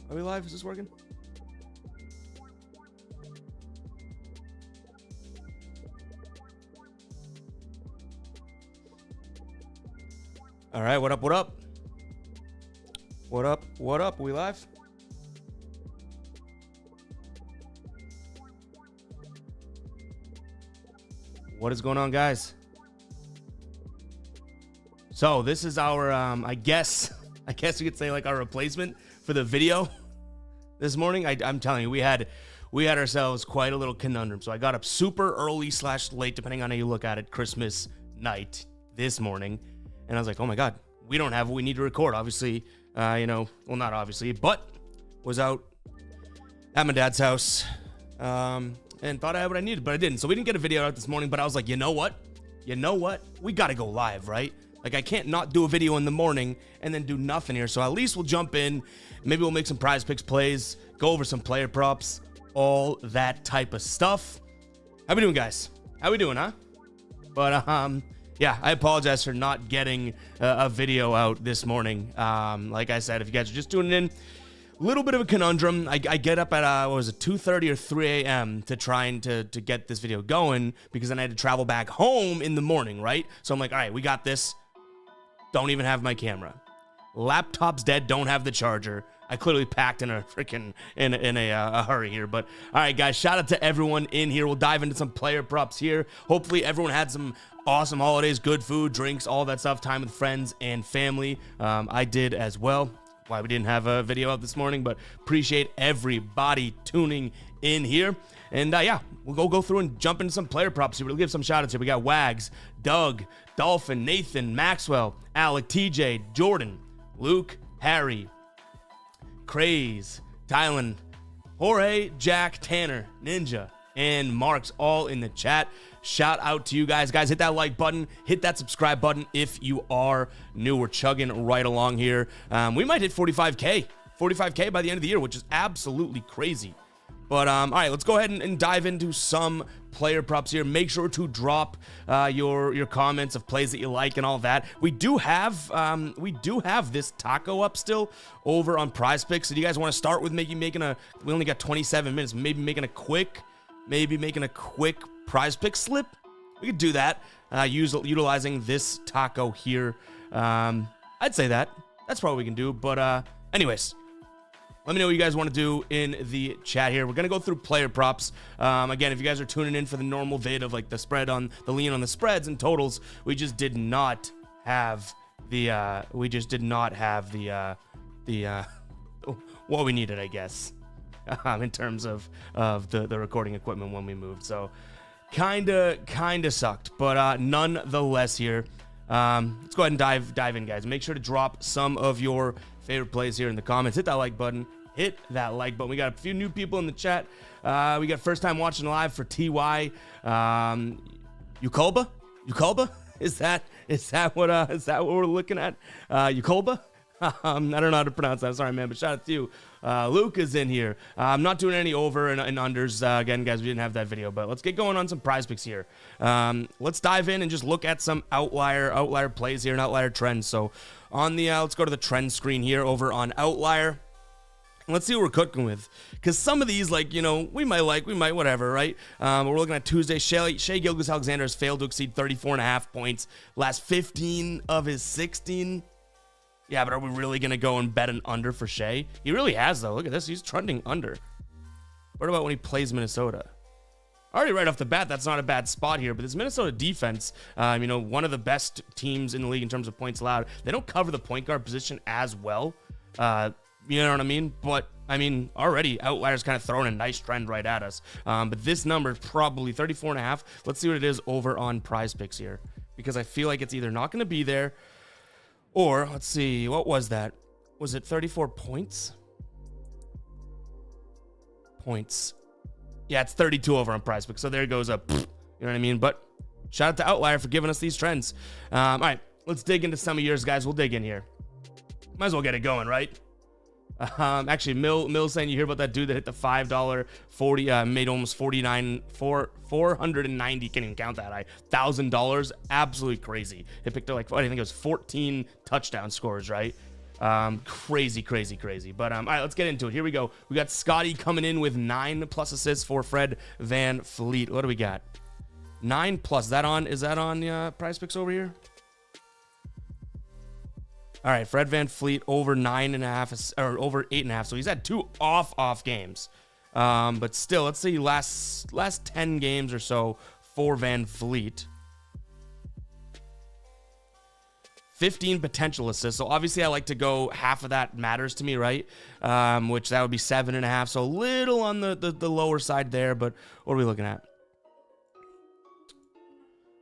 Are we live? Is this working? All right, what up, what up? What up, what up? We live? What is going on, guys? So this is our, I guess we could say like our replacement for the video this morning. I'm telling you, we had ourselves quite a little conundrum. So I got up super early / late, depending on how you look at it, Christmas night this morning. And I was like, oh my God, we don't have what we need to record. Obviously, well, not obviously, but was out at my dad's house and thought I had what I needed, but I didn't. So we didn't get a video out this morning, but I was like, you know what? We got to go live, right? Like, I can't not do a video in the morning and then do nothing here. So at least we'll jump in. Maybe we'll make some prize picks plays, go over some player props, all that type of stuff. How we doing, guys? How we doing, huh? But, yeah, I apologize for not getting a video out this morning. Like I said, if you guys are just tuning in, a little bit of a conundrum. I get up at, 2:30 or 3 a.m. to try and to get this video going, because then I had to travel back home in the morning, right? So I'm like, all right, we got this. Don't even have my camera. Laptop's dead, don't have the charger. I clearly packed in a freaking in a hurry here. But all right, guys, shout out to everyone in here. We'll dive into some player props here. Hopefully everyone had some awesome holidays, good food, drinks, all that stuff, time with friends and family. I did as well. Why we didn't have a video out this morning, but appreciate everybody tuning in here. And yeah, we'll go through and jump into some player props here. We'll give some shout outs here. We got Wags, Doug, Dolphin, Nathan, Maxwell, Alec, TJ, Jordan, Luke, Harry, Craze, Tylen, Jorge, Jack, Tanner, Ninja, and Mark's all in the chat. Shout out to you guys. Guys, hit that like button. Hit that subscribe button if you are new. We're chugging right along here. We might hit 45K by the end of the year, which is absolutely crazy. But, all right, let's go ahead and dive into some player props here. Make sure to drop your comments of plays that you like and all that. We do have this taco up still over on Prize Picks. So do you guys want to start with making a, we only got 27 minutes, maybe making a quick Prize Pick slip? We could do that, utilizing this taco here. I'd say that's probably what we can do. But anyways, let me know what you guys want to do in the chat here. We're going to go through player props. Again, if you guys are tuning in for the normal vid of like the spread on the lean on the spreads and totals, we just did not have the what we needed, I guess, in terms of the recording equipment when we moved. So kind of sucked, but nonetheless here, let's go ahead and dive in, guys. Make sure to drop some of your favorite plays here in the comments. Hit that like button. We got a few new people in the chat. We got first time watching live for TY. Ukolba? Is that what we're looking at? Ukolba? I don't know how to pronounce that. Sorry, man, but shout out to you. Luke is in here. I'm not doing any over and unders. Again, guys, we didn't have that video, but let's get going on some prize picks here. Let's dive in and just look at some outlier plays here and outlier trends. So on the, let's go to the trend screen here over on Outlier. Let's see what we're cooking with, because some of these, like, we might whatever, right? We're looking at Tuesday. Shea Gilgeous-Alexander has failed to exceed 34.5 points. Last 15 of his 16. Yeah, but are we really going to go and bet an under for Shea? He really has, though. Look at this. He's trending under. What about when he plays Minnesota? Already right off the bat, that's not a bad spot here, but this Minnesota defense, one of the best teams in the league in terms of points allowed. They don't cover the point guard position as well. You know what I mean? But, already Outlier's kind of throwing a nice trend right at us. But this number is probably 34.5. Let's see what it is over on Prize Picks here, because I feel like it's either not going to be there, or, let's see, what was that? Was it 34 points? Yeah, it's 32 over on Prize Picks, so there goes up. You know what I mean? But shout out to Outlier for giving us these trends. All right, let's dig into some of yours, guys. We'll dig in here. Might as well get it going, right? Actually, Mill saying, you hear about that dude that hit the $5 40, made almost 490, can't even count that high, $1,000, absolutely crazy. It picked up like, I think it was 14 touchdown scores, right? Crazy. But all right, let's get into it. Here we go. We got Scotty coming in with 9+ assists for Fred Van Fleet. What do we got? 9+. Is that on Prize Picks over here? All right, Fred Van Fleet over 9.5 or over 8.5. So he's had 2 off games. But still, let's see last 10 games or so for Van Fleet. 15 potential assists. So obviously I like to go half of that matters to me, right? Which that would be 7.5. So a little on the lower side there, but what are we looking at?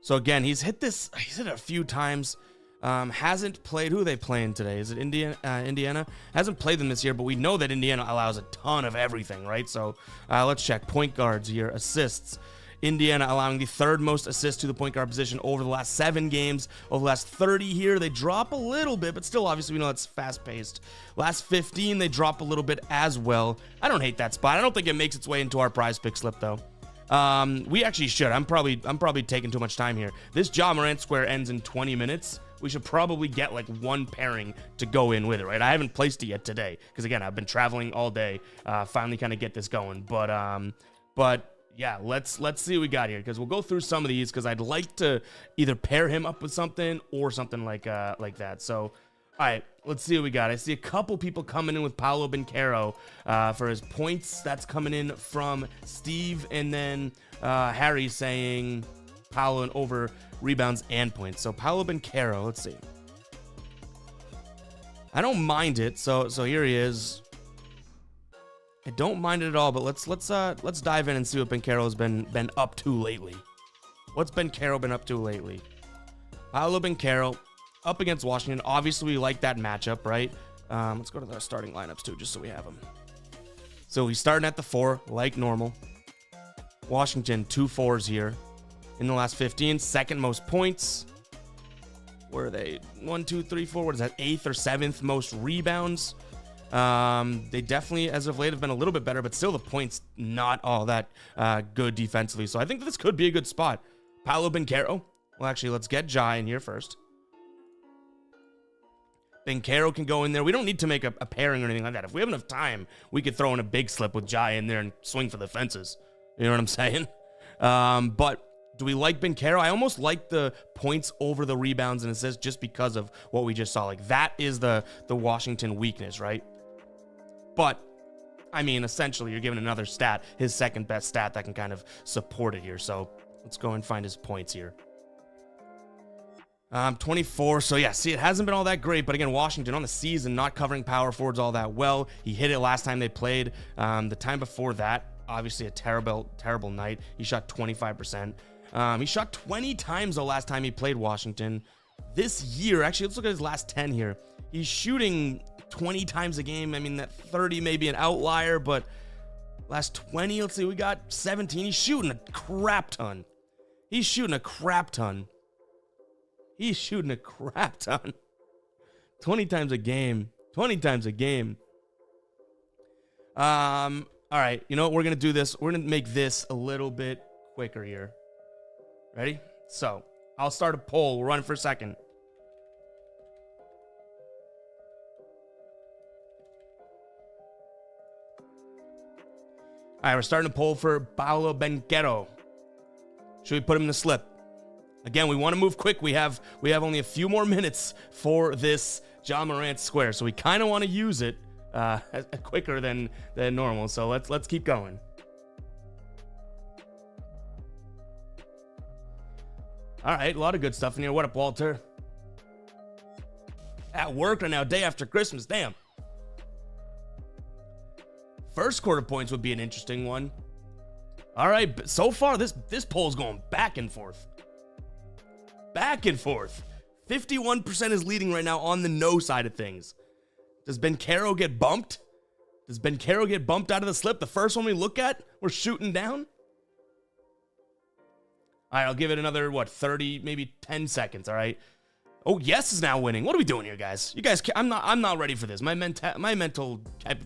So again, he's hit it a few times. Hasn't played. Who are they playing today? Is it Indiana? Hasn't played them this year, but we know that Indiana allows a ton of everything, right? So let's check point guards here. Assists. Indiana allowing the 3rd most assists to the point guard position over the last 7 games. Over the last 30 here, they drop a little bit, but still, obviously, we know it's fast-paced. Last 15, they drop a little bit as well. I don't hate that spot. I don't think it makes its way into our prize pick slip, though. We actually should. I'm probably taking too much time here. This Ja Morant square ends in 20 minutes. We should probably get like one pairing to go in with it, right? I haven't placed it yet today because again, I've been traveling all day. Finally, kind of get this going, but yeah, let's see what we got here because we'll go through some of these because I'd like to either pair him up with something or something like that. So, all right, let's see what we got. I see a couple people coming in with Paolo Banchero for his points. That's coming in from Steve, and then Harry saying Paolo and over rebounds and points. So Paolo Banchero, let's see. I don't mind it. So here he is. I don't mind it at all, but let's dive in and see what Banchero's been up to lately. What's Banchero been up to lately? Paolo Banchero up against Washington. Obviously, we like that matchup, right? Let's go to the starting lineups too, just so we have them. So he's starting at the 4, like normal. Washington, 2 4s here. In the last 15, 2nd most points. Where are they? 1, 2, 3, 4. What is that? 8th or 7th most rebounds. They definitely, as of late, have been a little bit better, but still the points not all that good defensively. So I think this could be a good spot. Paolo Banchero. Well, actually, let's get Ja in here first. Banchero can go in there. We don't need to make a pairing or anything like that. If we have enough time, we could throw in a big slip with Ja in there and swing for the fences. You know what I'm saying? But do we like Banchero? I almost like the points over the rebounds and assists just because of what we just saw. Like, that is the Washington weakness, right? But, I mean, essentially, you're given another stat, his 2nd best stat that can kind of support it here. So let's go and find his points here. 24. So, yeah, see, it hasn't been all that great. But, again, Washington on the season not covering power forwards all that well. He hit it last time they played. The time before that, obviously a terrible night. He shot 25%. He shot 20 times the last time he played Washington. This year, actually, let's look at his last 10 here. He's shooting 20 times a game. I mean, that 30 may be an outlier, but last 20, let's see, we got 17. He's shooting a crap ton. 20 times a game. All right, you know what? We're going to do this. We're going to make this a little bit quicker here. Ready? So, I'll start a poll. We'll run it for a second. All right, we're starting a poll for Paolo Banchero. Should we put him in the slip? Again, we want to move quick. We have only a few more minutes for this Ja Morant square, so we kind of want to use it quicker than normal. So let's keep going. All right, a lot of good stuff in here. What up, Walter? At work right now, day after Christmas. Damn. First quarter points would be an interesting one. All right, but so far this poll's going back and forth. 51% is leading right now on the no side of things. Does Banchero get bumped? Out of the slip? The first one we look at, we're shooting down. All right, I'll give it another 30, maybe 10 seconds. All right. Oh, yes is now winning. What are we doing here, guys? You guys, I'm not ready for this. My mental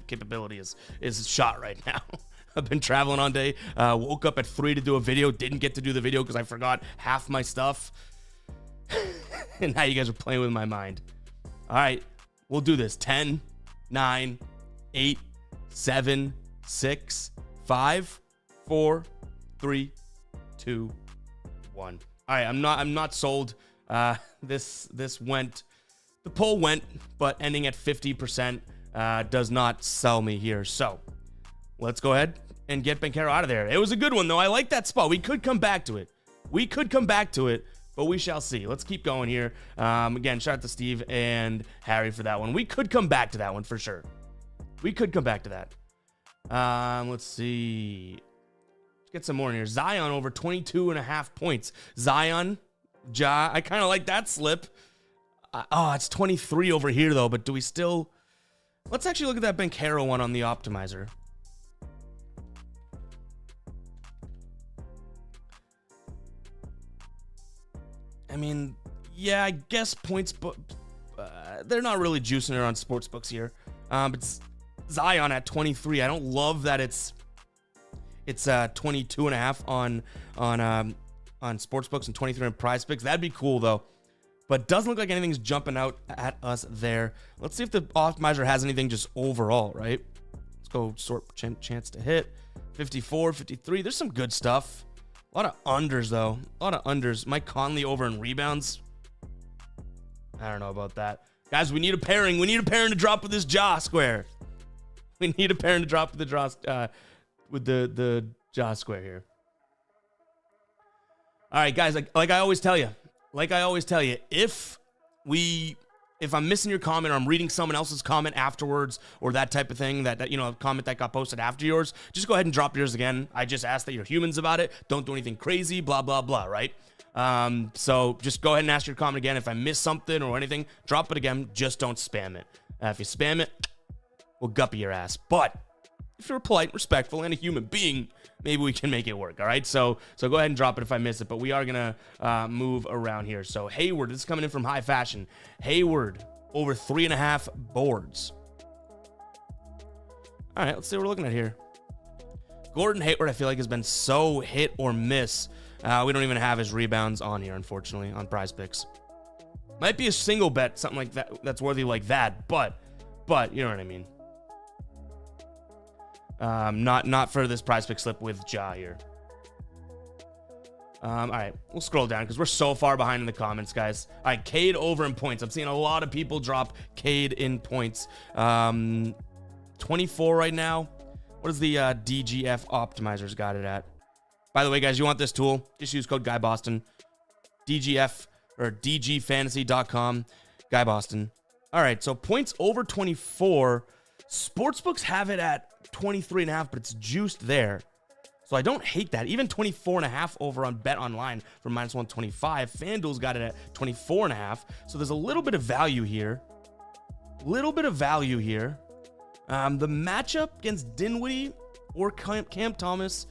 capability is shot right now. I've been traveling all day. Woke up at 3 to do a video. Didn't get to do the video because I forgot half my stuff. And now you guys are playing with my mind. All right, We'll do this. 10, 9, 8, 7, 6, 5, 4, 3, 2, 1. All right, I'm not sold. This went, the poll went, but ending at 50% does not sell me here. So let's go ahead and get Banchero out of there. It was a good one though. I like that spot. We could come back to it. But we shall see. Let's keep going here. Again, shout out to Steve and Harry for that one. We could come back to that one for sure. We could come back to that. Let's see. Let's get some more in here. Zion over 22.5 points. Zion, Ja. I kind of like that slip. It's 23 over here though. But do we still? Let's actually look at that Banchero one on the optimizer. I mean, yeah, I guess points, but they're not really juicing it on sports books here. It's Zion at 23. I don't love that it's 22.5 on sports books and 23 on prize picks. That'd be cool though, but doesn't look like anything's jumping out at us there. Let's see if the optimizer has anything just overall, right? Let's go sort chance to hit. 54, 53. There's some good stuff. A lot of unders, though. A lot of unders. Mike Conley over in rebounds. I don't know about that. Guys, we need a pairing. We need a pairing to drop with this jaw square. We need a pairing to drop with the draw, with the jaw square here. All right, guys. Like I always tell you. If I'm missing your comment or I'm reading someone else's comment afterwards or that type of thing, that a comment that got posted after yours, just go ahead and drop yours again. I just ask that you're humans about it. Don't do anything crazy, blah, blah, blah, right? So just go ahead and ask your comment again. If I miss something or anything, drop it again. Just don't spam it. If you spam it, we'll guppy your ass. But if you're polite, respectful, and a human being, maybe we can make it work, all right? So go ahead and drop it if I miss it, but we are going to move around here. So Hayward, this is coming in from High Fashion. Hayward, over 3.5 boards. All right, let's see what we're looking at here. Gordon Hayward, I feel like, has been so hit or miss. We don't even have his rebounds on here, unfortunately, on prize picks. Might be a single bet, something like that, that's worthy like that, but you know what I mean. Not for this prize pick slip with Ja here. All right, we'll scroll down because we're so far behind in the comments, guys. All right, Cade over in points. I'm seeing a lot of people drop Cade in points. 24 right now. What is the DGF optimizers got it at? By the way, guys, you want this tool? Just use code GuyBoston. DGF or DGFantasy.com. Guy Boston. All right, so points over 24. Sportsbooks have it at 23.5, but it's juiced there. So I don't hate that. Even 24.5 over on Bet Online for -125. FanDuel's got it at 24.5. So there's a little bit of value here. The matchup against Dinwiddie or Cam Thomas,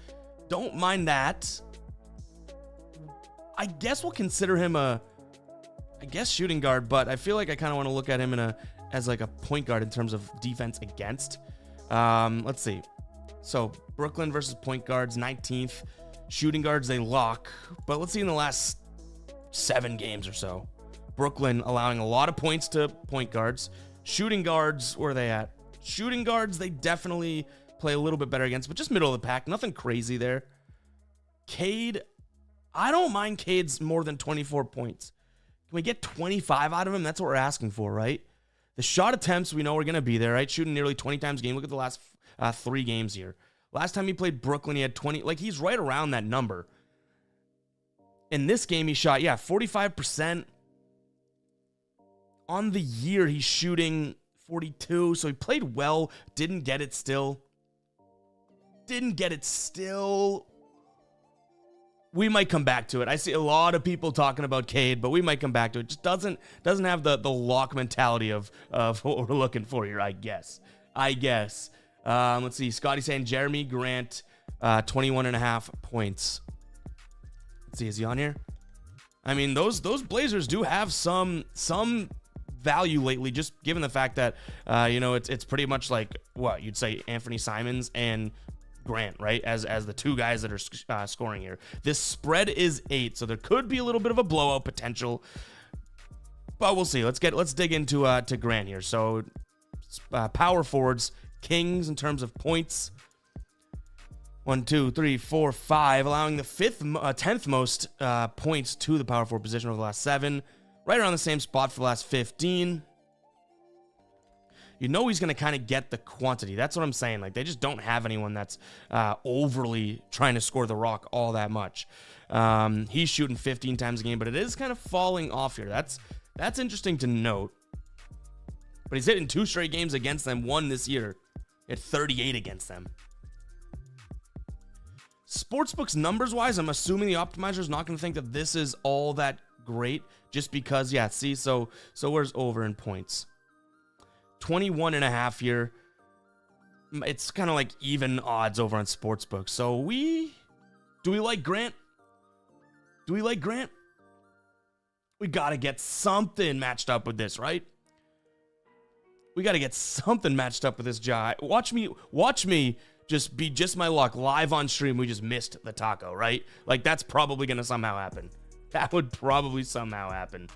don't mind that. I guess we'll consider him shooting guard, but I feel like I kind of want to look at him as like a point guard in terms of defense against. Let's see. So Brooklyn versus point guards, 19th. Shooting guards, they lock. But let's see in the last 7 games or so. Brooklyn allowing a lot of points to point guards. Shooting guards, where are they at? Shooting guards, they definitely play a little bit better against, but just middle of the pack. Nothing crazy there. Cade, I don't mind Cade's more than 24 points. Can we get 25 out of him? That's what we're asking for, right? The shot attempts, we know we're going to be there, right? Shooting nearly 20 times a game. Look at the last 3 games here. Last time he played Brooklyn, he had 20. Like, he's right around that number. In this game, he shot, 45%. On the year, he's shooting 42. So he played well. Didn't get it still. We might come back to it. I see a lot of people talking about Cade, but we might come back to it. Just doesn't have the lock mentality of what we're looking for here, I guess. Let's see. Scotty saying Jeremy Grant, 21.5 points. Let's see. Is he on here? I mean, those Blazers do have some value lately, just given the fact that it's pretty much like what you'd say Anthony Simons and Grant, right, as the 2 guys that are scoring here. This spread is 8, so there could be a little bit of a blowout potential. But we'll see. Let's dig into to Grant here. So power forwards, Kings in terms of points. 1, 2, 3, 4, 5, allowing the 10th most points to the power forward position over the last 7. Right around the same spot for the last 15. You know he's going to kind of get the quantity. That's what I'm saying. Like, they just don't have anyone that's overly trying to score the rock all that much. He's shooting 15 times a game, but it is kind of falling off here. That's interesting to note. But he's hitting 2 straight games against them, 1 this year. At 38 against them. Sportsbooks numbers-wise, I'm assuming the optimizer's not going to think that this is all that great just because, yeah, see, so where's over in points? 21.5 here. It's kind of like even odds over on Sportsbook. So do we like Grant? Do we like Grant? We got to get something matched up with this, right? We got to get something matched up with this guy. Watch me just be just my luck live on stream. We just missed the taco, right? Like, that's probably going to somehow happen. That would probably somehow happen.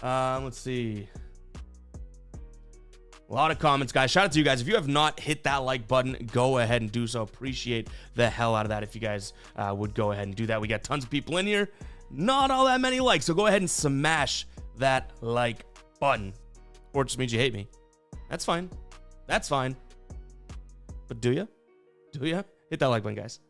Let's see. A lot of comments, guys. Shout out to you guys. If you have not hit that like button, go ahead and do so. Appreciate the hell out of that if you guys would go ahead and do that. We got tons of people in here. Not all that many likes, so go ahead and smash that like button. Or it just means you hate me. That's fine. That's fine. But do you? Do you? Hit that like button, guys.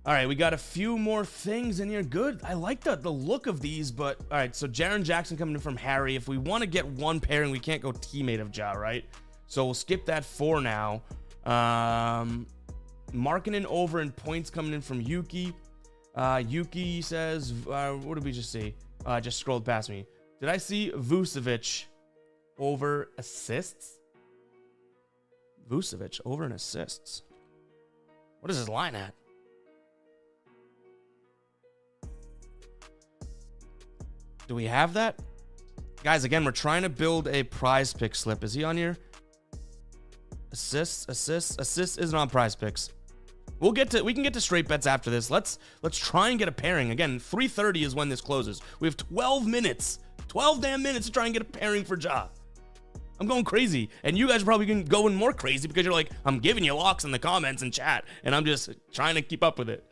All right, we got a few more things in here. Good. I like the look of these, but all right, so Jaren Jackson coming in from Harry. If we want to get one pairing, we can't go teammate of Ja, right? So we'll skip that for now. Markkanen over in points coming in from Yuki. Yuki says, what did we just see? Just scrolled past me. Did I see Vucevic over assists? Vucevic over in assists. What is his line at? Do we have that? Guys, again, we're trying to build a prize pick slip. Is he on here? Assists isn't on prize picks. We can get to straight bets after this. Let's try and get a pairing. Again, 3:30 is when this closes. We have 12 minutes. 12 damn minutes to try and get a pairing for Ja. I'm going crazy. And you guys are probably going more crazy because you're like, I'm giving you locks in the comments and chat, and I'm just trying to keep up with it.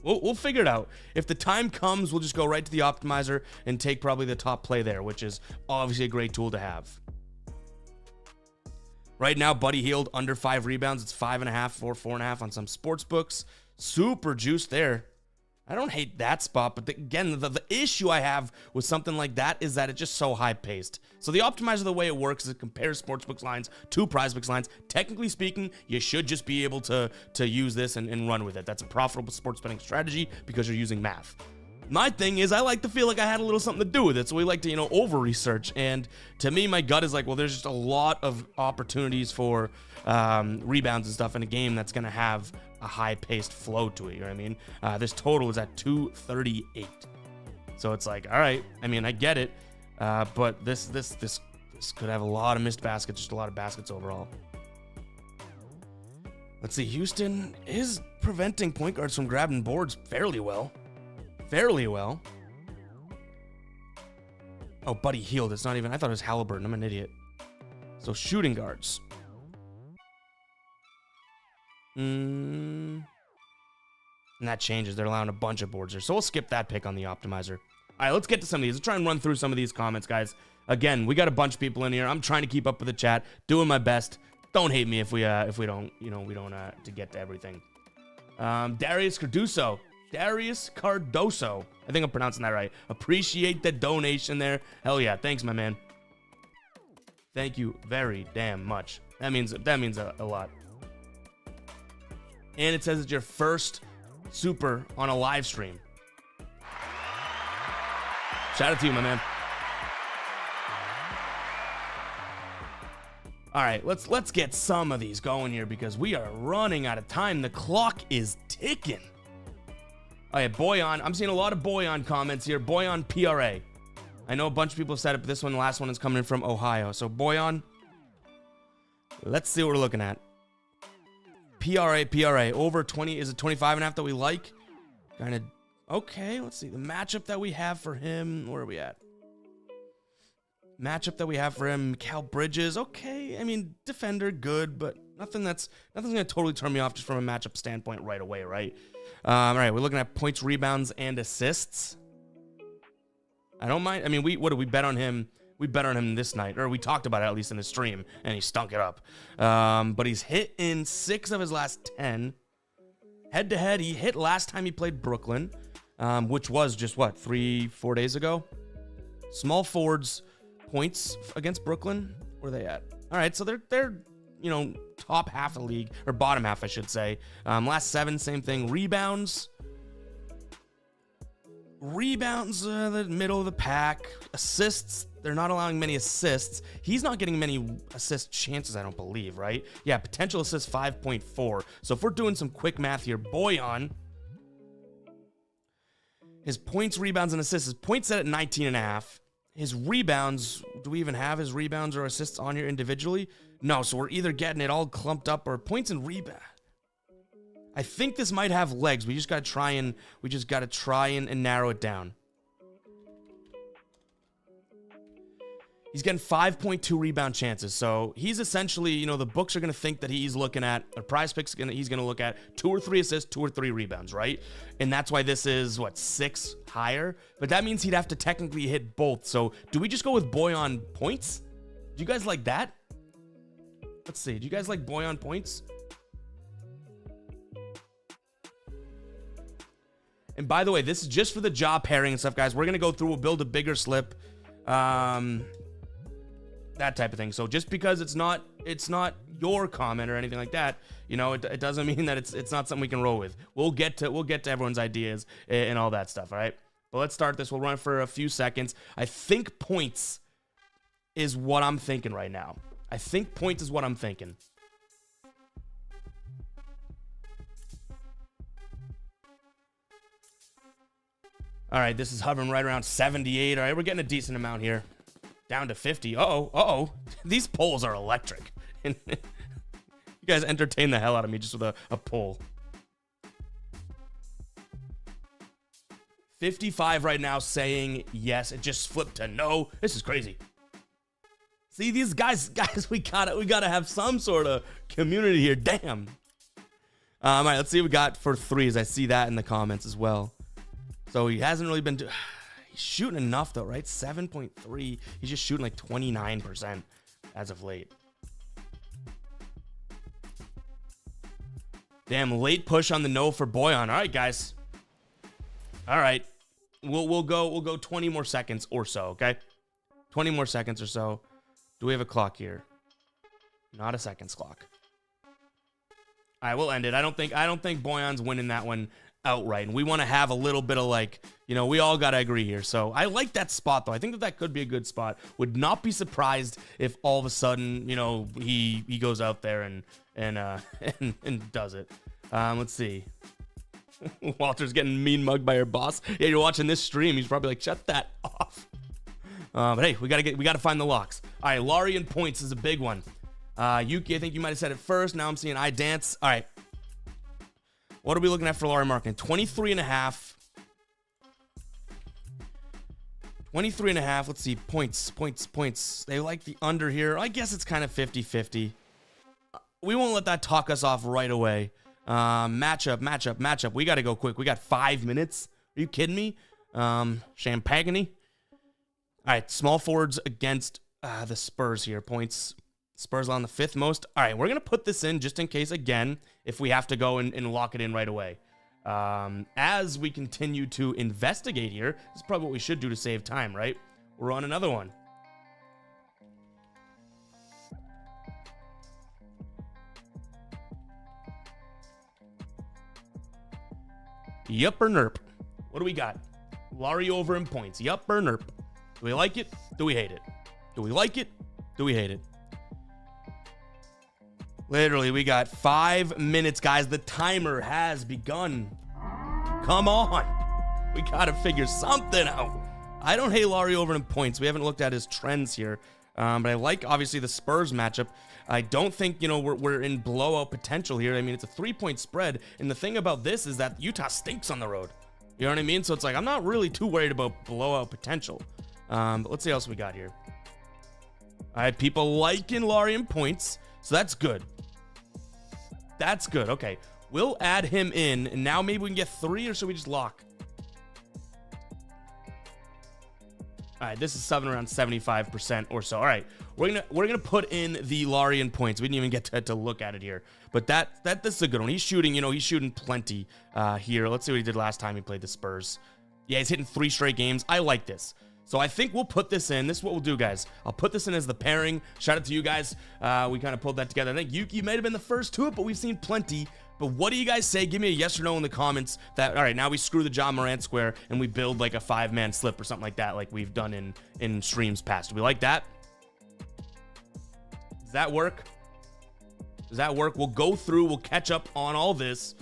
We'll figure it out. If the time comes, we'll just go right to the optimizer and take probably the top play there, which is obviously a great tool to have. Right now, Buddy Hield under 5 rebounds. It's 5.5, 4.5 on some sports books. Super juiced there. I don't hate that spot, but again, the issue I have with something like that is that it's just so high-paced. So the optimizer, the way it works is it compares sportsbooks lines to prizebooks lines. Technically speaking, you should just be able to use this and run with it. That's a profitable sports betting strategy because you're using math. My thing is I like to feel like I had a little something to do with it, so we like to, over-research. And to me, my gut is like, well, there's just a lot of opportunities for rebounds and stuff in a game that's going to have a high-paced flow to it, you know what I mean? This total is at 238. So it's like, all right, I mean, I get it, but this could have a lot of missed baskets, just a lot of baskets overall. Let's see, Houston is preventing point guards from grabbing boards fairly well. Fairly well. Oh, Buddy Hield. It's not even... I thought it was Halliburton. I'm an idiot. So, shooting guards. And that changes. They're allowing a bunch of boards there. So, we'll skip that pick on the optimizer. All right, let's get to some of these. Let's try and run through some of these comments, guys. Again, we got a bunch of people in here. I'm trying to keep up with the chat. Doing my best. Don't hate me if we don't, to get to everything. Darius Cardoso. I think I'm pronouncing that right. Appreciate the donation there. Hell yeah. Thanks, my man. Thank you very damn much. That means a lot. And it says it's your first super on a live stream. Shout out to you, my man. All right, let's get some of these going here because we are running out of time. The clock is ticking. Oh yeah, Boyan. I'm seeing a lot of Boyan comments here. Boyan PRA. I know a bunch of people have said it, but this one, the last one, is coming in from Ohio. So Boyan, let's see what we're looking at. PRA over 20. Is it 25.5 that we like? Kind of, okay, let's see. The matchup that we have for him, where are we at? Matchup that we have for him, Cal Bridges, okay. I mean, defender, good, but nothing's going to totally turn me off just from a matchup standpoint right away, right? All right, we're looking at points, rebounds, and assists. I don't mind. I mean, what did we bet on him? We bet on him this night, or we talked about it at least in the stream, and he stunk it up. But he's hit in 6 of his last 10. Head-to-head, he hit last time he played Brooklyn, which was just, what, 3-4 days ago? Small forwards points against Brooklyn, where are they at? All right, so they're you know, top half of the league, or bottom half, I should say. Last 7, same thing. Rebounds, the middle of the pack. Assists, they're not allowing many assists. He's not getting many assist chances, I don't believe, right? Yeah, potential assist 5.4. So if we're doing some quick math here, Bojan, his points, rebounds, and assists, his points set at 19.5. His rebounds, do we even have his rebounds or assists on here individually? No, so we're either getting it all clumped up or points and rebound. I think this might have legs. We just got to try and narrow it down. He's getting 5.2 rebound chances. So he's essentially, you know, the books are going to think that he's looking at, or prize picks, he's going to look at 2 or 3 assists, 2 or 3 rebounds, right? And that's why this is, what, 6 higher? But that means he'd have to technically hit both. So do we just go with Bojan points? Do you guys like that? Let's see. Do you guys like Bojan points? And by the way, this is just for the job pairing and stuff, guys. We're going to go through, we'll build a bigger slip. That type of thing. So just because it's not your comment or anything like that, you know, it doesn't mean that it's not something we can roll with. We'll get to everyone's ideas and all that stuff, all right? But let's start this. We'll run for a few seconds. I think points is what I'm thinking right now. I think points is what I'm thinking. All right, this is hovering right around 78. All right, we're getting a decent amount here. Down to 50. Uh-oh. These polls are electric. You guys entertain the hell out of me just with a poll. 55 right now saying yes. It just flipped to no. This is crazy. See, these guys, we gotta have some sort of community here. Damn. All right, let's see what we got for threes. I see that in the comments as well. So he hasn't really been... He's shooting enough, though, right? 7.3. He's just shooting like 29% as of late. Damn, late push on the no for Bojan. All right, guys. All right. We'll go 20 more seconds or so, okay? 20 more seconds or so. Do we have a clock here? Not a seconds clock. All right, we'll end it. I don't think Bojan's winning that one outright, and we want to have a little bit of, like, you know, we all got to agree here. So I like that spot, though. I think that could be a good spot. Would not be surprised if all of a sudden, you know, he goes out there and does it. Let's see. Walter's getting mean mugged by her boss. Yeah, you're watching this stream. He's probably like, shut that off. But hey, we gotta find the locks. All right, Laurie and points is a big one. Yuki, I think you might have said it first. Now I'm seeing I dance. All right. What are we looking at for Laurie Marketing? 23.5. 23.5. Let's see. Points. They like the under here. I guess it's kind of 50-50. We won't let that talk us off right away. Matchup. We got to go quick. We got 5 minutes. Are you kidding me? Champagne. All right. Small forwards against the Spurs here. Points. Spurs on the 5th most. All right, we're going to put this in just in case, again, if we have to go and lock it in right away. As we continue to investigate here, this is probably what we should do to save time, right? We're on another one. Yup or nerp? What do we got? Laurie over in points. Yup or nerp? Do we like it? Do we hate it? Do we like it? Do we hate it? Literally, we got 5 minutes, guys. The timer has begun. Come on. We got to figure something out. I don't hate Laurie over in points. We haven't looked at his trends here. But I like, obviously, the Spurs matchup. I don't think, you know, we're in blowout potential here. I mean, it's a 3-point spread. And the thing about this is that Utah stinks on the road. You know what I mean? So it's like, I'm not really too worried about blowout potential. But let's see what else we got here. All right, people liking Larian points, so that's good. That's good. Okay, we'll add him in, and now maybe we can get 3, or should we just lock? All right, this is something around 75% or so. All right, we're gonna put in the Larian points. We didn't even get to look at it here, but this is a good one. He's shooting, he's shooting plenty here. Let's see what he did last time he played the Spurs. Yeah, he's hitting 3 straight games. I like this. So I think we'll put this in. This is what we'll do, guys. I'll put this in as the pairing. Shout out to you guys. We kind of pulled that together. I think Yuki might have been the first to it, but we've seen plenty. But what do you guys say? Give me a yes or no in the comments that, all right, now we screw the Ja Morant square and we build like a 5-man slip or something like that, like we've done in streams past. Do we like that? Does that work? Does that work? We'll go through. We'll catch up on all this.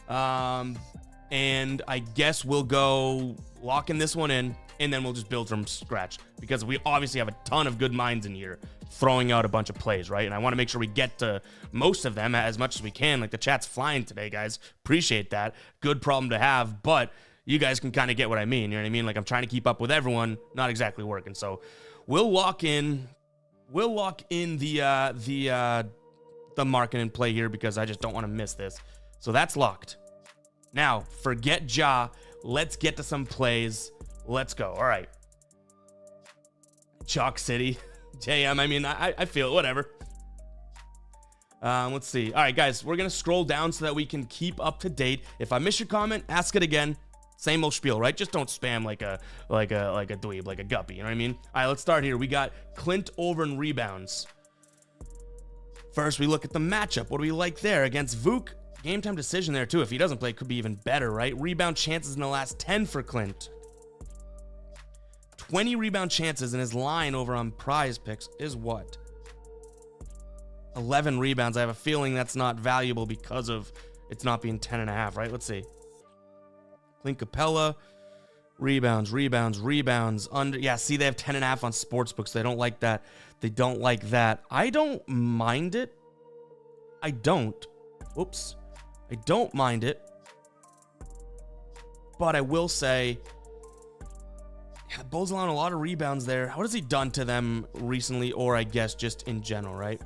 And I guess we'll go locking this one in. And then we'll just build from scratch because we obviously have a ton of good minds in here throwing out a bunch of plays, right? And I want to make sure we get to most of them as much as we can. Like the chat's flying today, guys. Appreciate that. Good problem to have, but you guys can kind of get what I mean. You know what I mean? Like I'm trying to keep up with everyone, not exactly working. So we'll lock in the market and play here because I just don't want to miss this. So that's locked. Now, forget Ja. Let's get to some plays. Let's go. All right. Chalk City. JM, I mean, I feel it. Whatever. Let's see. All right, guys. We're going to scroll down so that we can keep up to date. If I miss your comment, ask it again. Same old spiel, right? Just don't spam like a dweeb, like a guppy. You know what I mean? All right, let's start here. We got Clint over in rebounds. First, we look at the matchup. What do we like there against Vuk? Game time decision there, too. If he doesn't play, it could be even better, right? Rebound chances in the last 10 for Clint. 20 rebound chances, and his line over on Prize Picks is what? 11 rebounds. I have a feeling that's not valuable because of it's not being 10.5, right? Let's see. Clint Capella, rebounds. Under, yeah, see, they have 10.5 on sportsbooks. They don't like that. They don't like that. I don't mind it. I don't mind it. But I will say, yeah, Bulls allowing a lot of rebounds there. What has he done to them recently, or I guess just in general, right?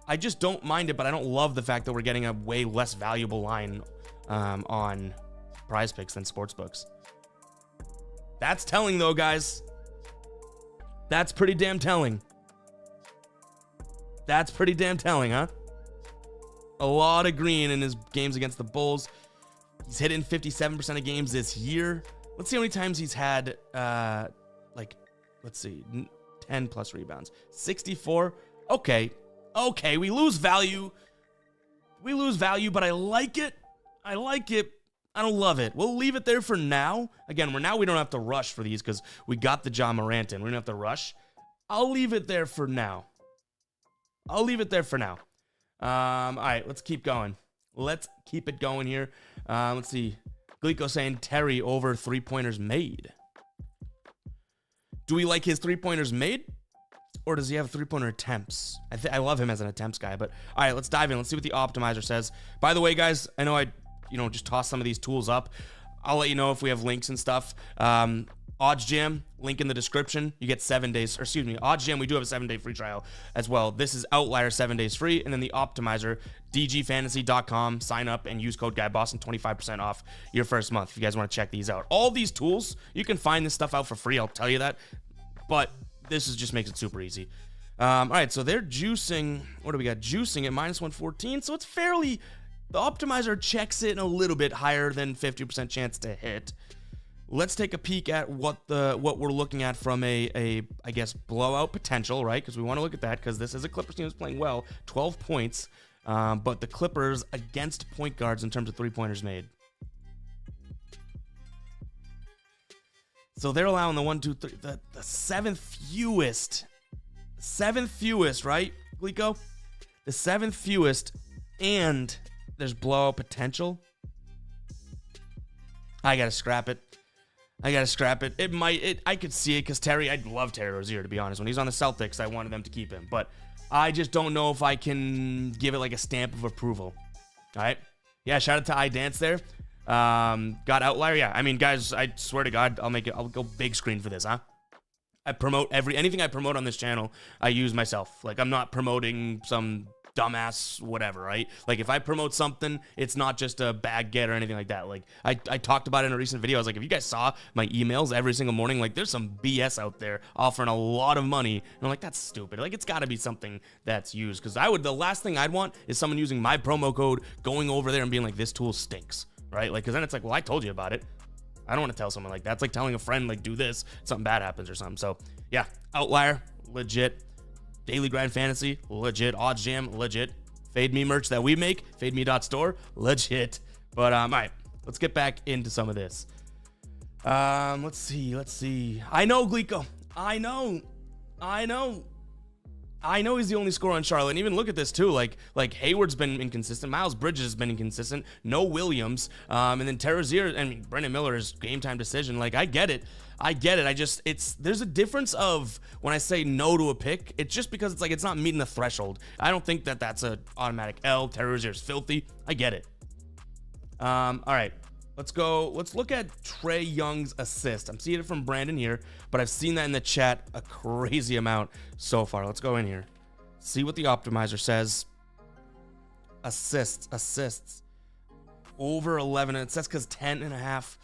I just don't mind it, but I don't love the fact that we're getting a way less valuable line on Prize Picks than sportsbooks. That's telling, though, guys. That's pretty damn telling. That's pretty damn telling, huh? A lot of green in his games against the Bulls. He's hit in 57% of games this year. Let's see how many times he's had, let's see, 10 plus rebounds. 64. Okay, we lose value. But I like it. I don't love it. We'll leave it there for now. Again, we don't have to rush for these because we got the Ja Morant in. We don't have to rush. I'll leave it there for now. All right, let's keep going. Let's keep it going here. Let's see. Glico saying Terry over 3-pointers made. Do we like his 3-pointers made? Or does he have 3-pointer attempts? I love him as an attempts guy. But all right, let's dive in. Let's see what the optimizer says. By the way, guys, I know I just toss some of these tools up. I'll let you know if we have links and stuff. Odds Jam, link in the description. You get 7 days, or excuse me, Odds Jam, we do have a 7-day free trial as well. This is Outlier, 7 days free. And then the optimizer, dgfantasy.com. Sign up and use code GuyBoston, 25% off your first month if you guys want to check these out. All these tools, you can find this stuff out for free, I'll tell you that. But this just makes it super easy. All right, so they're juicing. What do we got? Juicing at -114. So it's fairly, the optimizer checks it a little bit higher than 50% chance to hit. Let's take a peek at what we're looking at from I guess, blowout potential, right? Because we want to look at that because this is a Clippers team that's playing well, 12 points. But the Clippers against point guards in terms of 3-pointers made. So they're allowing the 1, 2, 3, the seventh fewest, right, Glico? The 7th fewest, and there's blowout potential. I gotta scrap it. It might. I could see it because Terry. I'd love Terry Rozier, to be honest. When he's on the Celtics, I wanted them to keep him, but I just don't know if I can give it like a stamp of approval. All right. Yeah. Shout out to iDance there. Got outlier. Yeah, I mean, guys, I swear to God, I'll go big screen for this, huh? I promote anything I promote on this channel, I use myself. Like, I'm not promoting some dumbass whatever, right? Like, if I promote something, it's not just a bag get or anything like that. Like, I talked about it in a recent video. I was like, if you guys saw my emails every single morning, like, there's some BS out there offering a lot of money. And I'm like, that's stupid. Like, it's got to be something that's used. Because the last thing I'd want is someone using my promo code, going over there and being like, this tool stinks, right? Like, because then it's like, well, I told you about it. I don't want to tell someone like that. It's like telling a friend, like, do this, something bad happens or something. So, yeah, outlier, legit. Daily Grind Fantasy, legit. Odds Jam, legit. Fade Me merch that we make, fademe.store, legit. But, all right, let's get back into some of this. Let's see. I know, Glico. I know he's the only scorer on Charlotte. And even look at this too. Like Hayward's been inconsistent. Miles Bridges has been inconsistent. No Williams. And then Terrazier and Brendan Miller's game time decision. Like, I get it. There's a difference of when I say no to a pick. It's just because it's like it's not meeting the threshold. I don't think that's a automatic L. Terrazier's filthy. I get it. All right. Let's go. Let's look at Trae Young's assist. I'm seeing it from Brandon here, but I've seen that in the chat a crazy amount so far. Let's go in here. See what the optimizer says. Assists. Over 11. And it says because 10.5.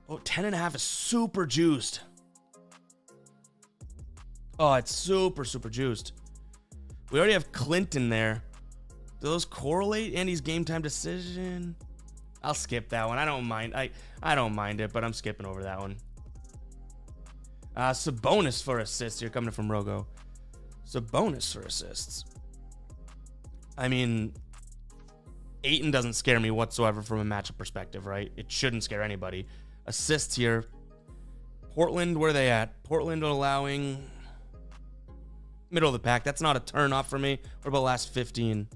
Oh, 10.5 is super juiced. Oh, it's super juiced. We already have Clinton there. Do those correlate Andy's game time decision? I'll skip that one. I don't mind. I don't mind it, but I'm skipping over that one. Sabonis for assists here coming from Rogo. Sabonis for assists. I mean, Ayton doesn't scare me whatsoever from a matchup perspective, right? It shouldn't scare anybody. Assists here. Portland, where are they at? Portland allowing middle of the pack. That's not a turn off for me. What about last 15?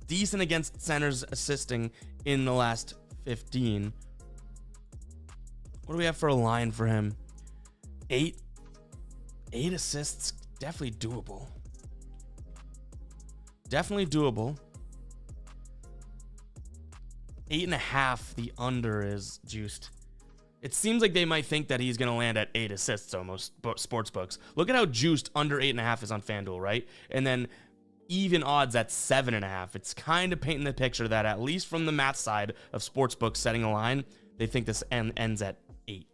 Decent against centers assisting in the last 15. What do we have for a line for him? 8 assists. Definitely doable. 8.5. The under is juiced. It seems like they might think that he's going to land at 8 assists almost, sports books. Look at how juiced under 8.5 is on FanDuel, right? And then even odds at 7.5. It's kind of painting the picture that at least from the math side of sportsbooks setting a line, they think this ends at 8.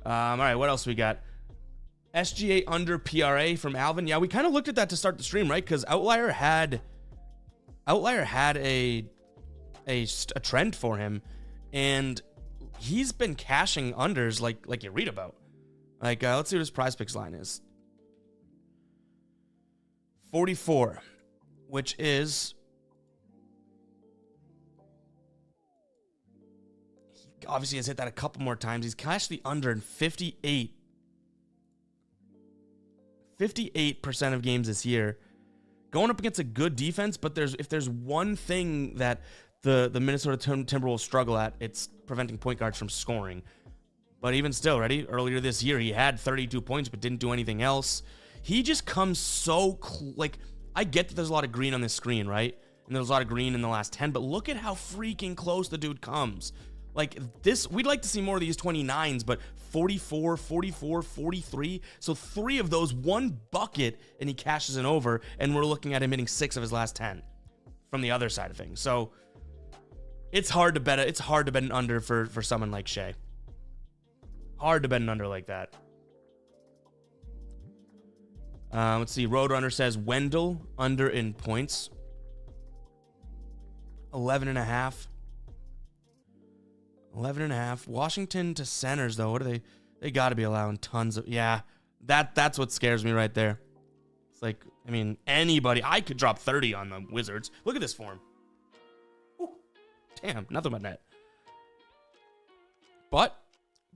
All right, what else we got? SGA under PRA from Alvin. Yeah, we kind of looked at that to start the stream, right? Because Outlier had a trend for him, and he's been cashing unders like you read about. Like, let's see what his prize picks line is. 44, which is, he obviously has hit that a couple more times. He's cashed the under in 58% of games this year, going up against a good defense. But if there's one thing that the Minnesota Timberwolves struggle at, it's preventing point guards from scoring. But even still, earlier this year, he had 32 points, but didn't do anything else. He just comes so, I get that there's a lot of green on this screen, right? And there's a lot of green in the last 10, but look at how freaking close the dude comes. Like this, we'd like to see more of these 29s, but 44, 44, 43. So 3 of those, 1 bucket, and he cashes it over, and we're looking at him hitting 6 of his last 10 from the other side of things. So it's hard to bet. It's hard to bet an under for someone like Shea. Hard to bet an under like that. Let's see. Roadrunner says Wendell under in points. 11.5. 11.5. Washington to centers though. What are they? They got to be allowing tons of. Yeah, that's what scares me right there. It's like, I mean, anybody. I could drop 30 on the Wizards. Look at this form. Ooh, damn, nothing but net. But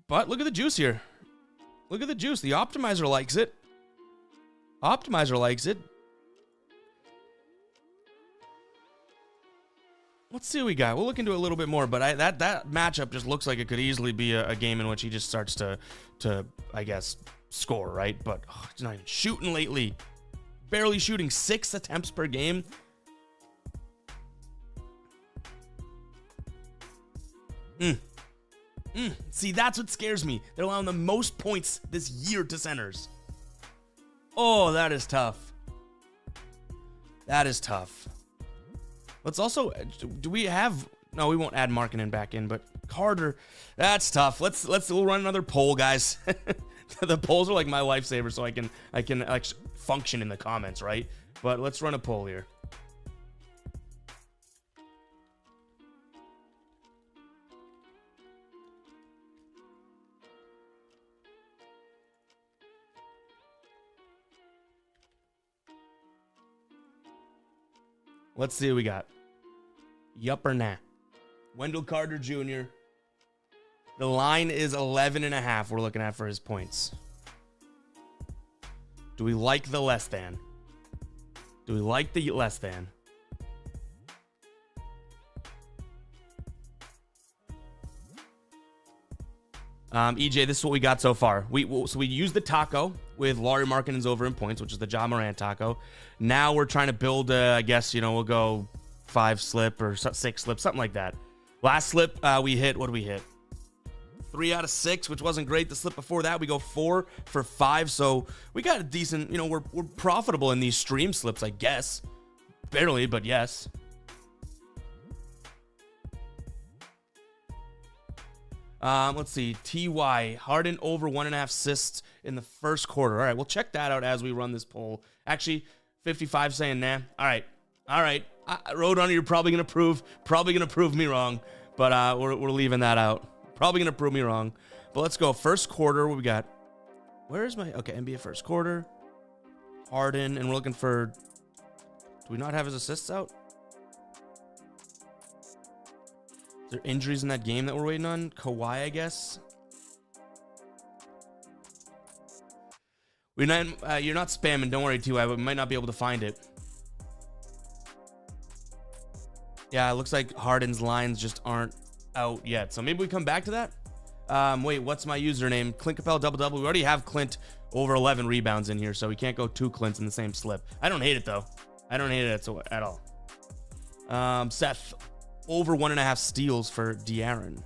look at the juice here. Look at the juice. The optimizer likes it. Optimizer likes it. Let's see what we got. We'll look into it a little bit more, but that matchup just looks like it could easily be a game in which he just starts to I guess, score, right? But he's not even shooting lately. Barely shooting 6 attempts per game. See, that's what scares me. They're allowing the most points this year to centers. Oh, that is tough. That is tough. Let's also, do we have, no, we won't add Markkinen back in, but Carter, that's tough. We'll run another poll, guys. The polls are like my lifesaver, so I can like function in the comments, right? But let's run a poll here. Let's see what we got. Yup or nah? Wendell Carter Jr. The line is 11.5 we're looking at for his points. Do we like the less than? Do we like the less than? EJ, this is what we got so far. So we used the taco with Lauri Markkanen's over in points, which is the Ja Morant taco. Now we're trying to build, I guess, we'll go 5 slip or 6 slip, something like that. Last slip, we hit, what did we hit? 3 out of 6, which wasn't great. The slip before that, we go 4 for 5. So we got a decent, we're profitable in these stream slips, I guess. Barely, but yes. Let's see. TY, Harden over 1.5 assists in the first quarter. All right, we'll check that out as we run this poll. Actually, 55 saying nah. All right. Roadrunner, you're probably gonna prove me wrong, but we're leaving that out. Probably gonna prove me wrong. But let's go. First quarter, what we got? Where's my NBA first quarter? Harden, and we're looking for. Do we not have his assists out? Is there injuries in that game that we're waiting on? Kawhi, I guess. You're not spamming. Don't worry, TY. But we might not be able to find it. Yeah, it looks like Harden's lines just aren't out yet. So maybe we come back to that. Wait, what's my username? Clint Capella double. We already have Clint over 11 rebounds in here, so we can't go 2 Clints in the same slip. I don't hate it though. I don't hate it at all. Seth over 1.5 steals for De'Aaron.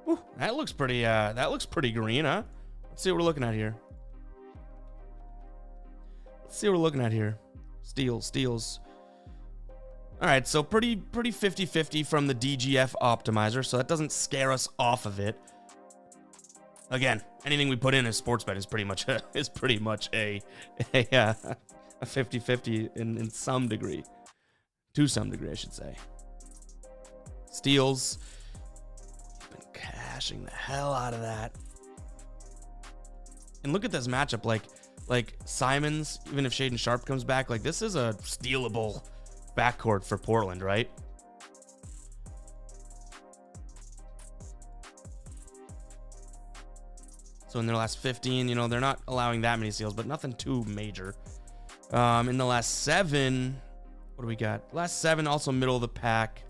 Whew, that looks pretty green, huh? Let's see what we're looking at here. Steals. All right, so pretty 50-50 from the DGF optimizer, so that doesn't scare us off of it. Again, anything we put in as sports bet is pretty much a 50-50 in some degree. To some degree, I should say. Steals. Been cashing the hell out of that. And look at this matchup, like Simons, even if Shaedon Sharp comes back, like this is a stealable backcourt for Portland, right? So in their last 15, they're not allowing that many steals, but nothing too major. In the last 7, what do we got? Last 7, also middle of the pack.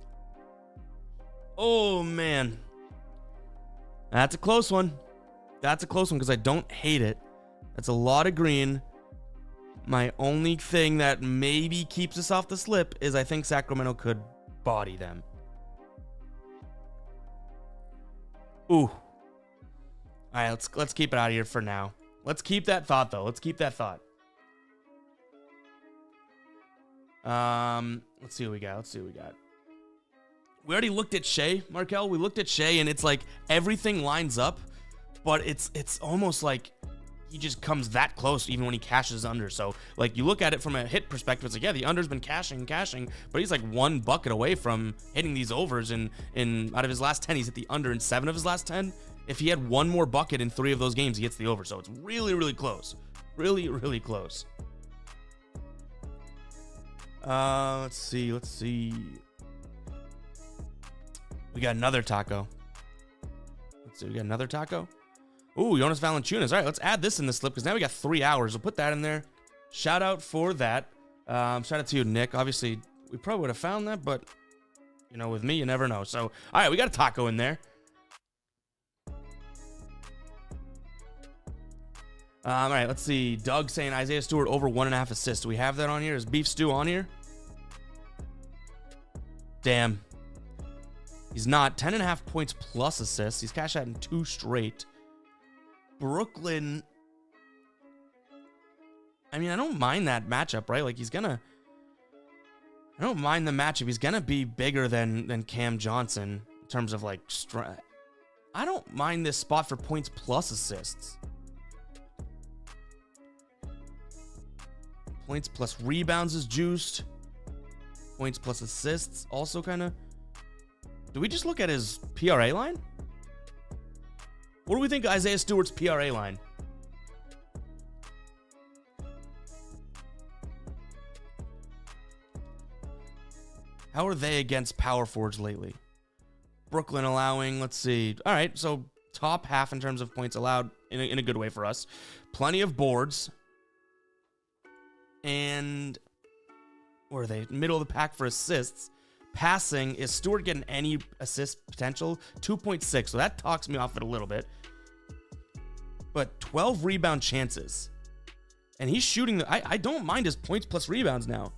Oh, man. That's a close one. Because I don't hate it. That's a lot of green. My only thing that maybe keeps us off the slip is I think Sacramento could body them. Ooh. All right, let's keep it out of here for now. Let's keep that thought, though. Let's see what we got. We already looked at Shea, Markel. We looked at Shea, and it's like everything lines up, but it's almost like he just comes that close even when he cashes under. So like you look at it from a hit perspective, it's like, yeah, the under's been cashing, but he's like 1 bucket away from hitting these overs. And out of his last 10, he's hit the under in 7 of his last 10. If he had 1 more bucket in 3 of those games, he hits the over. So it's really, really close. Really, really close. Let's see. We got another taco. Ooh, Jonas Valanciunas. All right, let's add this in the slip because now we got 3 hours. We'll put that in there. Shout out for that. Shout out to you, Nick. Obviously, we probably would have found that, but with me, you never know. So, all right, we got a taco in there. All right, let's see. Doug saying Isaiah Stewart over 1.5 assists. Do we have that on here? Is Beef Stew on here? Damn. He's not. 10.5 points plus assists. He's cashed out in 2 straight. Brooklyn. I mean, I don't mind that matchup, right? Like, I don't mind the matchup. He's gonna be bigger than Cam Johnson in terms of, like, I don't mind this spot for points plus assists. Points plus rebounds is juiced. Points plus assists also kind of. Do we just look at his PRA line? What do we think Isaiah Stewart's PRA line? How are they against power forwards lately? Brooklyn allowing, let's see. All right, so top half in terms of points allowed in a good way for us. Plenty of boards. And where are they? Middle of the pack for assists. Passing, is Stewart getting any assist potential? 2.6, so that talks me off it a little bit. But 12 rebound chances. And he's shooting I don't mind his points plus rebounds now.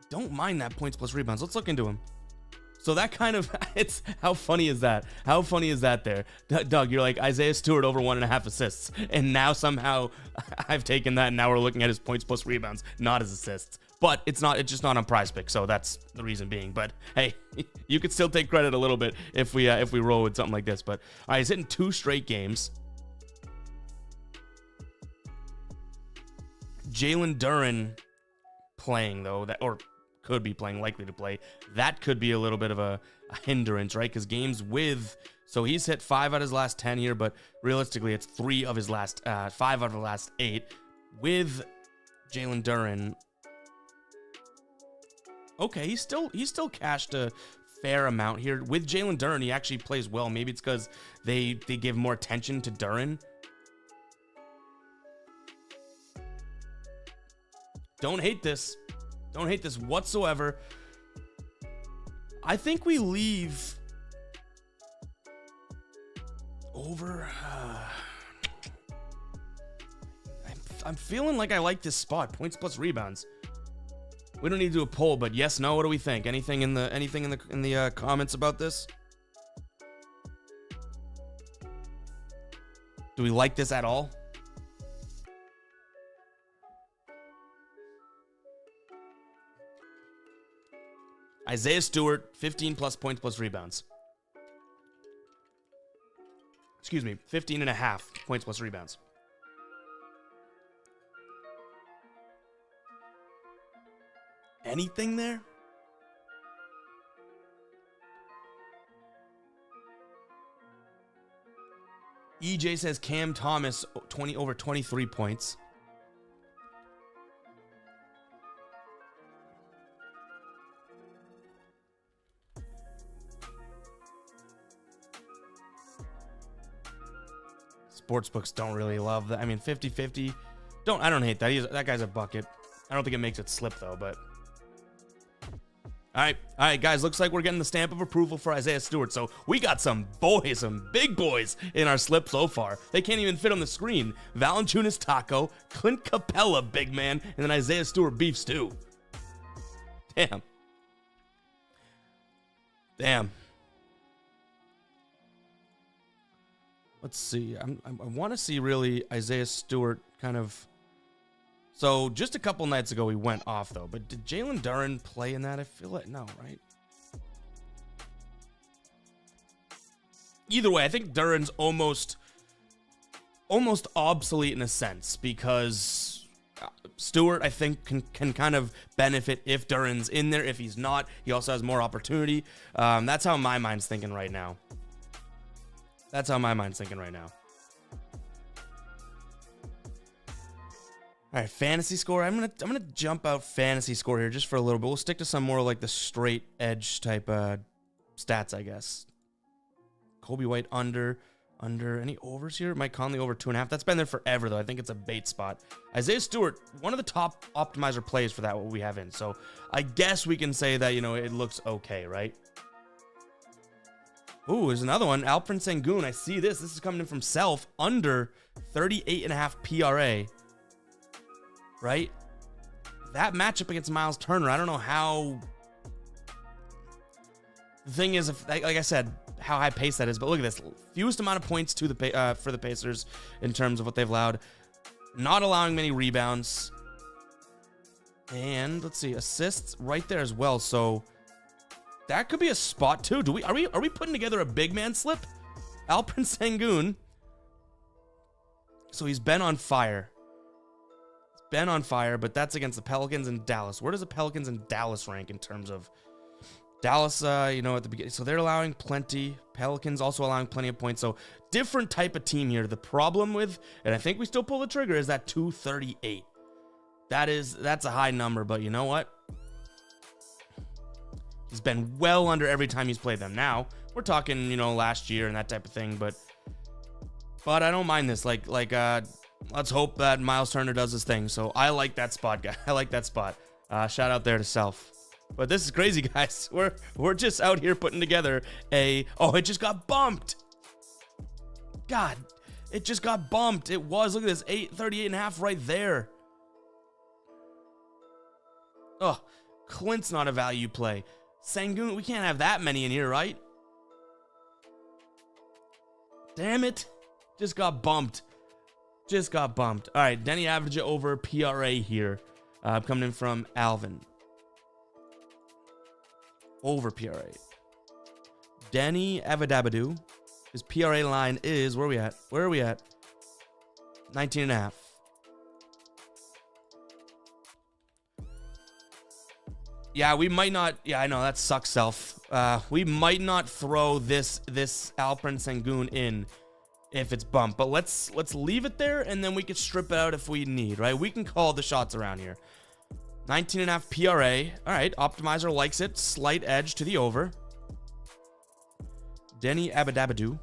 Don't mind that points plus rebounds. Let's look into him. So that kind of, it's, how funny is that? How funny is that there? Doug, you're like, Isaiah Stewart over 1.5 assists. And now somehow I've taken that and now we're looking at his points plus rebounds, not his assists. But it's just not on Prize Pick, so that's the reason being. But hey, you could still take credit a little bit if we roll with something like this. But all right, he's hitting 2 straight games. Jalen Duren playing though, or could be playing, likely to play. That could be a little bit of a hindrance, right? Because games with, so he's hit 5 out of his last 10 here, but realistically it's 5 out of the last 8 with Jalen Duren. Okay, he's still cashed a fair amount here. With Jalen Duren, he actually plays well. Maybe it's because they give more attention to Duren. Don't hate this. Don't hate this whatsoever. I think we leave over. I'm feeling like I like this spot. Points plus rebounds. We don't need to do a poll, but yes, no. What do we think? Anything in the comments about this? Do we like this at all? Isaiah Stewart, 15 plus points plus rebounds. Excuse me, 15.5 points plus rebounds. Anything there? EJ says Cam Thomas over 23 points. Sportsbooks don't really love that. I mean, 50-50. I don't hate that. That guy's a bucket. I don't think it makes it slip though, but all right, guys. Looks like we're getting the stamp of approval for Isaiah Stewart. So we got some big boys in our slip so far. They can't even fit on the screen. Valanciunas Taco, Clint Capella, big man, and then Isaiah Stewart beef stew. Damn. Let's see. I want to see really Isaiah Stewart kind of. So just a couple nights ago he went off though, but did Jalen Duren play in that? I feel like no, right? Either way, I think Duren's almost obsolete in a sense because Stewart I think can kind of benefit if Duren's in there. If he's not, he also has more opportunity. That's how my mind's thinking right now. All right, fantasy score. I'm gonna jump out fantasy score here just for a little bit. We'll stick to some more like the straight edge type stats, I guess. Kobe White under any overs here. Mike Conley over 2.5. That's been there forever though. I think it's a bait spot. Isaiah Stewart, one of the top optimizer plays for that what we have in. So I guess we can say that it looks okay, right? Ooh, there's another one. Alperen Sengun. I see this. This is coming in from Self under 38.5 PRA. Right? that matchup against Miles Turner, I don't know how. The thing is, if, like I said, how high pace that is. But look at this. Fewest amount of points to the for the Pacers in terms of what they've allowed. Not allowing many rebounds. And let's see, assists right there as well. So that could be a spot too. Are we putting together a big man slip? Alperen Sengun. So he's been on fire. But that's against the Pelicans and Dallas. Where does the Pelicans and Dallas rank in terms of Dallas? At the beginning, so they're allowing plenty. Pelicans also allowing plenty of points. So different type of team here. The problem with, and I think we still pull the trigger, is that 238. That's a high number, but you know what? He's been well under every time he's played them. Now we're talking, last year and that type of thing, but I don't mind this. Let's hope that Miles Turner does his thing. So I like that spot, guy. I like that spot. Shout out there to Self. But this is crazy, guys. We're just out here putting together it just got bumped. God, it just got bumped. It was, look at this, 38.5 right there. Oh, Clint's not a value play. Sengun, we can't have that many in here, right? Damn it. Just got bumped. All right, Denny Avdija over PRA here. Coming in from Alvin. Over PRA. Denny Avdija. His PRA line is, where are we at? 19.5. Yeah, we might not. Yeah, I know that sucks, Self. We might not throw this Alperen Sengun in if it's bumped, but let's leave it there, and then we can strip it out if we need. Right? We can call the shots around here. 19.5 PRA. All right, Optimizer likes it. Slight edge to the over. Denny Avdija.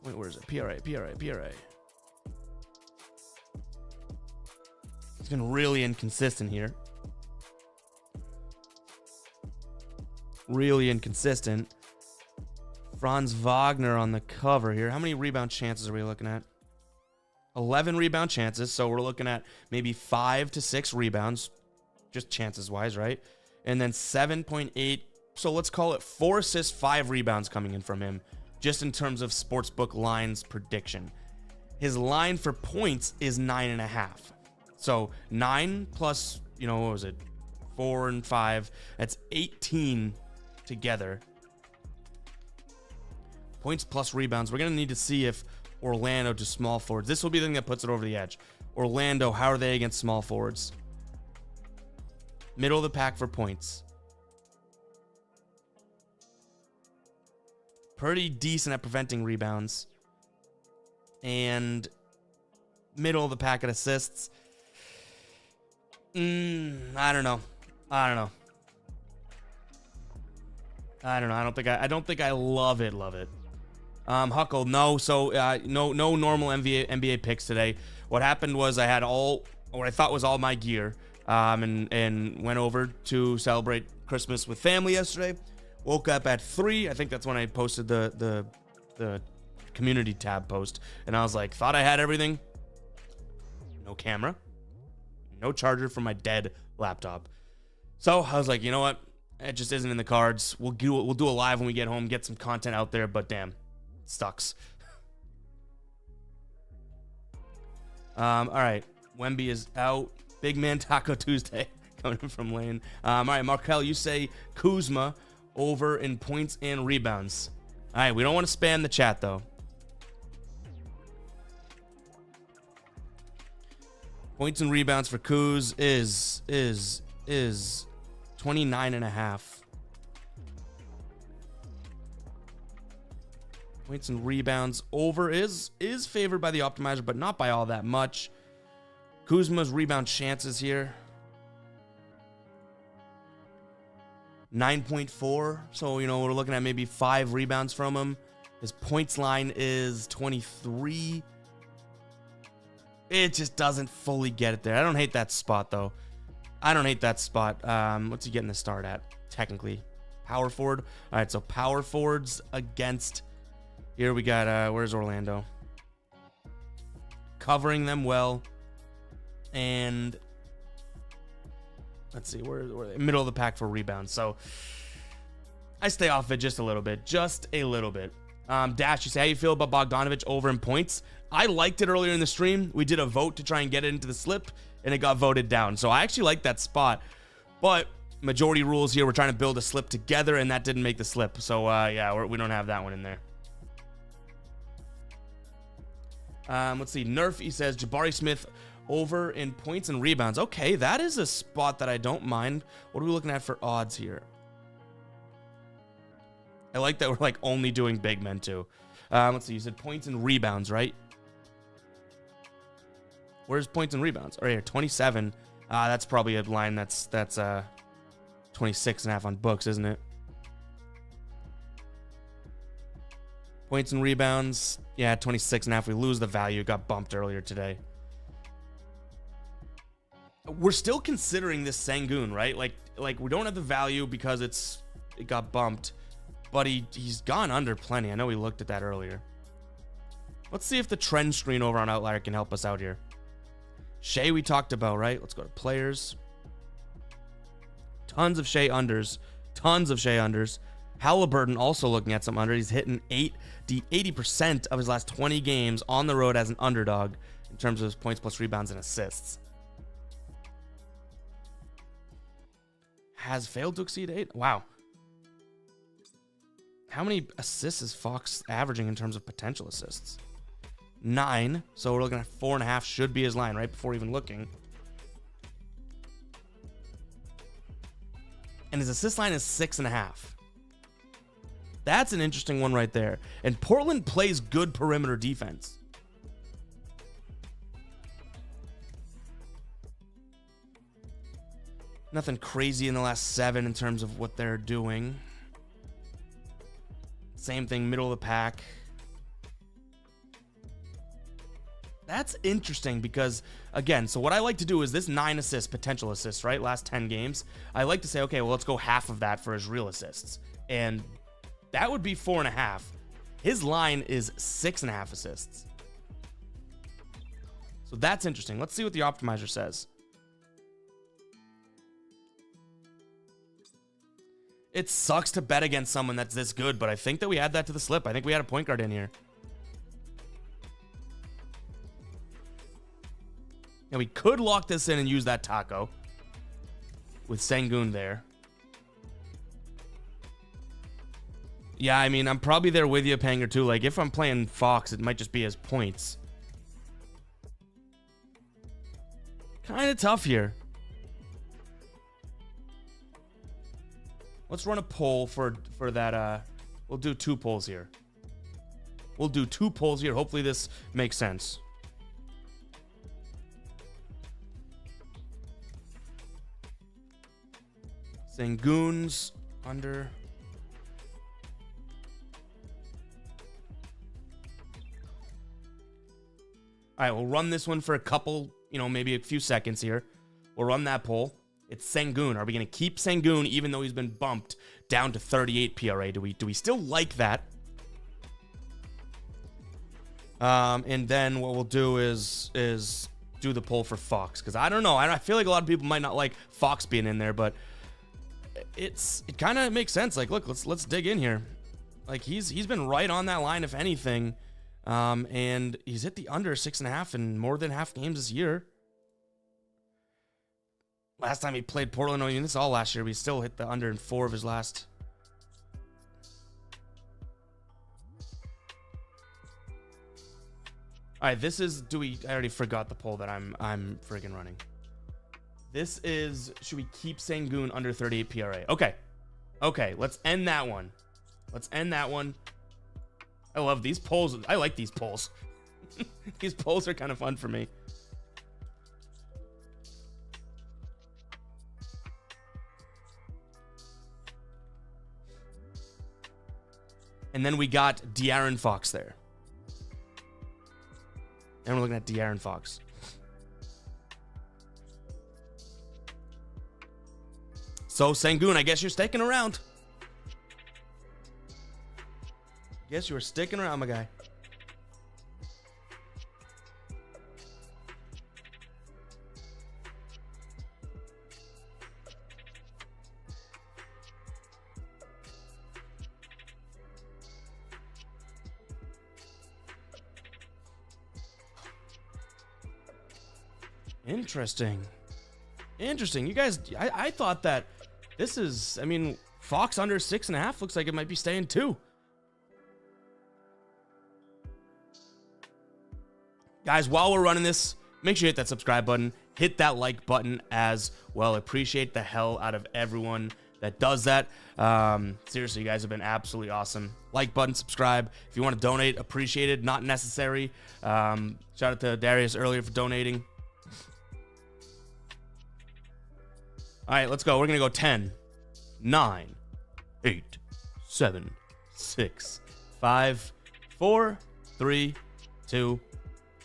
Wait, where is it? PRA. He's been really inconsistent here. Franz Wagner on the cover here. How many rebound chances are we looking at? 11 rebound chances. So we're looking at maybe 5 to 6 rebounds, just chances wise, right? And then 7.8. So let's call it 4 assists, 5 rebounds coming in from him. Just in terms of sportsbook lines prediction. His line for points is 9.5. So 9 plus, what was it? 4 and 5. That's 18 together. Points plus rebounds. We're going to need to see if Orlando to small forwards. This will be the thing that puts it over the edge. Orlando, how are they against small forwards? Middle of the pack for points. Pretty decent at preventing rebounds. And middle of the pack at assists. I don't know. I don't think I love it. Huckle, no. So no normal NBA picks today. What happened was I had what I thought was all my gear, and went over to celebrate Christmas with family yesterday. Woke up at 3. I think that's when I posted the community tab post, and I was like, thought I had everything. No camera, no charger for my dead laptop. So I was like, you know what? It just isn't in the cards. We'll do a live when we get home, get some content out there. But damn, it sucks. All right, Wemby is out. Big man Taco Tuesday coming from Lane. All right, Markel, you say Kuzma over in points and rebounds. All right, we don't want to spam the chat though. Points and rebounds for Kuz is 29.5. Points and rebounds over is favored by the optimizer, but not by all that much. Kuzma's rebound chances here, 9.4. So, we're looking at maybe 5 rebounds from him. His points line is 23. It just doesn't fully get it there. I don't hate that spot, though. What's he getting the start at? Technically, power forward. All right, so power forwards against Here we got, where's Orlando? Covering them well. And let's see, we're middle of the pack for rebounds. So I stay off it just a little bit. Just a little bit. Dash, you say, how you feel about Bogdanovic over in points? I liked it earlier in the stream. We did a vote to try and get it into the slip, and it got voted down. So I actually like that spot. But majority rules here, we're trying to build a slip together, and that didn't make the slip. So, yeah, we don't have that one in there. Let's see. Nerf, he says, Jabari Smith over in points and rebounds. Okay, that is a spot that I don't mind. What are we looking at for odds here? I like that we're like only doing big men too. Let's see. You said points and rebounds, right? Where's points and rebounds? Right here, 27. That's probably a line that's 26.5 on books, isn't it? Points and rebounds. Yeah, 26.5. We lose the value. It got bumped earlier today. We're still considering this Sengun, right? Like we don't have the value because it got bumped, but he's gone under plenty. I know we looked at that earlier. Let's see if the trend screen over on Outlier can help us out here. Shea we talked about, right? Let's go to players. Tons of Shea unders. Tons of Shea unders. Halliburton also looking at some under. He's hitting 80% of his last 20 games on the road as an underdog in terms of his points plus rebounds and assists. Has failed to exceed 8. Wow. How many assists is Fox averaging in terms of potential assists? 9. So we're looking at 4.5 should be his line, right? Before even looking. And his assist line is 6.5. That's an interesting one right there. And Portland plays good perimeter defense. Nothing crazy in the last 7 in terms of what they're doing. Same thing, middle of the pack. That's interesting because, again, so what I like to do is this 9 assists, potential assists, right? Last 10 games. I like to say, okay, well, let's go half of that for his real assists. And that would be 4.5. His line is 6.5 assists. So that's interesting. Let's see what the optimizer says. It sucks to bet against someone that's this good, but I think that we add that to the slip. I think we had a point guard in here. And we could lock this in and use that taco with Sengun there. Yeah, I mean, I'm probably there with you, Panger, too. Like, if I'm playing Fox, it might just be his points. Kind of tough here. Let's run a poll for that. We'll do 2 polls here. We'll do 2 polls here. Hopefully this makes sense. Sengun's under. All right, we'll run this one for a couple, maybe a few seconds here. We'll run that poll. It's Sengun. Are we going to keep Sengun even though he's been bumped down to 38 PRA? Do we still like that? And then what we'll do is do the poll for Fox, because I don't know. I feel like a lot of people might not like Fox being in there, but it kind of makes sense. Like, look, let's dig in here. Like, he's been right on that line, if anything. And he's hit the under 6.5 in more than half games this year. Last time he played Portland, I mean, this is all last year, but he still hit the under in 4 of his last. All right, this is, I already forgot the poll that I'm friggin' running. This is, should we keep Sengun under 38 PRA? Okay, let's end that one. I love these polls. I like these polls. These polls are kind of fun for me. And then we got De'Aaron Fox there. And we're looking at De'Aaron Fox. So, Sengun, I guess you're sticking around. Guess you were sticking around, my guy. Interesting. You guys, I thought that this is, I mean, Fox under 6.5 looks like it might be staying 2. Guys, while we're running this, make sure you hit that subscribe button, hit that like button as well. Appreciate the hell out of everyone that does that. Seriously, you guys have been absolutely awesome. Like button, subscribe. If you want to donate, appreciate it. Not necessary. Shout out to Darius earlier for donating. All right, let's go. We're going to go 10, 9, 8, 7, 6, 5, 4, 3, 2,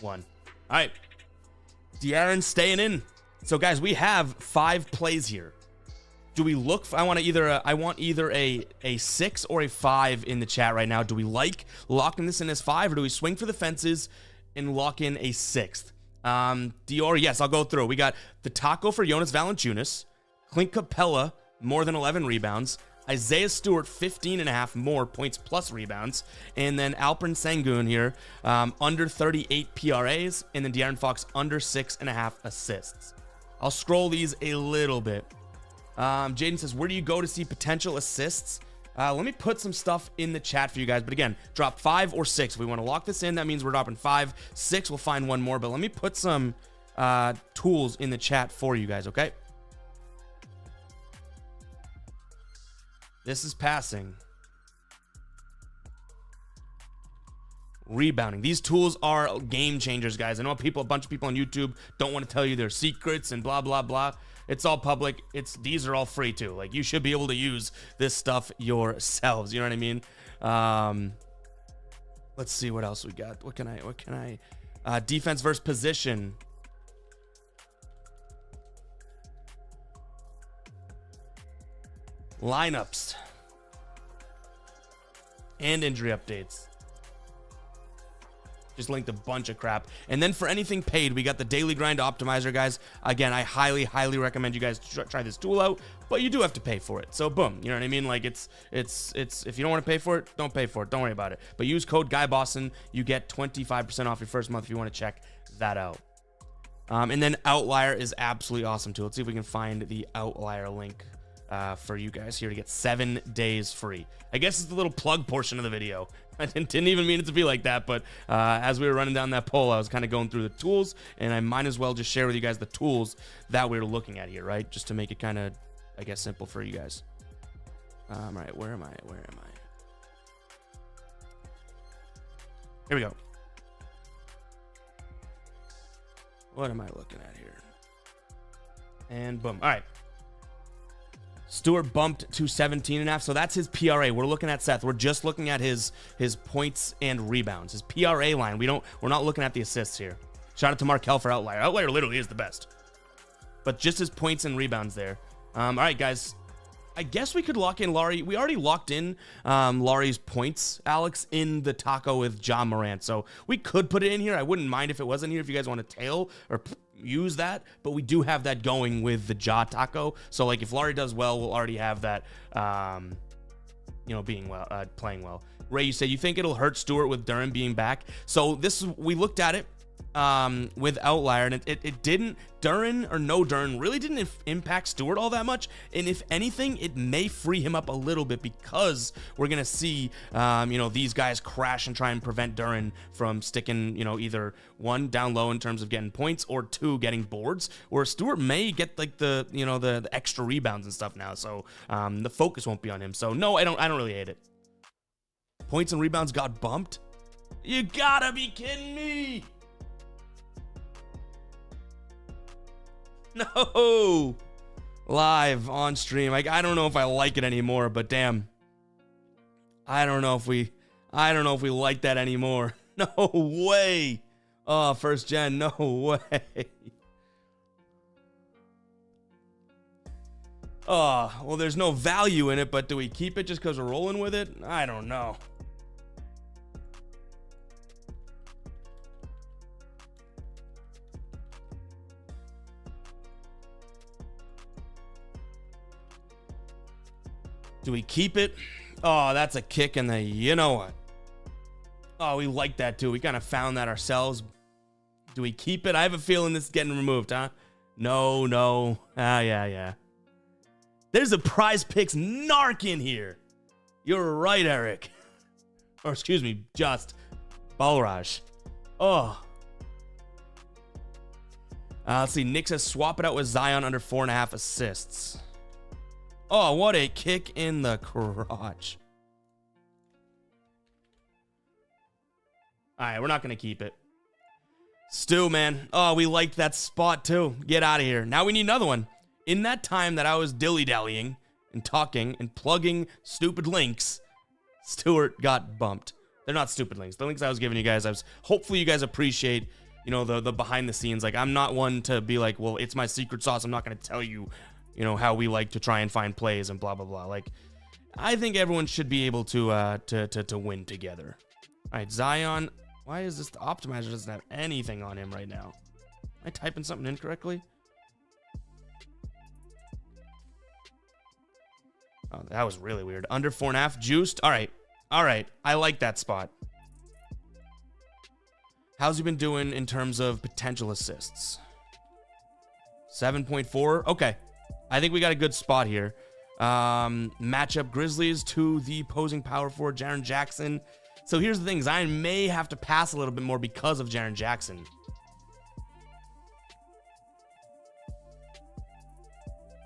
1. All right. De'Aaron staying in. So, guys, we have 5 plays here. Do we look for, I want either a 6 or a 5 in the chat right now. Do we like locking this in as 5, or do we swing for the fences and lock in a 6th? Dior, yes, I'll go through. We got the taco for Jonas Valanciunas. Clint Capella, more than 11 rebounds. Isaiah Stewart, 15.5 more points plus rebounds. And then Alperen Sengun here, under 38 PRAs. And then De'Aaron Fox, under 6.5 assists. I'll scroll these a little bit. Jaden says, where do you go to see potential assists? Let me put some stuff in the chat for you guys. But again, drop 5 or 6. If we want to lock this in, that means we're dropping 5. 6, we'll find one more. But let me put some tools in the chat for you guys, okay? This is passing. Rebounding. These tools are game changers, guys. I know a bunch of people on YouTube don't want to tell you their secrets and blah, blah, blah. It's all public. These are all free too. Like, you should be able to use this stuff yourselves. You know what I mean? Let's see what else we got. What can I, defense versus position. Lineups and injury updates. Just linked a bunch of crap. And then for anything paid, we got the daily grind optimizer, guys. Again, I highly recommend you guys try this tool out, but you do have to pay for it. So boom, you know what I mean? Like, it's if you don't want to pay for it, don't pay for it. Don't worry about it. But use code GuyBoston. You get 25% off your first month if you want to check that out. And then Outlier is absolutely awesome too. Let's see if we can find the Outlier link for you guys here to get 7 days free. I guess it's the little plug portion of the video. I didn't even mean it to be like that, but as we were running down that poll, I was kind of going through the tools, and I might as well just share with you guys the tools that we were looking at here, right? Just to make it kind of, I guess, simple for you guys. All right, where am I? Here we go. What am I looking at here? And boom. All right. Stewart bumped to 17.5, so that's his PRA. We're looking at Seth. We're just looking at his points and rebounds, his PRA line. We're not looking at the assists here. Shout out to Markel for Outlier. Outlier literally is the best, but just his points and rebounds there. All right, guys. I guess we could lock in Laurie. We already locked in Laurie's points, Alex, in the taco with John Morant, so we could put it in here. I wouldn't mind if it wasn't here if you guys want to tail or use that, but we do have that going with the Ja taco. So like, if Laurie does well, we'll already have that, being well, playing well. Ray, you say you think it'll hurt Stewart with Duren being back. So we looked at it with Outlier, and it didn't. Duren or no Duren really didn't impact Stewart all that much, and if anything, it may free him up a little bit, because we're gonna see these guys crash and try and prevent Duren from sticking, either 1, down low in terms of getting points, or 2, getting boards, or Stewart may get like the extra rebounds and stuff now, so the focus won't be on him. So no, I don't really hate it. Points and rebounds got bumped? You gotta be kidding me. No, live on stream. I don't know if I like it anymore, but damn, I don't know if we like that anymore. No way. Oh, first gen, no way. Oh, well, there's no value in it, but do we keep it just because we're rolling with it? I don't know. Do we keep it? Oh, that's a kick in the you know what. Oh, we like that too. We kind of found that ourselves. Do we keep it? I have a feeling this is getting removed, huh? No. Yeah. There's a Prize Picks narc in here. You're right, Eric. Or excuse me, just Balraj. Oh. Let's see. Nick says swap it out with Zion under 4.5 assists. Oh, what a kick in the crotch. All right, we're not going to keep it. Stu, man. Oh, we liked that spot too. Get out of here. Now we need another one. In that time that I was dilly-dallying and talking and plugging stupid links, Stuart got bumped. They're not stupid links. The links I was giving you guys, hopefully you guys appreciate, you know, the behind the scenes. Like, I'm not one to be like, well, it's my secret sauce. I'm not going to tell you, you know, how we like to try and find plays and blah, blah, blah. Like, I think everyone should be able to win together. All right, Zion. Why is this? The optimizer doesn't have anything on him right now. Am I typing something incorrectly? Oh, that was really weird. Under 4.5, juiced. All right. I like that spot. How's he been doing in terms of potential assists? 7.4. Okay. I think we got a good spot here. Matchup Grizzlies to the opposing power forward, Jaren Jackson. So here's the thing. Zion may have to pass a little bit more because of Jaren Jackson.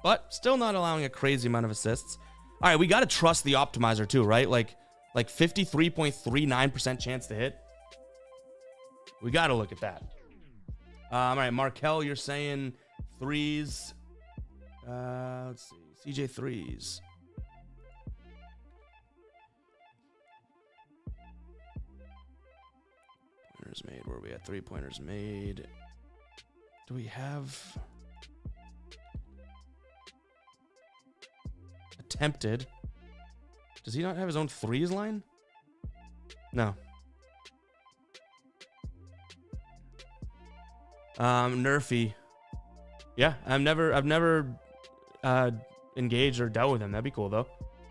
But still not allowing a crazy amount of assists. All right, we got to trust the optimizer too, right? Like 53.39% chance to hit. We got to look at that. All right, Markel, you're saying threes. Let's see. CJ threes. Pointers made. Where are we at? 3-pointers made. Do we have... Attempted. Does he not have his own threes line? No. Nerfy. Yeah, I've never engaged or dealt with him. That'd be cool though.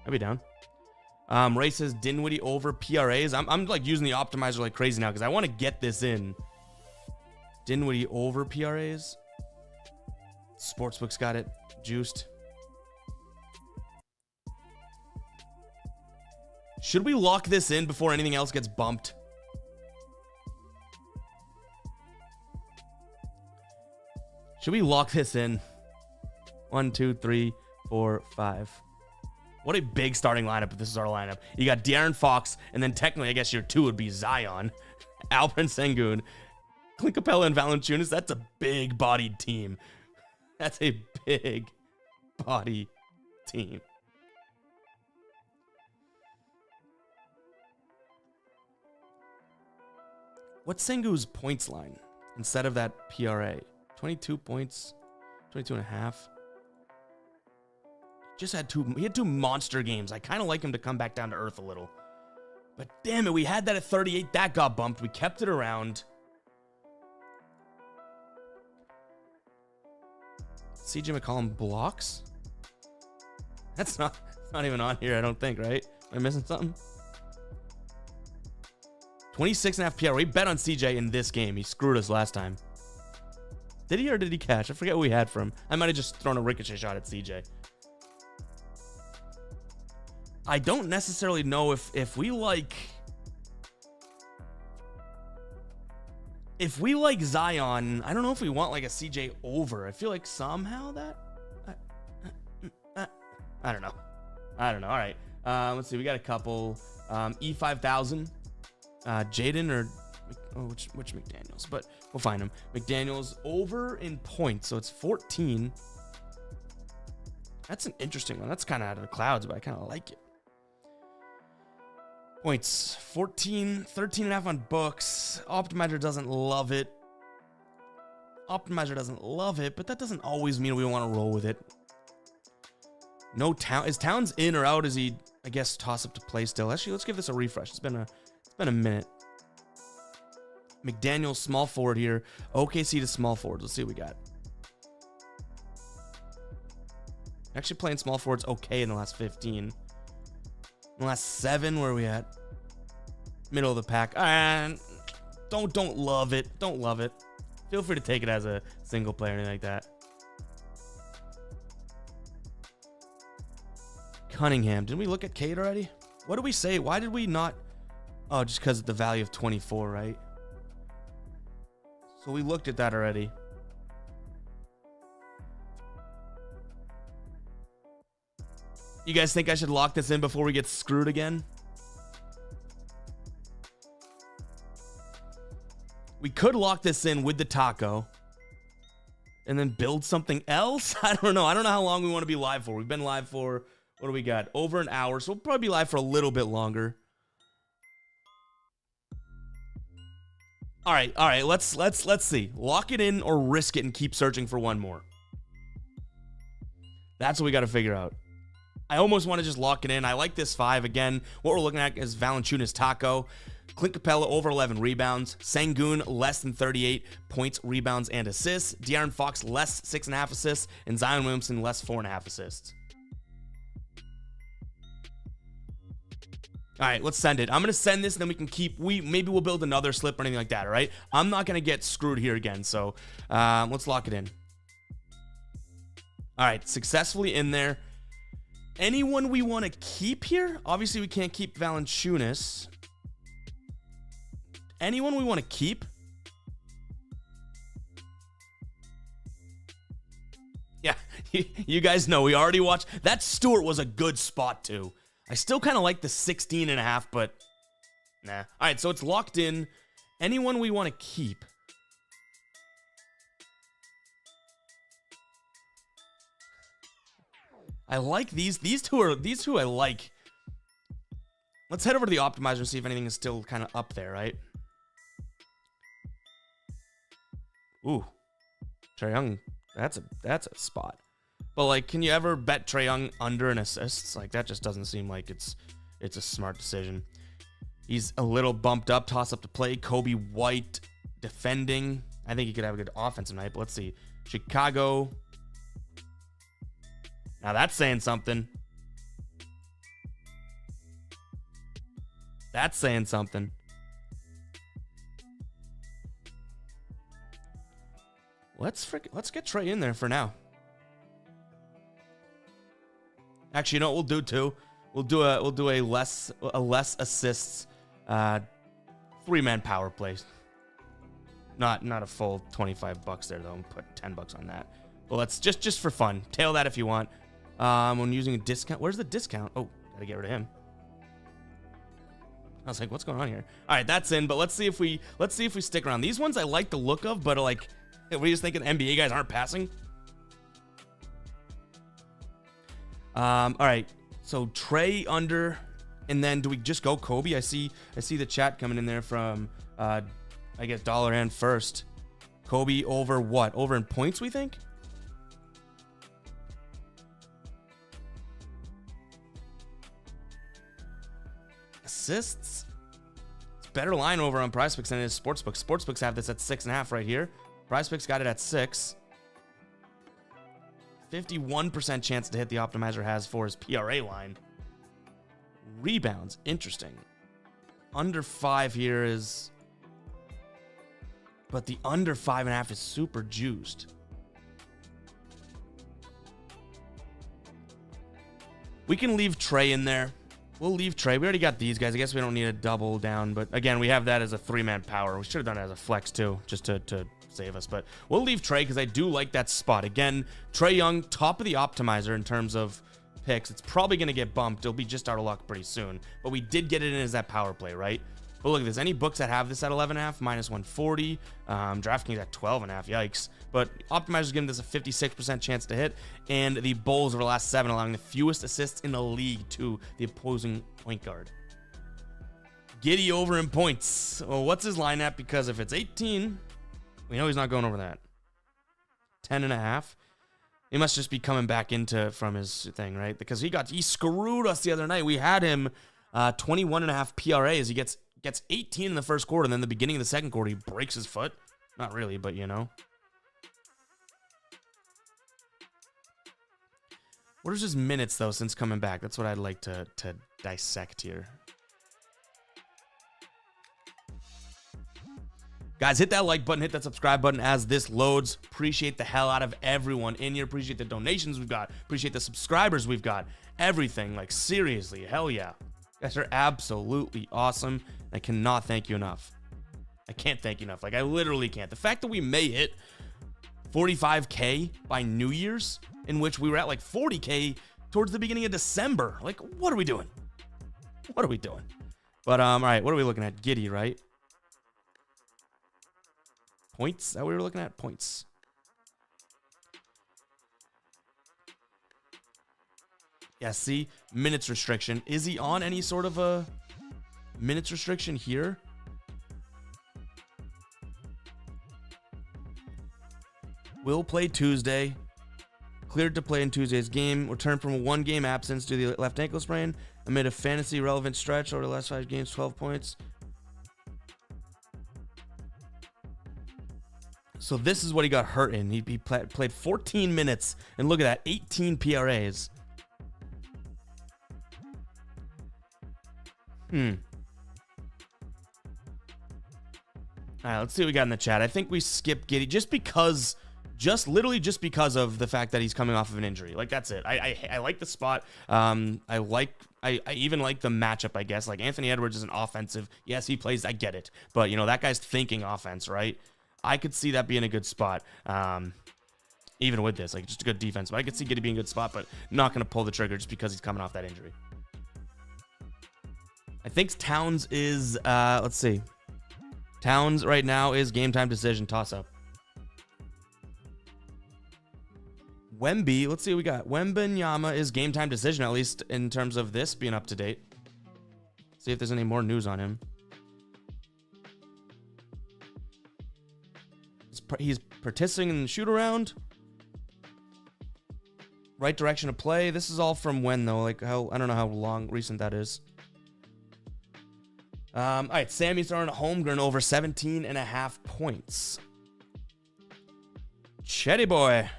I'd be down. Ray says Dinwiddie over PRAs. I'm like using the optimizer like crazy now because I want to get this in. Dinwiddie over PRAs. Sportsbook's got it juiced. Should we lock this in before anything else gets bumped? Should we lock this in? 1, 2, 3, 4, 5. What a big starting lineup if this is our lineup. You got De'Aaron Fox, and then technically, I guess your 2 would be Zion, Alperen Sengun, Clint Capella, and Valanciunas. That's a big-bodied team. That's a big-body team. What's Sengu's points line instead of that PRA? 22 points, 22 and a half. He had 2 monster games. I kind of like him to come back down to earth a little. But damn it, we had that at 38. That got bumped. We kept it around. CJ McCollum blocks? That's not even on here, I don't think, right? Am I missing something? 26.5 PRA. We bet on CJ in this game. He screwed us last time. Did he or did he catch? I forget what we had from him. I might have just thrown a ricochet shot at CJ. I don't necessarily know if we like Zion. I don't know if we want like a CJ over. I feel like somehow that I don't know. All right. Let's see. We got a couple. E5000. Jaden or which McDaniels, but we'll find him. McDaniels over in points, so it's 14. That's an interesting one. That's kind of out of the clouds, but I kind of like it. Points 14, 13.5 on books. Optimizer doesn't love it. But that doesn't always mean we want to roll with it. No Town. Is Towns in or out? Is he, I guess, toss up to play still? Actually, let's give this a refresh. It's been a minute. McDaniel, small forward here. OKC to small forward. Let's see what we got. Actually playing small forwards okay in the last 15. Last 7, where are we at? Middle of the pack. And don't love it. Don't love it. Feel free to take it as a single player or anything like that. Cunningham. Didn't we look at Cade already? What did we say? Why did we not? Oh, just because of the value of 24, right? So we looked at that already. You guys think I should lock this in before we get screwed again? We could lock this in with the taco and then build something else. I don't know. I don't know how long we want to be live for. We've been live for, what do we got? Over an hour. So we'll probably be live for a little bit longer. All right. Let's see. Lock it in or risk it and keep searching for one more. That's what we got to figure out. I almost want to just lock it in. I like this 5. Again, what we're looking at is Valanciunas taco. Clint Capella over 11 rebounds. Sengun less than 38 points, rebounds, and assists. De'Aaron Fox less 6.5 assists. And Zion Williamson less 4.5 assists. All right, let's send it. I'm going to send this, and then we can keep... Maybe we'll build another slip or anything like that, all right? I'm not going to get screwed here again, so let's lock it in. All right, successfully in there. Anyone we want to keep here? Obviously, we can't keep Valanciunas. Anyone we want to keep? Yeah, you guys know. We already watched. That Stewart was a good spot, too. I still kind of like the 16.5, but nah. All right, so it's locked in. Anyone we want to keep? I like these. These two I like. Let's head over to the optimizer and see if anything is still kind of up there, right? Ooh. Trae Young, that's a spot. But like, can you ever bet Trae Young under an assists? Like, that just doesn't seem like it's a smart decision. He's a little bumped up, toss up to play. Kobe White defending. I think he could have a good offensive night, but let's see. Chicago. Now that's saying something. That's saying something. Let's get Trae in there for now. Actually, you know what we'll do too? We'll do a less assists 3-man power play. Not a full $25 there though. I'm put $10 on that. Well, let's just for fun. Tail that if you want. When using a discount. Where's the discount? Oh, gotta get rid of him. I was like, what's going on here? All right, that's in. But let's see if we stick around. These ones I like the look of, but like, we just thinking NBA guys aren't passing. All right, so Trae under, and then do we just go Kobe? I see the chat coming in there from I guess Dollar and First. Kobe over what? Over in points, we think. Assists. It's better line over on PrizePicks than it is Sportsbooks. Sportsbooks have this at 6.5 right here. PrizePicks got it at 6. 51% chance to hit the optimizer has for his PRA line. Rebounds, interesting. Under 5 here is, but the under 5.5 is super juiced. We can leave Trae in there. We'll leave Trae. We already got these guys. I guess we don't need a double down, but again, we have that as a 3-man power. We should have done it as a flex too, just to save us, but we'll leave Trae because I do like that spot. Again, Trae Young, top of the optimizer in terms of picks. It's probably going to get bumped. It'll be just out of luck pretty soon, but we did get it in as that power play, right? But look at this. Any books that have this at 11.5, minus 140. DraftKings at 12.5. Yikes. But optimizer's giving this a 56% chance to hit, and the Bulls over the last 7 allowing the fewest assists in the league to the opposing point guard. Giddy over in points. Well, what's his line at? Because if it's 18, we know he's not going over that. 10.5. He must just be coming back from his thing, right? Because he screwed us the other night. We had him 21.5 PRAs. He gets 18 in the first quarter, and then the beginning of the second quarter, he breaks his foot. Not really, but you know. What is his minutes, though, since coming back? That's what I'd like to dissect here. Guys, hit that like button, hit that subscribe button as this loads. Appreciate the hell out of everyone in here. Appreciate the donations we've got. Appreciate the subscribers we've got. Everything, like seriously, hell yeah. You guys are absolutely awesome. I cannot thank you enough. I can't thank you enough. Like I literally can't. The fact that we may hit 45K by New Year's, in which we were at like 40K towards the beginning of December. Like, what are we doing? What are we doing? But all right, what are we looking at? Giddy, right? Points? Is that what we were looking at? Points. Yeah, see? Minutes restriction. Is he on any sort of a minutes restriction here? Will play Tuesday. Cleared to play in Tuesday's game. Returned from a 1-game absence due to the left ankle sprain. Amid a fantasy relevant stretch over the last 5 games, 12 points. So this is what he got hurt in. He played 14 minutes, and look at that, 18 PRAs. All right, let's see what we got in the chat. I think we skipped Giddy literally just because of the fact that he's coming off of an injury. Like, that's it. I like the spot. I even like the matchup, I guess. Like, Anthony Edwards is an offensive. Yes, he plays. I get it. But, you know, that guy's thinking offense, right? I could see that being a good spot. Even with this, like, just a good defense. But I could see Giddy being a good spot, but not going to pull the trigger just because he's coming off that injury. I think Towns is, let's see. Towns right now is game time decision toss-up. Wemby, let's see what we got. Wembanyama is game time decision, at least in terms of this being up to date. See if there's any more news on him. He's participating in the shoot around. Right direction of play. This is all from when though? Like how, I don't know how long recent that is. All right, Sammy's throwing a Holmgren over 17.5 points. Chetty boy.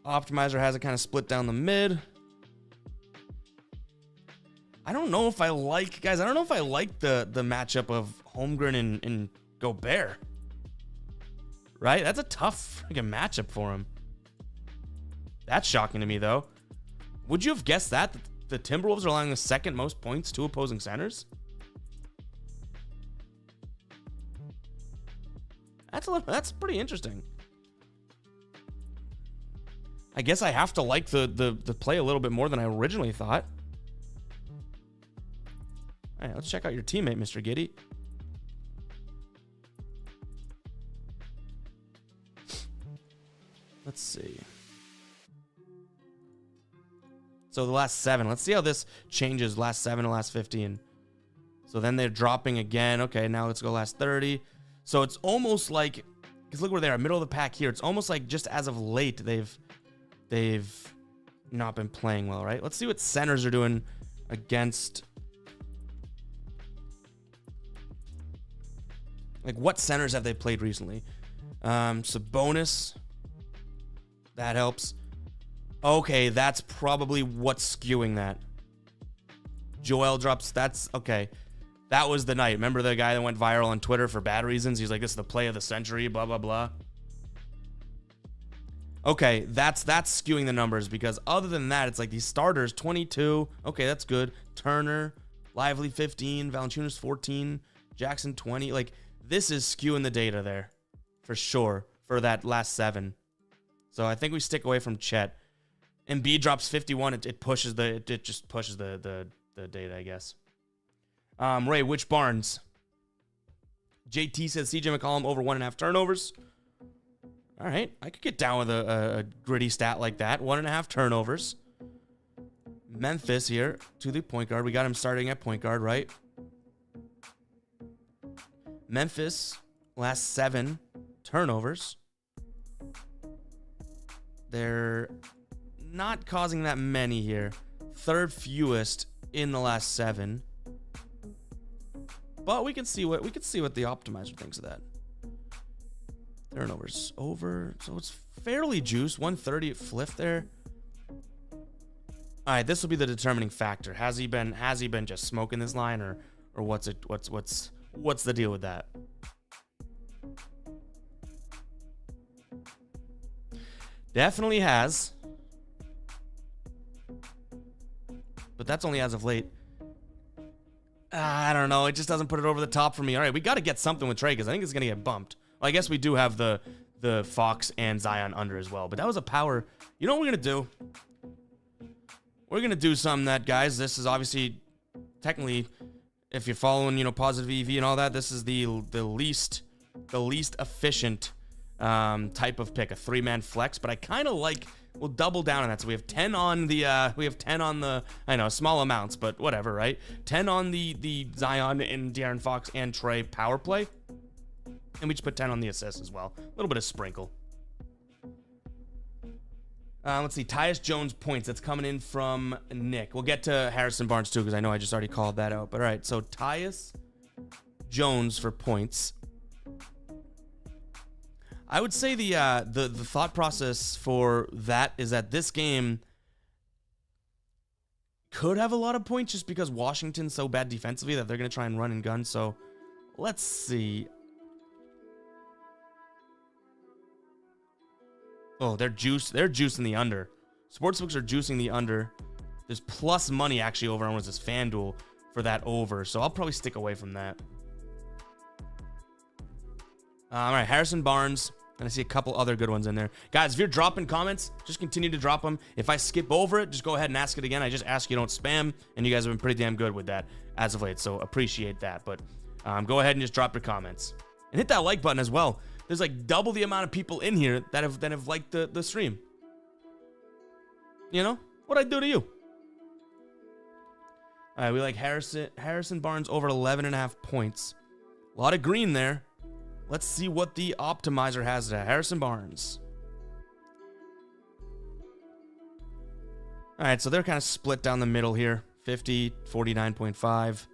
Optimizer has it kind of split down the mid. I don't know if I like, guys, I don't know if I like the matchup of Holmgren and Gobert. Right? That's a tough freaking matchup for him. That's shocking to me, though. Would you have guessed that the Timberwolves are allowing the second most points to opposing centers? That's pretty interesting. I guess I have to like the play a little bit more than I originally thought. All right, let's check out your teammate, Mr. Giddy. Let's see. So the last 7. Let's see how this changes. Last 7 to last 15. So then they're dropping again. Okay, now let's go last 30. So it's almost like, because look where they are, middle of the pack here. It's almost like just as of late, they've not been playing well, right? Let's see what centers are doing against. Like, what centers have they played recently? Sabonis. That helps. Okay, that's probably what's skewing that. Joel drops. That's okay. That was the night. Remember the guy that went viral on Twitter for bad reasons? He's like, this is the play of the century, blah, blah, blah. Okay, that's skewing the numbers, because other than that, it's like these starters, 22. Okay, that's good. Turner, Lively, 15. Valanciunas, 14. Jackson, 20. Like, this is skewing the data there for sure for that last 7. So I think we stick away from Chet. Embiid drops 51. It pushes it just pushes the data, I guess. Ray, which Barnes? JT says CJ McCollum over 1.5 turnovers. All right, I could get down with a gritty stat like that. 1.5 turnovers. Memphis here to the point guard. We got him starting at point guard, right? Memphis, last 7 turnovers. They're not causing that many here. 3rd fewest in the last 7. But we can see what the optimizer thinks of that. Turnovers over. So it's fairly juiced. 130 at Fliff there. All right, this will be the determining factor. Has he been just smoking this line, or what's the deal with that? Definitely has. But that's only as of late. I don't know. It just doesn't put it over the top for me. All right, we got to get something with Trey because I think it's going to get bumped. Well, I guess we do have the Fox and Zion under as well. But that was a power. You know what we're going to do? We're going to do something that, guys, this is obviously, technically, if you're following, positive EV and all that, this is the least efficient type of pick, a 3-man flex. But I kind of like, we'll double down on that. So we have 10 on the, I know, small amounts, but whatever, right? 10 on the Zion and De'Aaron Fox and Trey power play. And we just put 10 on the assist as well. A little bit of sprinkle. Let's see. Tyus Jones points. That's coming in from Nick. We'll get to Harrison Barnes too, because I know I just already called that out. But all right. So Tyus Jones for points. I would say the thought process for that is that this game could have a lot of points just because Washington's so bad defensively that they're going to try and run and gun. So let's see. Oh, they're juicing the under. Sportsbooks are juicing the under. There's plus money actually over on this FanDuel for that over. So I'll probably stick away from that. All right, Harrison Barnes. And I see a couple other good ones in there. Guys, if you're dropping comments, just continue to drop them. If I skip over it, just go ahead and ask it again. I just ask you don't spam, and you guys have been pretty damn good with that as of late, so appreciate that. But go ahead and just drop your comments. And hit that like button as well. There's like double the amount of people in here that have liked the stream. You know? What'd I do to you? All right, we like Harrison Barnes over 11.5 points. A lot of green there. Let's see what the optimizer has to Harrison Barnes. All right, so they're kind of split down the middle here. 50, 49.5.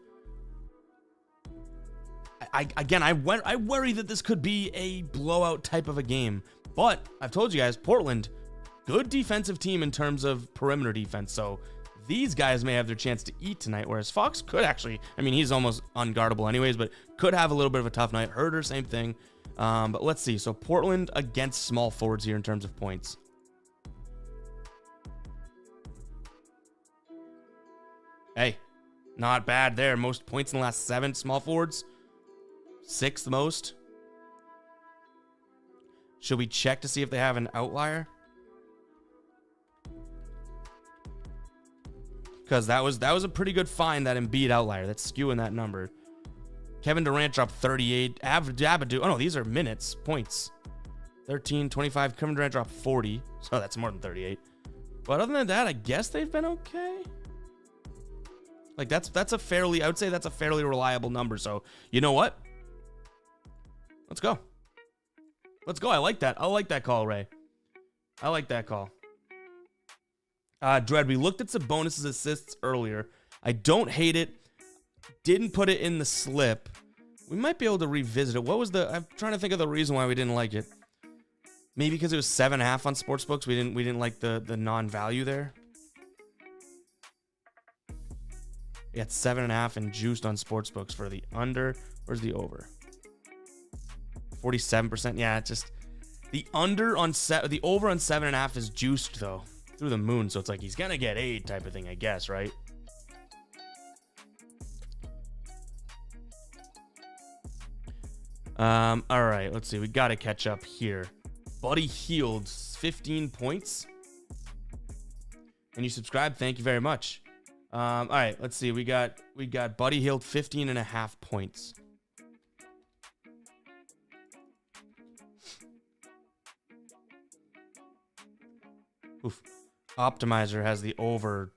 I worry that this could be a blowout type of a game. But I've told you guys, Portland, good defensive team in terms of perimeter defense. So these guys may have their chance to eat tonight, whereas Fox could actually, I mean, he's almost unguardable anyways, but could have a little bit of a tough night. Herder, same thing. But let's see. So Portland against small forwards here in terms of points. Hey, not bad there. Most points in the last 7 small forwards. 6th most. Should we check to see if they have an outlier? Because that was a pretty good find, that Embiid outlier. That's skewing that number. Kevin Durant dropped 38. Abadu. Oh, no, these are minutes. Points. 13, 25. Kevin Durant dropped 40. So that's more than 38. But other than that, I guess they've been okay. Like, that's a fairly, I would say that's a fairly reliable number. So, you know what? Let's go. Let's go. I like that. I like that call, Ray. I like that call. Dread, we looked at some bonuses assists earlier. I don't hate it. Didn't put it in the slip. We might be able to revisit it. What was I'm trying to think of the reason why we didn't like it. Maybe because it was 7.5 on sportsbooks. We didn't like the non-value there. We got 7.5 and juiced on sportsbooks for the under. Where's the over? 47%. Yeah, it's just the under on the over on 7.5 is juiced though. Through the moon, so it's like he's gonna get 8 type of thing, I guess, right? All right, let's see. We gotta catch up here. Buddy Hield, 15 points. And you subscribed, thank you very much. All right, let's see. We got Buddy Hield, 15.5 points. Oof. Optimizer has the over.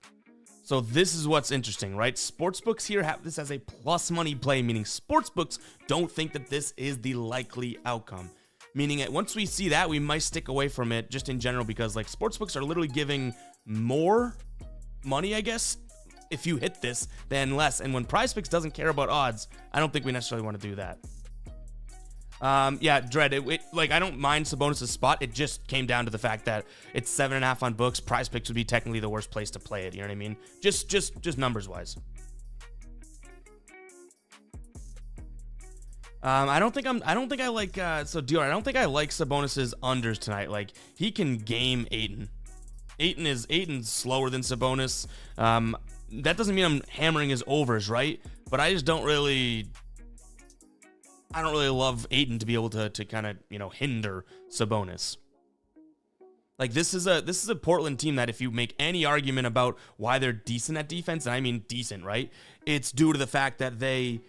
So this is what's interesting, right? Sportsbooks here have this as a plus money play, meaning sportsbooks don't think that this is the likely outcome. Meaning that once we see that, we might stick away from it just in general because like sportsbooks are literally giving more money, I guess, if you hit this than less. And when PrizePicks doesn't care about odds, I don't think we necessarily want to do that. Yeah, Dread. Like, I don't mind Sabonis' spot. It just came down to the fact that it's 7.5 on books. Prize Picks would be technically the worst place to play it. You know what I mean? Just numbers wise. I don't think I like. So Dior, I don't think I like Sabonis's unders tonight. Like, he can game Ayton. Ayton's slower than Sabonis. That doesn't mean I'm hammering his overs, right? But I just don't really love Ayton to be able to kind of, hinder Sabonis. Like, this is a Portland team that if you make any argument about why they're decent at defense, and I mean decent, right? It's due to the fact that they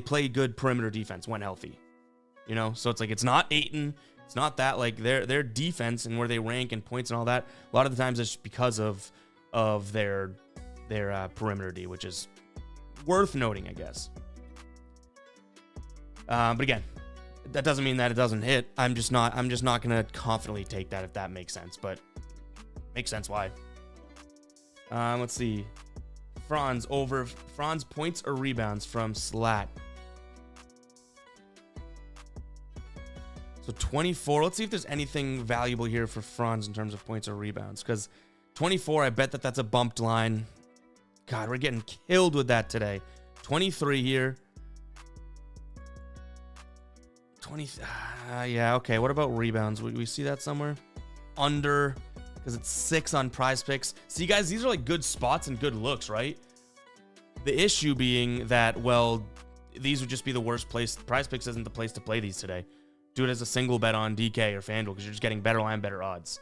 play good perimeter defense when healthy. So it's like, it's not Ayton, it's not that. Like, their defense and where they rank and points and all that, a lot of the times it's because of their perimeter D, which is worth noting, I guess. But again, that doesn't mean that it doesn't hit. I'm just not gonna confidently take that, if that makes sense. But makes sense why. Let's see. Franz points or rebounds from Slat. So 24. Let's see if there's anything valuable here for Franz in terms of points or rebounds. Because 24, I bet that's a bumped line. God, we're getting killed with that today. 23 here. 20. Yeah, okay. What about rebounds? Would we see that somewhere? Under, because it's 6 on Prize Picks. See, guys, these are like good spots and good looks, right? The issue being that, well, these would just be the worst place. Prize Picks isn't the place to play these today. Do it as a single bet on DK or FanDuel because you're just getting better line, better odds.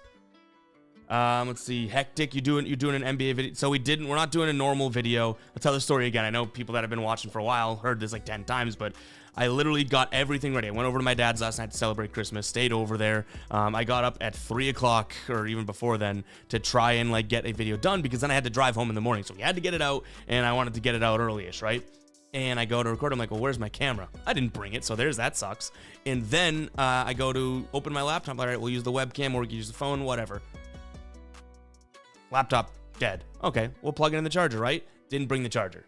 Let's see. Hectic, you're doing an NBA video. So we're not doing a normal video. I'll tell the story again. I know people that have been watching for a while heard this like 10 times, but I literally got everything ready. I went over to my dad's last night to celebrate Christmas, stayed over there. I got up at 3 o'clock or even before then to try and like get a video done because then I had to drive home in the morning. So we had to get it out and I wanted to get it out early-ish, right? And I go to record. I'm like, well, where's my camera? I didn't bring it, so that sucks. And then I go to open my laptop. All right, we'll use the webcam or we can use the phone, whatever. Laptop dead. Okay, we'll plug it in the charger, right? Didn't bring the charger.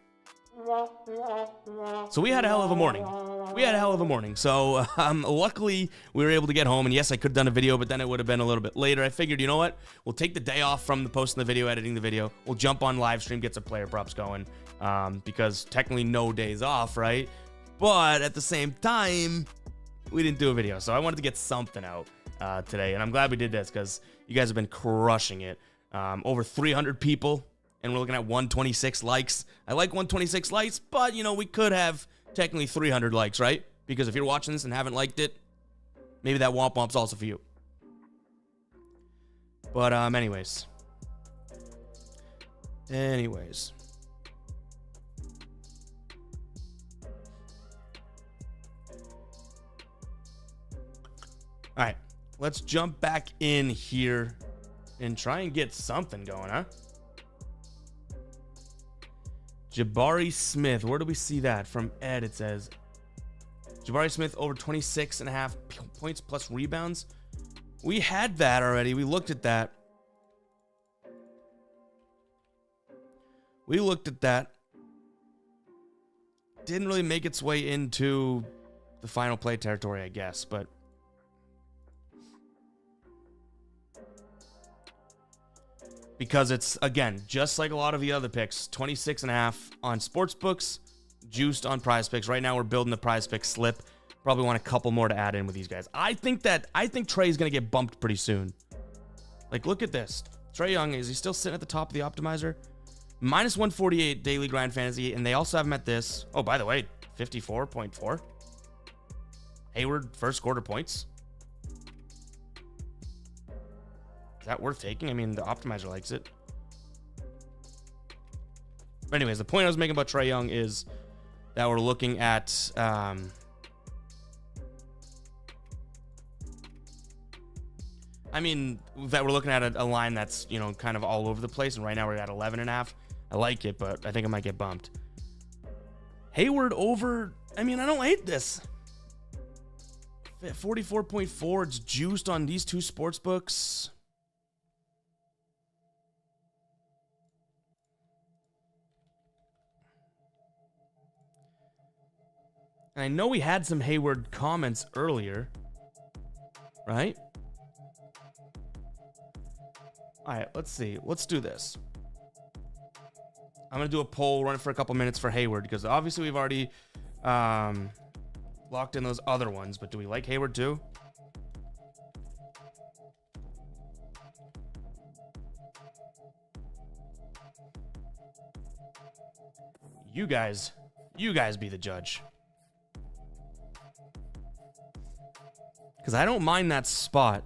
So we had a hell of a morning. So luckily we were able to get home. And yes, I could have done a video, but then it would have been a little bit later. I figured, you know what? We'll take the day off from the posting the video, editing the video. We'll jump on live stream, get some player props going. Because technically no days off, right? But at the same time, we didn't do a video. So I wanted to get something out today. And I'm glad we did this because you guys have been crushing it. Over 300 people, and we're looking at 126 likes. I like 126 likes, but, we could have technically 300 likes, right? Because if you're watching this and haven't liked it, maybe that womp womp's also for you. But, anyways. All right, let's jump back in here and try and get something going, huh? Jabari Smith. Where do we see that? From Ed, it says. Jabari Smith over 26.5 points plus rebounds. We had that already. We looked at that. Didn't really make its way into the final play territory, I guess, but because it's, again, just like a lot of the other picks, 26.5 on sports books, juiced on Prize Picks. Right now we're building the Prize Pick slip. Probably want a couple more to add in with these guys. I think Trey's going to get bumped pretty soon. Like, look at this. Trae Young, is he still sitting at the top of the optimizer? Minus 148 daily grind fantasy, and they also have him at this. Oh, by the way, 54.4. Hayward, first quarter points. Is that worth taking? I mean, the optimizer likes it. But anyways, the point I was making about Trae Young is that we're looking at a line that's, kind of all over the place, and right now we're at 11.5. I like it, but I think I might get bumped. Hayward over, I don't hate this. 44.4, it's juiced on these two sports books. And I know we had some Hayward comments earlier, right? All right, let's see. Let's do this. I'm going to do a poll, run it for a couple minutes for Hayward, because obviously we've already locked in those other ones, but do we like Hayward too? You guys be the judge. Because I don't mind that spot,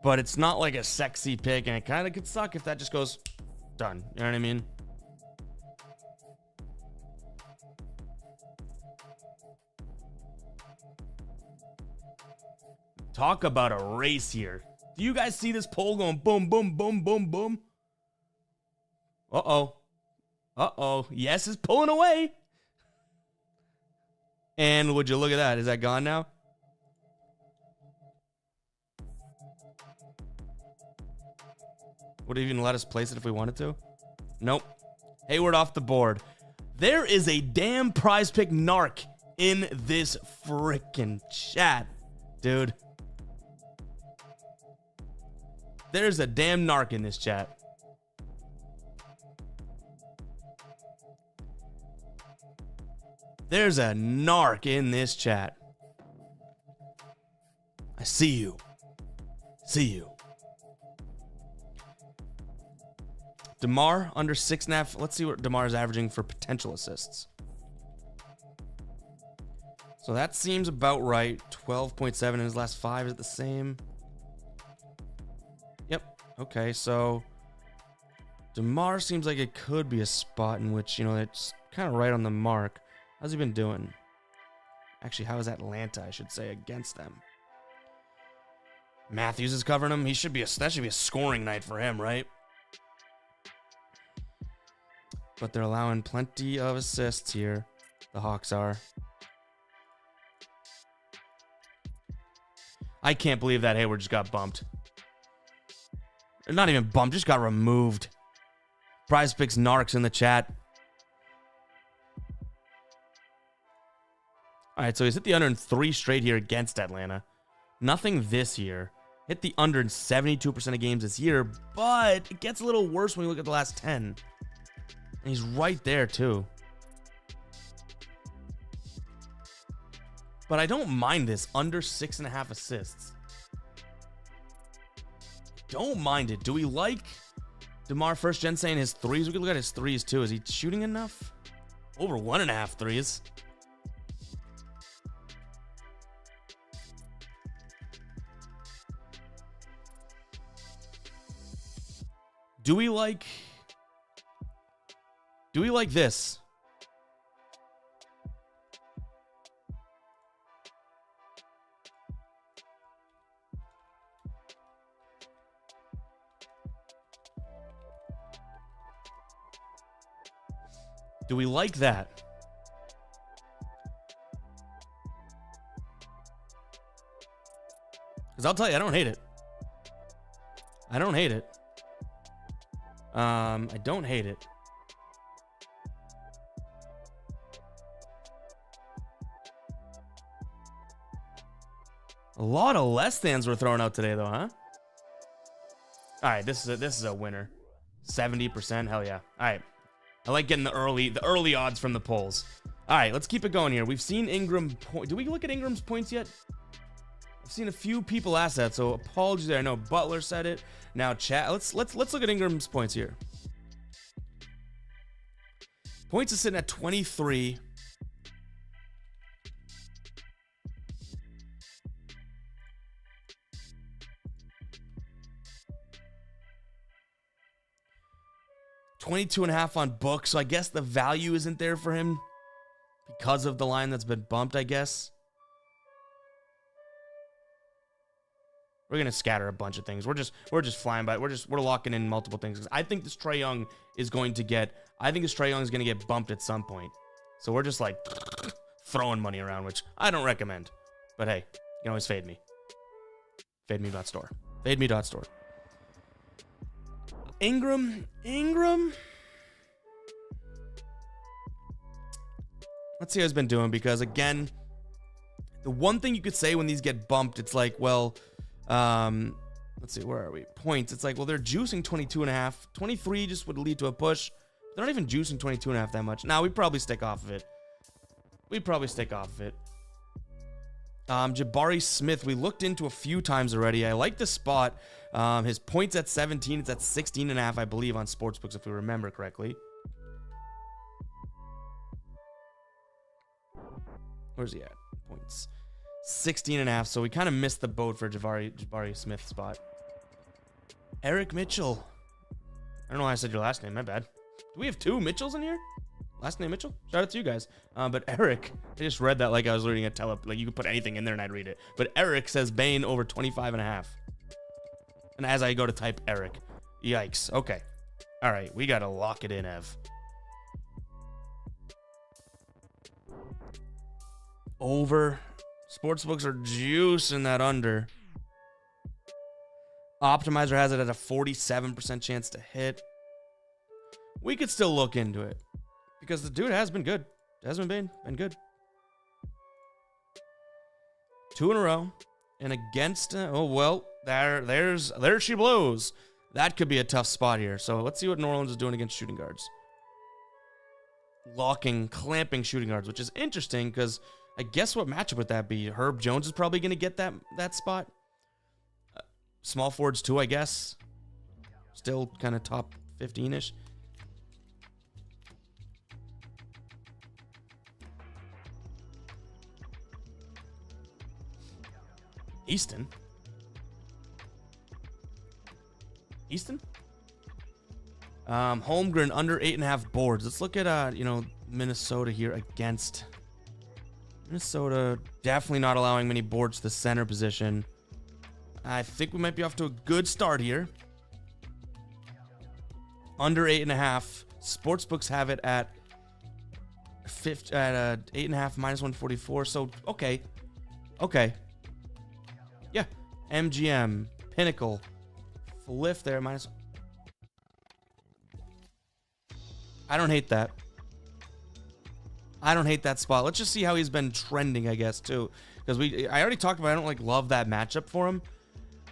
but it's not like a sexy pick, and it kind of could suck if that just goes done. You know what I mean? Talk about a race here. Do you guys see this poll going boom, boom, boom, boom, boom? Uh-oh. Uh-oh. Yes is pulling away. And would you look at that? Is that gone now? Would it even let us place it if we wanted to? Nope. Hayward off the board. There is a damn prize pick narc in this freaking chat, dude. There's a damn narc in this chat. There's a narc in this chat. I see you. See you. DeMar under 6.5. Let's see what DeMar is averaging for potential assists. So that seems about right. 12.7 in his last 5. Is it the same? Yep. Okay, so DeMar seems like it could be a spot in which, you know, it's kind of right on the mark. How's he been doing? Actually, how is Atlanta, I should say, against them? Matthews is covering him. That should be a scoring night for him, right? But they're allowing plenty of assists here. The Hawks are. I can't believe that Hayward just got bumped. Not even bumped, just got removed. Prize Picks narcs in the chat. All right, so he's hit the under in 3 straight here against Atlanta. Nothing this year. Hit the under in 72% of games this year, but it gets a little worse when you look at the last 10. And he's right there, too. But I don't mind this under 6.5 assists. Don't mind it. Do we like DeMar first gen saying his threes? We can look at his threes, too. Is he shooting enough? Over 1.5 threes. Do we like this? Do we like that? Because I'll tell you, I don't hate it. I don't hate it. I don't hate it. A lot of less thans were thrown out today, though, huh? All right, this is a winner. 70%, hell yeah. All right, I like getting the early odds from the polls. All right, let's keep it going here. We've seen Ingram point. Do we look at Ingram's points yet? I've seen a few people ask that, so apologies there. I know Butler said it. Now chat. Let's look at Ingram's points here. Points is sitting at 23. $22.5 on book, so I guess the value isn't there for him because of the line that's been bumped, I guess. We're gonna scatter a bunch of things. We're just flying by. We're locking in multiple things. I think this Trae Young is going to get. I think this Trae Young is gonna get bumped at some point. So we're just like throwing money around, which I don't recommend. But hey, you can always fade me. Fade me.store. Fade me.store. Ingram. Let's see how he's been doing, because again, the one thing you could say when these get bumped, it's like, well, let's see, where are we? Points. It's like, well, they're juicing 22.5. 23 just would lead to a push. They're not even juicing 22.5 that much. Now, we'd probably stick off of it. Jabari Smith, we looked into a few times already. I like the spot. His points at 17. It's at 16.5, I believe, on Sportsbooks, if we remember correctly. Where's he at? Points. 16.5. So we kind of missed the boat for Jabari Smith spot. Eric Mitchell. I don't know why I said your last name. My bad. Do we have two Mitchells in here? Last name Mitchell? Shout out to you guys. But Eric, I just read that like I was reading a like you could put anything in there and I'd read it. But Eric says Bane over 25.5. And as I go to type Eric, yikes. Okay. All right, we got to lock it in, Ev. Over. Sportsbooks are juicing that under. Optimizer has it at a 47% chance to hit. We could still look into it, because the dude has been good. Desmond Bane, been good. 2 in a row. And against, oh, well, there she blows. That could be a tough spot here. So let's see what New Orleans is doing against shooting guards. Clamping shooting guards, which is interesting, because I guess what matchup would that be? Herb Jones is probably going to get that spot. Small forwards too, I guess. Still kind of top 15-ish. Easton? Holmgren under 8.5 boards. Let's look at Minnesota here against Minnesota. Definitely not allowing many boards to the center position. I think we might be off to a good start here. Under 8.5. Sportsbooks have it at 8.5 minus 144. So okay. Yeah, MGM, Pinnacle, lift there, minus. I don't hate that. I don't hate that spot. Let's just see how he's been trending, I guess, too. Because I already talked about I don't love that matchup for him.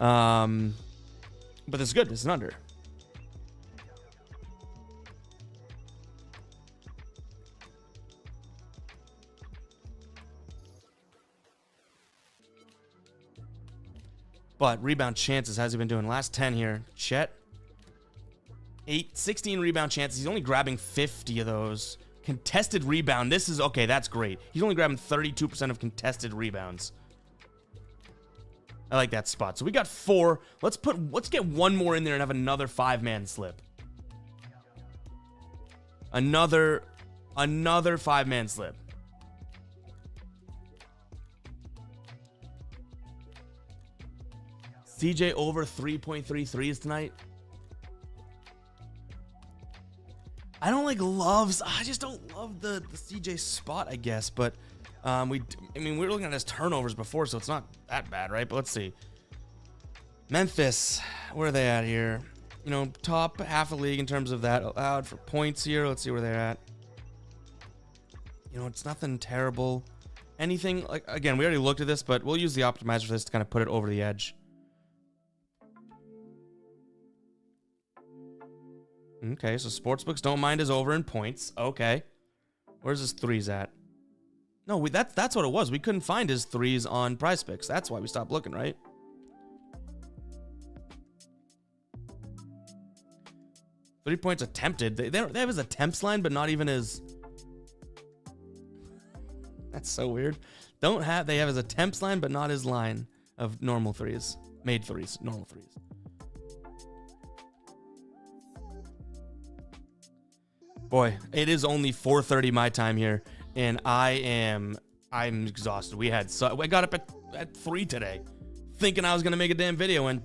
But it's good. It's an under. But rebound chances, how's he been doing? Last 10 here. Chet. 16 rebound chances. He's only grabbing 50 of those. Contested rebound. This is, okay, that's great. He's only grabbing 32% of contested rebounds. I like that spot. So we got 4. Let's get one more in there and have another 5-man slip. Another 5-man slip. CJ over 3.3 threes tonight. I just don't love the CJ spot, I guess. But we were looking at his turnovers before, so it's not that bad, right? But let's see. Memphis, where are they at here? Top half of the league in terms of that allowed for points here. Let's see where they're at. It's nothing terrible. Anything like, again, we already looked at this, but we'll use the optimizer for this to kind of put it over the edge. Okay, so sportsbooks don't mind his over in points. Okay. Where's his threes at? No, that's what it was. We couldn't find his threes on PrizePicks. That's why we stopped looking, right? Three points attempted. They have his attempts line, but not even his... That's so weird. They have his attempts line, but not his line of normal threes. Made threes. Normal threes. Boy, it is only 4:30 my time here, and I'm exhausted. I got up at 3 today, thinking I was gonna make a damn video, and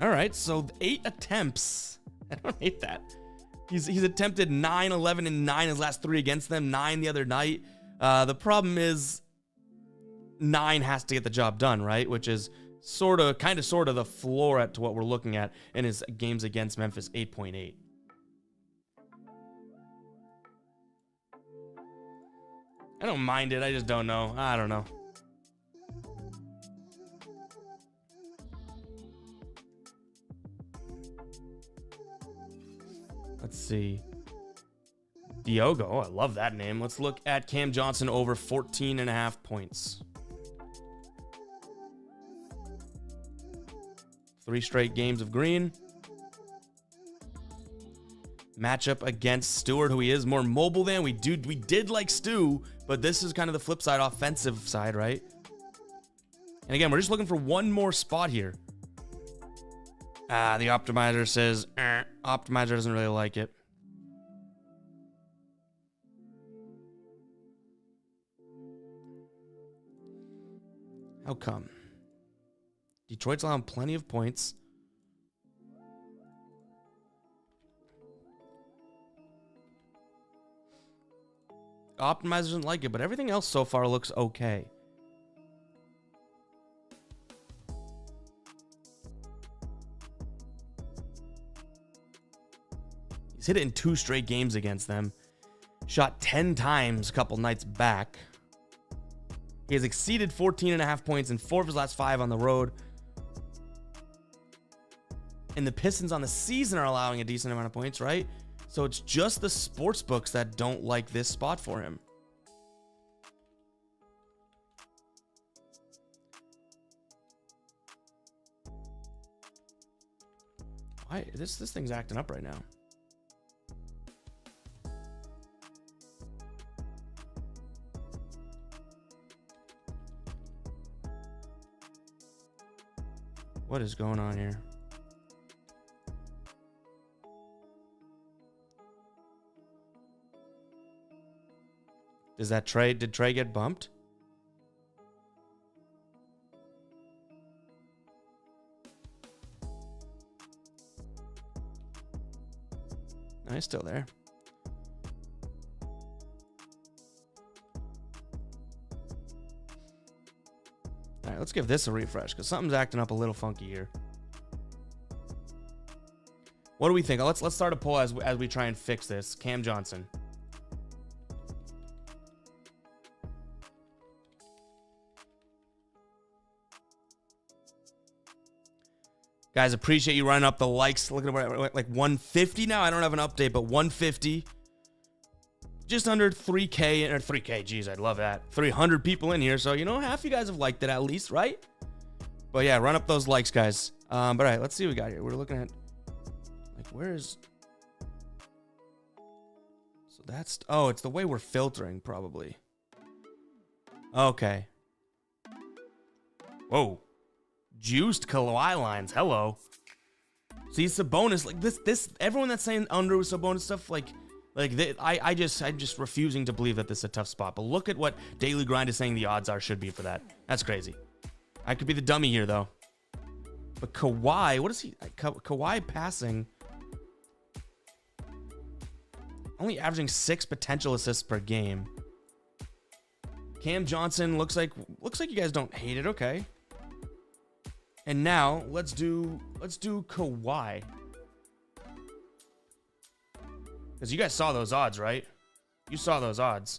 all right, so 8 attempts. I don't hate that. He's attempted 9, 11, and 9 his last 3 against them. 9 the other night. The problem is 9 has to get the job done, right? Which is sort of the floor to what we're looking at in his games against Memphis, 8.8. I don't mind it. I just don't know. I don't know. Let's see. Diogo. Oh, I love that name. Let's look at Cam Johnson over 14.5 points. 3 straight games of green. Matchup against Stewart, who he is more mobile than. We did like Stu, but this is kind of the flip side, offensive side, right? And again, we're just looking for one more spot here. The optimizer says, optimizer doesn't really like it. How come? Detroit's allowing plenty of points. Optimizer doesn't like it, but everything else so far looks okay. He's hit it in 2 straight games against them. Shot 10 times a couple nights back. He has exceeded 14.5 points in 4 of his last 5 on the road. And the Pistons on the season are allowing a decent amount of points, right? So it's just the sports books that don't like this spot for him. Why this thing's acting up right now? What is going on here? Did Trey get bumped? No, he's still there. All right, let's give this a refresh because something's acting up a little funky here. What do we think? Let's start a poll as we try and fix this. Cam Johnson. Guys, appreciate you running up the likes. Look at like 150 now. I don't have an update, but 150. Just under 3K, or 3K, geez, I'd love that. 300 people in here, so, you know, half you guys have liked it at least, right? But yeah, run up those likes, guys. But all right, let's see what we got here. We're looking at, like, where's... So that's... Oh, it's the way we're filtering, probably. Okay. Whoa. Juiced Kawhi lines. Hello. See, Sabonis, like this everyone that's saying under with Sabonis stuff, I just refusing to believe that this is a tough spot. But look at what Daily Grind is saying the odds should be for that. That's crazy. I could be the dummy here though. But Kawhi, what is he? Kawhi passing, only averaging 6 potential assists per game. Cam Johnson looks like you guys don't hate it. Okay. And now let's do Kawhi. Because you guys saw those odds, right? You saw those odds.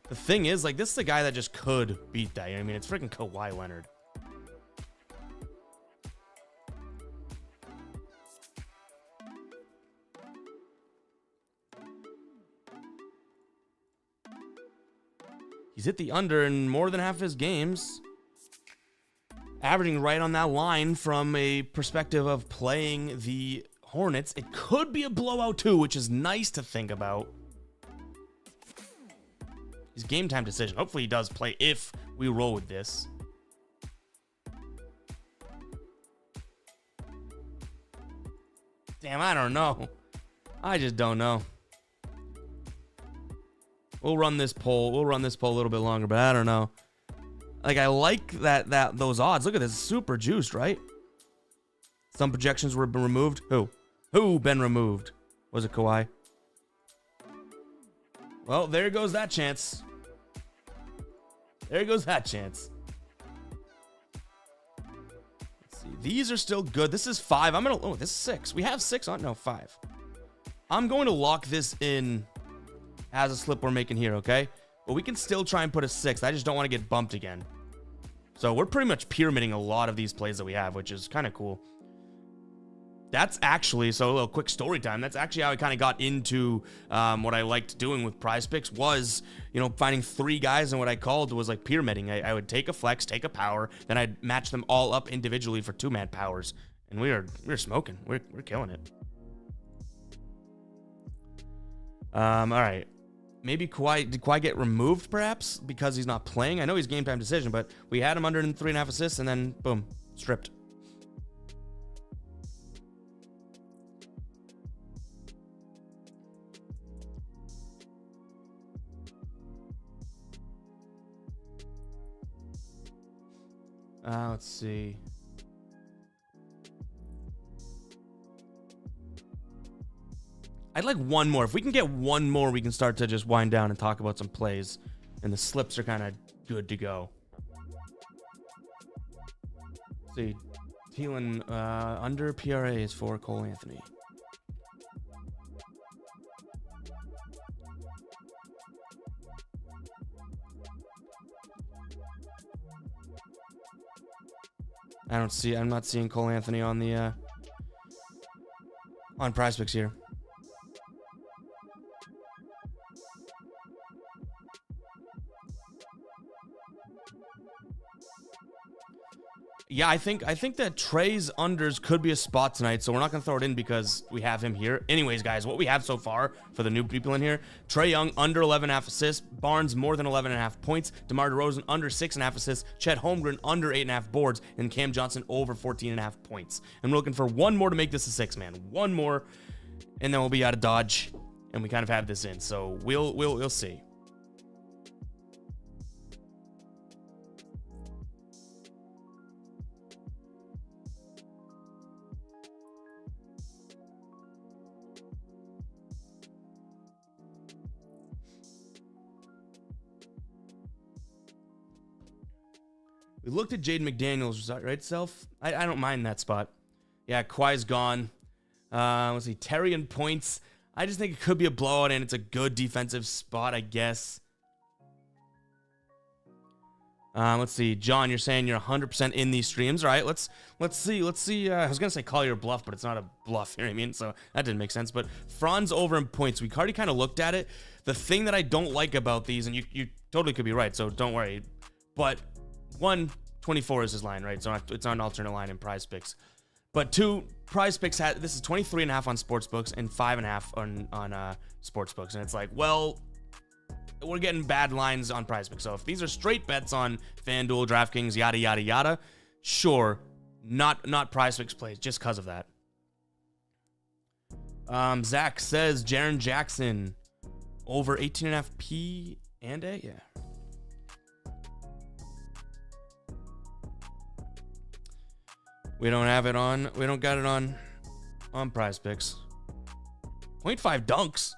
The thing is, like, this is a guy that just could beat that. You know what I mean? It's freaking Kawhi Leonard. He's hit the under in more than half of his games. Averaging right on that line from a perspective of playing the Hornets. It could be a blowout too, which is nice to think about. His game time decision. Hopefully he does play if we roll with this. Damn, I don't know. I just don't know. We'll run this poll. We'll run this poll a little bit longer, but I don't know. Like, I like that those odds. Look at this, super juiced, right? Some projections were removed. Who been removed? Was it Kawhi? Well, there goes that chance. There goes that chance. Let's see. These are still good. This is 5. Oh, this is 6. We have 6 on. No, 5. I'm going to lock this in as a slip we're making here, okay? But we can still try and put a 6th. I just don't want to get bumped again. So we're pretty much pyramiding a lot of these plays that we have, which is kind of cool. That's actually, so a little quick story time. That's actually how I kind of got into what I liked doing with prize picks was, you know, finding 3 guys, and what I called was like pyramiding. I would take a flex, take a power, then I'd match them all up individually for 2-man powers. And we were smoking. We're killing it. All right. Maybe Kawhi, did Kawhi get removed perhaps because he's not playing? I know he's game time decision, but we had him under 3.5 assists and then boom, stripped. Let's see. I'd like one more. If we can get one more, we can start to just wind down and talk about some plays. And the slips are kind of good to go. Let's see. Thielen under PRAs for Cole Anthony. I'm not seeing Cole Anthony on the on prize picks here. Yeah, I think that Trey's unders could be a spot tonight, so we're not going to throw it in because we have him here. Anyways, guys, what we have so far for the new people in here, Trae Young under 11.5 assists, Barnes more than 11.5 points, DeMar DeRozan under 6.5 assists, Chet Holmgren under 8.5 boards, and Cam Johnson over 14.5 points. And we're looking for one more to make this a 6-man. One more, and then we'll be out of Dodge, and we kind of have this in. So we'll see. We looked at Jaden McDaniels, right, Self? I don't mind that spot. Yeah, Kawhi's gone. Let's see, Terry in points. I just think it could be a blowout, and it's a good defensive spot, I guess. Let's see, John, you're saying you're 100% in these streams. All right, let's see. I was going to say call your bluff, but it's not a bluff, you know what I mean? So that didn't make sense. But Franz over in points. We already kind of looked at it. The thing that I don't like about these, and you totally could be right, so don't worry. But 1, 24 is his line, right? So it's not an alternate line in prize picks. But 2, prize picks this is 23.5 on sports books and 5.5 on sports books. And it's like, well, we're getting bad lines on prize picks. So if these are straight bets on FanDuel, DraftKings, yada, yada, yada, sure, not prize picks plays just because of that. Zach says Jaren Jackson over 18.5 P and A. Yeah. We don't have it on. We don't got it on prize picks. 0.5 dunks.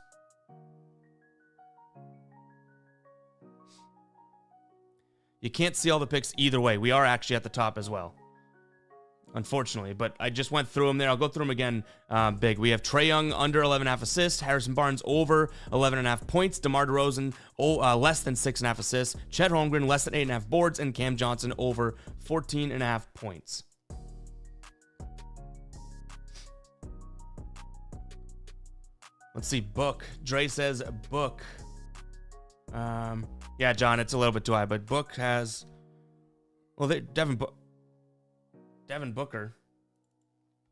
You can't see all the picks either way. We are actually at the top as well, unfortunately. But I just went through them there. I'll go through them again big. We have Trae Young under 11.5 assists. Harrison Barnes over 11.5 points. DeMar DeRozan less than 6.5 assists. Chet Holmgren less than 8.5 boards. And Cam Johnson over 14.5 points. Let's see, Book. Dre says Book. Yeah, John, it's a little bit too high, but Book has... Well, Devin Booker.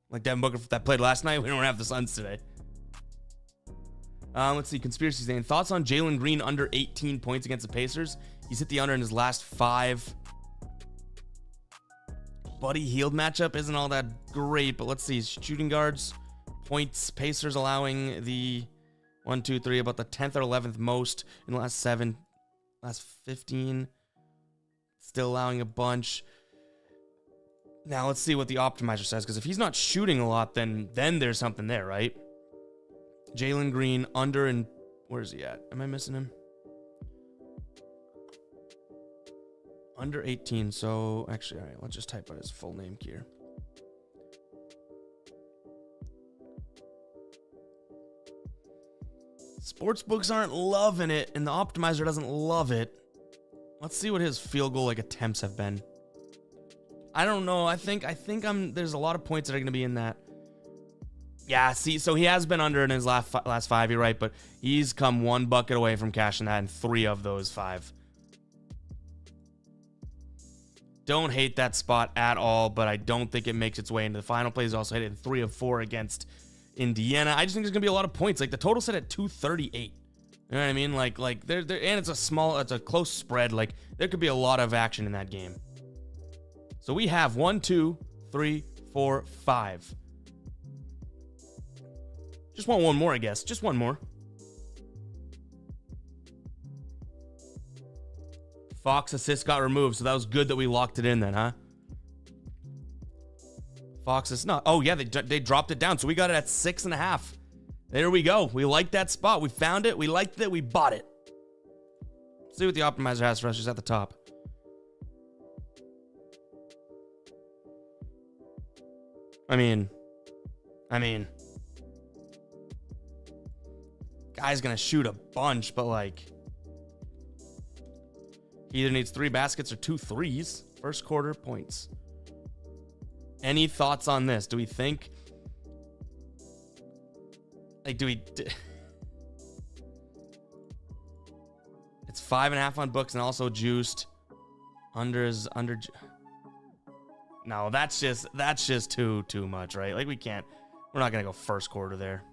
Like Devin Booker that played last night. We don't have the Suns today. Let's see, Conspiracy Zane. Thoughts on Jalen Green under 18 points against the Pacers? He's hit the under in his last 5. Buddy Hield matchup isn't all that great, but let's see. Shooting guards... Points, Pacers allowing the 1, 2, 3, about the 10th or 11th most in the last 7, last 15. Still allowing a bunch. Now let's see what the optimizer says, because if he's not shooting a lot, then there's something there, right? Jalen Green under in Where's he at? Am I missing him? Under 18. So actually, all right, let's just type out his full name here. Sportsbooks aren't loving it, and the optimizer doesn't love it. Let's see what his field goal attempts have been. I don't know. I think there's a lot of points that are going to be in that. Yeah, see, so he has been under in his last 5, you're right, but he's come 1 bucket away from cashing that in 3 of those 5. Don't hate that spot at all, but I don't think it makes its way into the final play. He's also hit it in 3 of 4 against Indiana. I just think there's gonna be a lot of points. Like the total set at 238. You know what I mean? Like there, and it's a close spread. Like there could be a lot of action in that game. So we have 1, 2, 3, 4, 5. Just want one more, I guess. Just one more. Fox assist got removed, so that was good that we locked it in then, huh? Fox is not. Oh, yeah, they dropped it down, so we got it at 6.5. There we go. We like that spot. We found it. We liked it. We bought it. Let's see what the optimizer has for us just at the top. I mean, guy's gonna shoot a bunch, but like, he either needs 3 baskets or 2 threes. First quarter points. Any thoughts on this? Do we think, like, it's 5.5 on books and also juiced. Under. No, that's just too much, right? Like we're not gonna go first quarter there.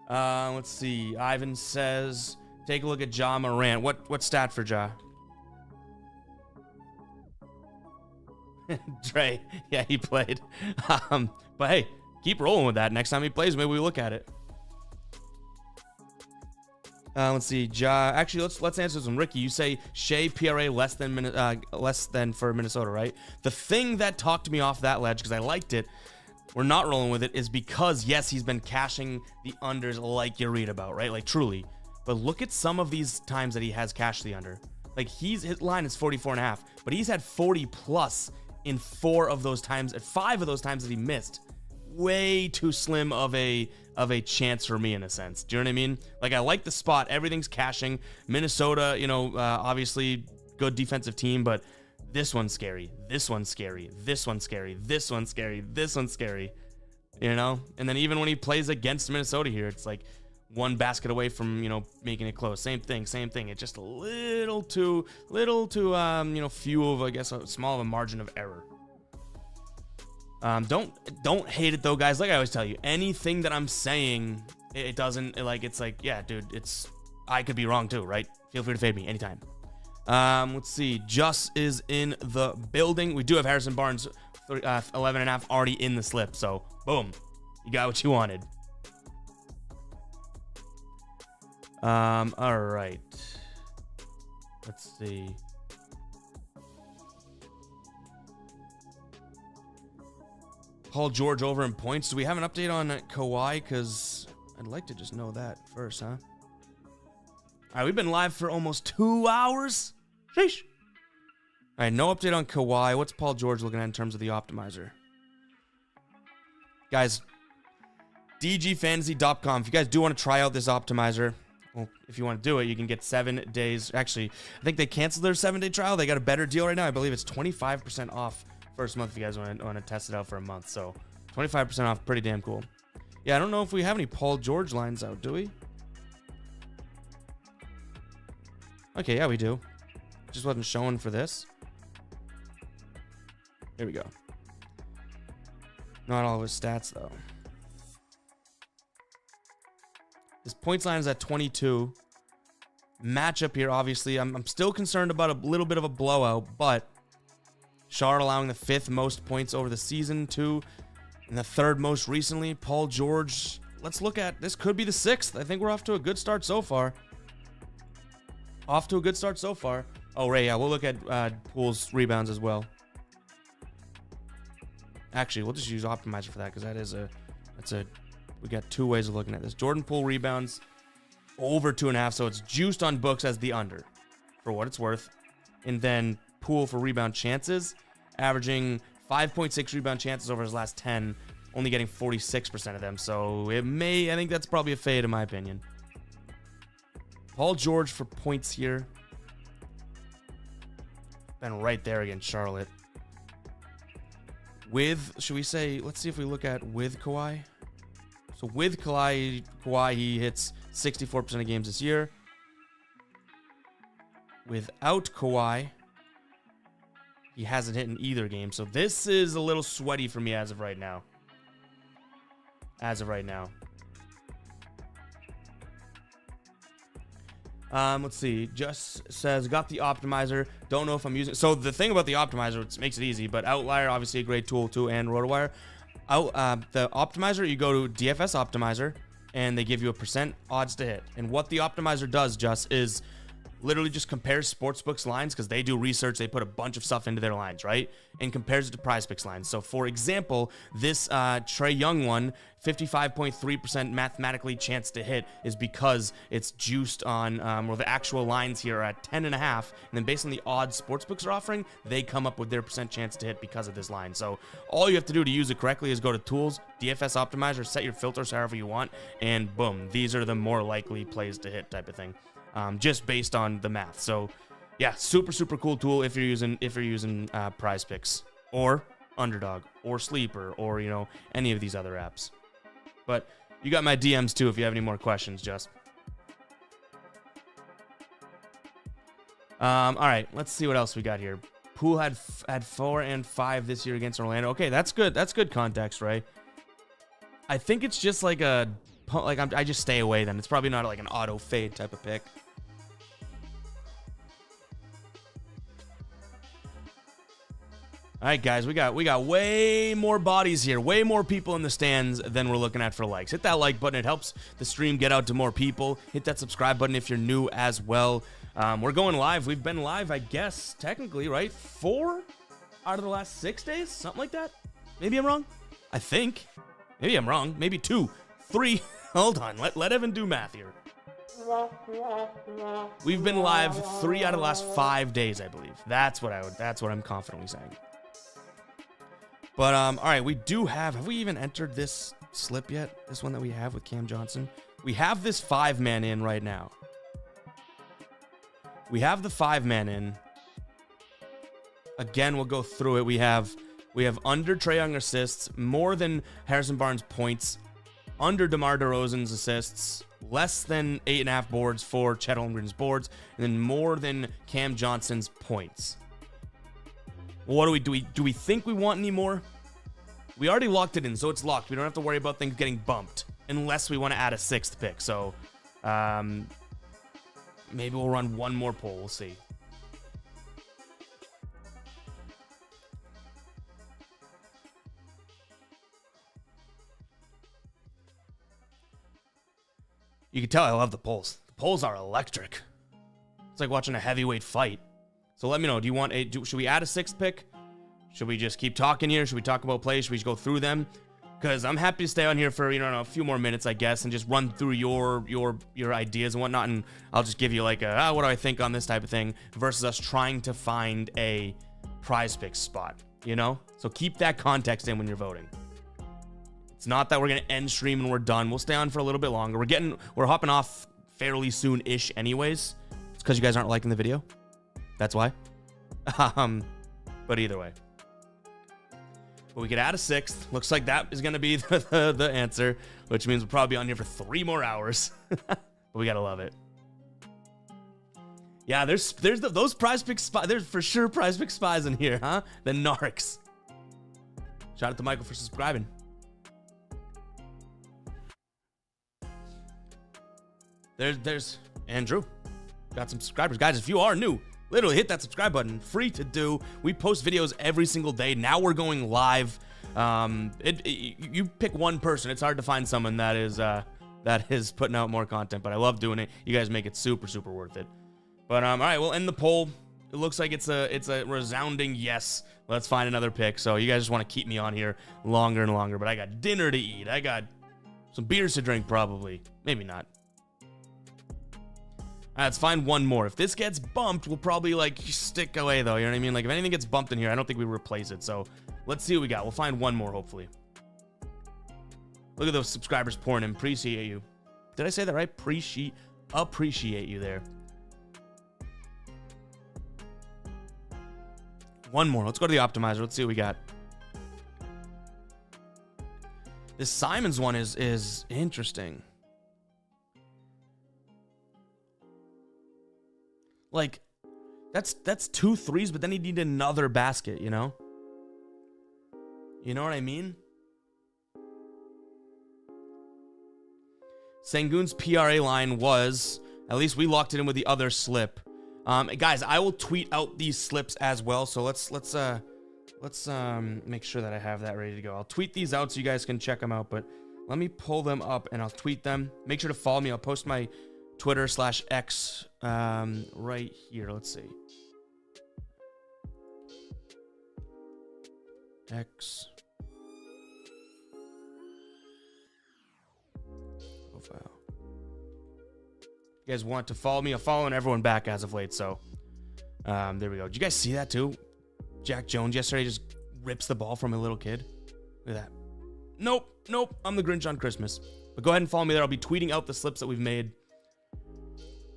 Let's see. Ivan says, take a look at Ja Morant. What stat for Ja? Dre, yeah, he played. But hey, keep rolling with that. Next time he plays, maybe we look at it. Let's see. Ja, actually, let's answer this one. Ricky, you say Shea PRA less than for Minnesota, right? The thing that talked me off that ledge, because I liked it, we're not rolling with it, is because yes, he's been cashing the unders like you read about, right? Like truly. But look at some of these times that he has cashed the under. Like his line is 44.5, but he's had 40 plus in 4 of those times, at 5 of those times that he missed. Way too slim of a chance for me in a sense. Do you know what I mean? Like I like the spot. Everything's cashing. Minnesota, obviously good defensive team, but this one's scary. This one's scary. This one's scary. This one's scary. This one's scary. You know? And then even when he plays against Minnesota here, it's like 1 basket away from, making it close. Same thing. It's just a little too, few of, I guess, a small of a margin of error. Don't hate it though, guys. Like I always tell you, anything that I'm saying, it doesn't, it's like, yeah, dude, I could be wrong too, right? Feel free to fade me anytime. Let's see. Just is in the building. We do have Harrison Barnes, 11.5 already in the slip. So boom, you got what you wanted. All right. Let's see. Paul George over in points. Do we have an update on Kawhi? Because I'd like to just know that first, huh? All right, we've been live for almost 2 hours. Sheesh. All right, no update on Kawhi. What's Paul George looking at in terms of the optimizer? Guys, dgfantasy.com. If you guys do want to try out this optimizer, well, if you want to do it, you can get 7 days. Actually, I think they canceled their 7-day trial. They got a better deal right now. I believe it's 25% off first month if you guys want to test it out for a month. So 25% off, pretty damn cool. Yeah, I don't know if we have any Paul George lines out, do we? Okay, yeah, we do. Just wasn't showing for this. Here we go. Not all of his stats, though. His points line is at 22. Matchup here, obviously. I'm still concerned about a little bit of a blowout, but Charlotte allowing the 5th most points over the season, too. And the 3rd most recently. Paul George, let's look at, this could be the 6th. I think we're off to a good start so far. Oh, Ray, yeah, we'll look at Poole's rebounds as well. Actually, we'll just use Optimizer for that, because we got 2 ways of looking at this. Jordan Poole rebounds. over 2.5. So it's juiced on books as the under, for what it's worth. And then pool for rebound chances, averaging 5.6 rebound chances over his last 10, only getting 46% of them. So I think that's probably a fade in my opinion. Paul George for points here. Been right there against Charlotte. With, should we say, let's see if we look at with Kawhi. So with Kawhi, he hits 64% of games this year. Without Kawhi, he hasn't hit in either game. So this is a little sweaty for me as of right now. Let's see. Just says, got the optimizer. Don't know if I'm using. So the thing about the optimizer, it makes it easy, but Outlier, obviously a great tool too, and RotoWire. The optimizer, you go to DFS optimizer, and they give you a % odds to hit. And what the optimizer does, just is literally just compares sportsbooks lines, because they do research, they put a bunch of stuff into their lines, right? And compares it to PrizePicks lines. So for example, this Trae Young one, 55.3% mathematically chance to hit, is because it's juiced on, or the actual lines here are at 10.5, and then based on the odds sportsbooks are offering, they come up with their % chance to hit because of this line. So all you have to do to use it correctly is go to Tools, DFS Optimizer, set your filters however you want, and boom, these are the more likely plays to hit type of thing. Just based on the math. So yeah, super cool tool if you're using PrizePicks or Underdog or Sleeper or, you know, any of these other apps. But you got my DMs too if you have any more questions, just. All right, let's see what else we got here. Poole had 4 and 5 this year against Orlando. Okay, that's good. That's good context, right? I think it's just like I just stay away then. It's probably not like an auto fade type of pick. All right, guys, we got way more bodies here, way more people in the stands than we're looking at for likes. Hit that like button. It helps the stream get out to more people. Hit that subscribe button if you're new as well. We're going live. We've been live, I guess, technically, right? 4 out of the last 6 days, something like that. Maybe I'm wrong. I think. Maybe I'm wrong. Maybe 2, 3. Hold on. Let Evan do math here. We've been live 3 out of the last 5 days, I believe. That's what I'm confidently saying. But all right, we do have we even entered this slip yet? This one that we have with Cam Johnson. We have this 5-man in right now. We have the 5-man in. Again, we'll go through it. We have under Trae Young assists, more than Harrison Barnes points, under DeMar DeRozan's assists, less than 8.5 boards for Chet Holmgren's boards, and then more than Cam Johnson's points. What do we think we want any more? We already locked it in, so it's locked. We don't have to worry about things getting bumped unless we want to add a 6th pick. So maybe we'll run one more poll. We'll see. You can tell I love the polls. The polls are electric. It's like watching a heavyweight fight. So let me know. Do you want should we add a 6th pick? Should we just keep talking here? Should we talk about plays? Should we just go through them? Because I'm happy to stay on here for, you know, a few more minutes, I guess, and just run through your ideas and whatnot, and I'll just give you like a what do I think on this type of thing versus us trying to find a PrizePicks spot, you know? So keep that context in when you're voting. It's not that we're gonna end stream and we're done. We'll stay on for a little bit longer. We're hopping off fairly soon-ish anyways. It's because you guys aren't liking the video. That's why. But either way. But we could add a 6th. Looks like that is going to be the answer, which means we'll probably be on here for 3 more hours. But we got to love it. Yeah, there's those PrizePicks spies. There's for sure PrizePicks spies in here, huh? The narcs. Shout out to Michael for subscribing. There's Andrew. Got some subscribers. Guys, if you are new, literally hit that subscribe button. Free to do. We post videos every single day. Now we're going live. You pick one person. It's hard to find someone that is putting out more content, but I love doing it. You guys make it super worth it. But all right, we'll end the poll. It looks like it's a resounding yes. Let's find another pick. So you guys just want to keep me on here longer and longer, but I got dinner to eat. I got some beers to drink probably. Maybe not. Let's find one more. If this gets bumped, we'll probably like stick away though. You know what I mean? Like if anything gets bumped in here, I don't think we replace it. So let's see what we got. We'll find one more hopefully. Look at those subscribers pouring in. Appreciate you. Did I say that right? Appreciate you there. One more. Let's go to the optimizer. Let's see what we got. This Simons one is interesting. Like, that's 2 threes, but then he'd need another basket, you know? You know what I mean? Sengun's PRA line was, at least we locked it in with the other slip. Guys, I will tweet out these slips as well, so let's make sure that I have that ready to go. I'll tweet these out so you guys can check them out, but let me pull them up and I'll tweet them. Make sure to follow me. I'll post my Twitter/X right here. Let's see. X profile. You guys want to follow me? I'm following everyone back as of late, so there we go. Did you guys see that too? Jack Jones yesterday just rips the ball from a little kid. Look at that. Nope. I'm the Grinch on Christmas. But go ahead and follow me there. I'll be tweeting out the slips that we've made.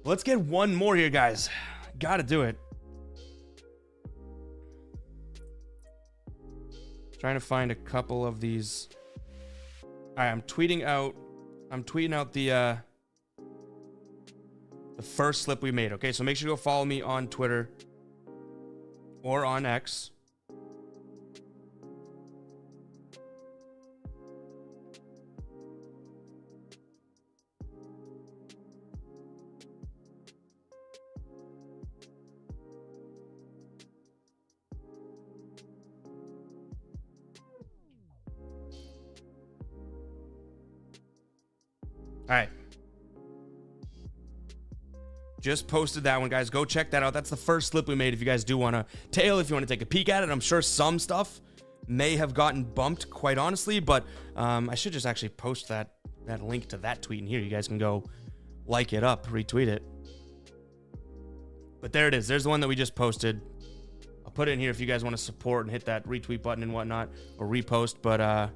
Let's get one more here, guys. Gotta do it. Trying to find a couple of these. All right, I'm tweeting out the first slip we made. Okay, so make sure to go follow me on Twitter or on X. All right. Just posted that one, guys. Go check that out. That's the first slip we made. If you guys do want to tail, if you want to take a peek at it, I'm sure some stuff may have gotten bumped, quite honestly, but I should just actually post that link to that tweet in here. You guys can go like it up, retweet it. But there it is. There's the one that we just posted. I'll put it in here if you guys want to support and hit that retweet button and whatnot, or repost. But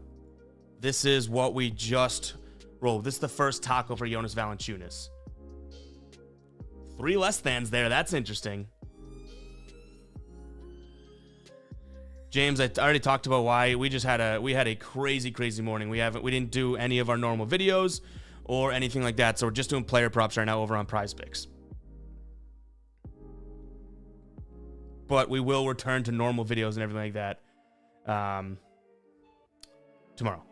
this is what we just rolled. This is the first taco for Jonas Valanciunas. 3 less thans there. That's interesting. James, I already talked about why we had a crazy morning. We didn't do any of our normal videos or anything like that. So we're just doing player props right now over on Prize Picks. But we will return to normal videos and everything like that tomorrow.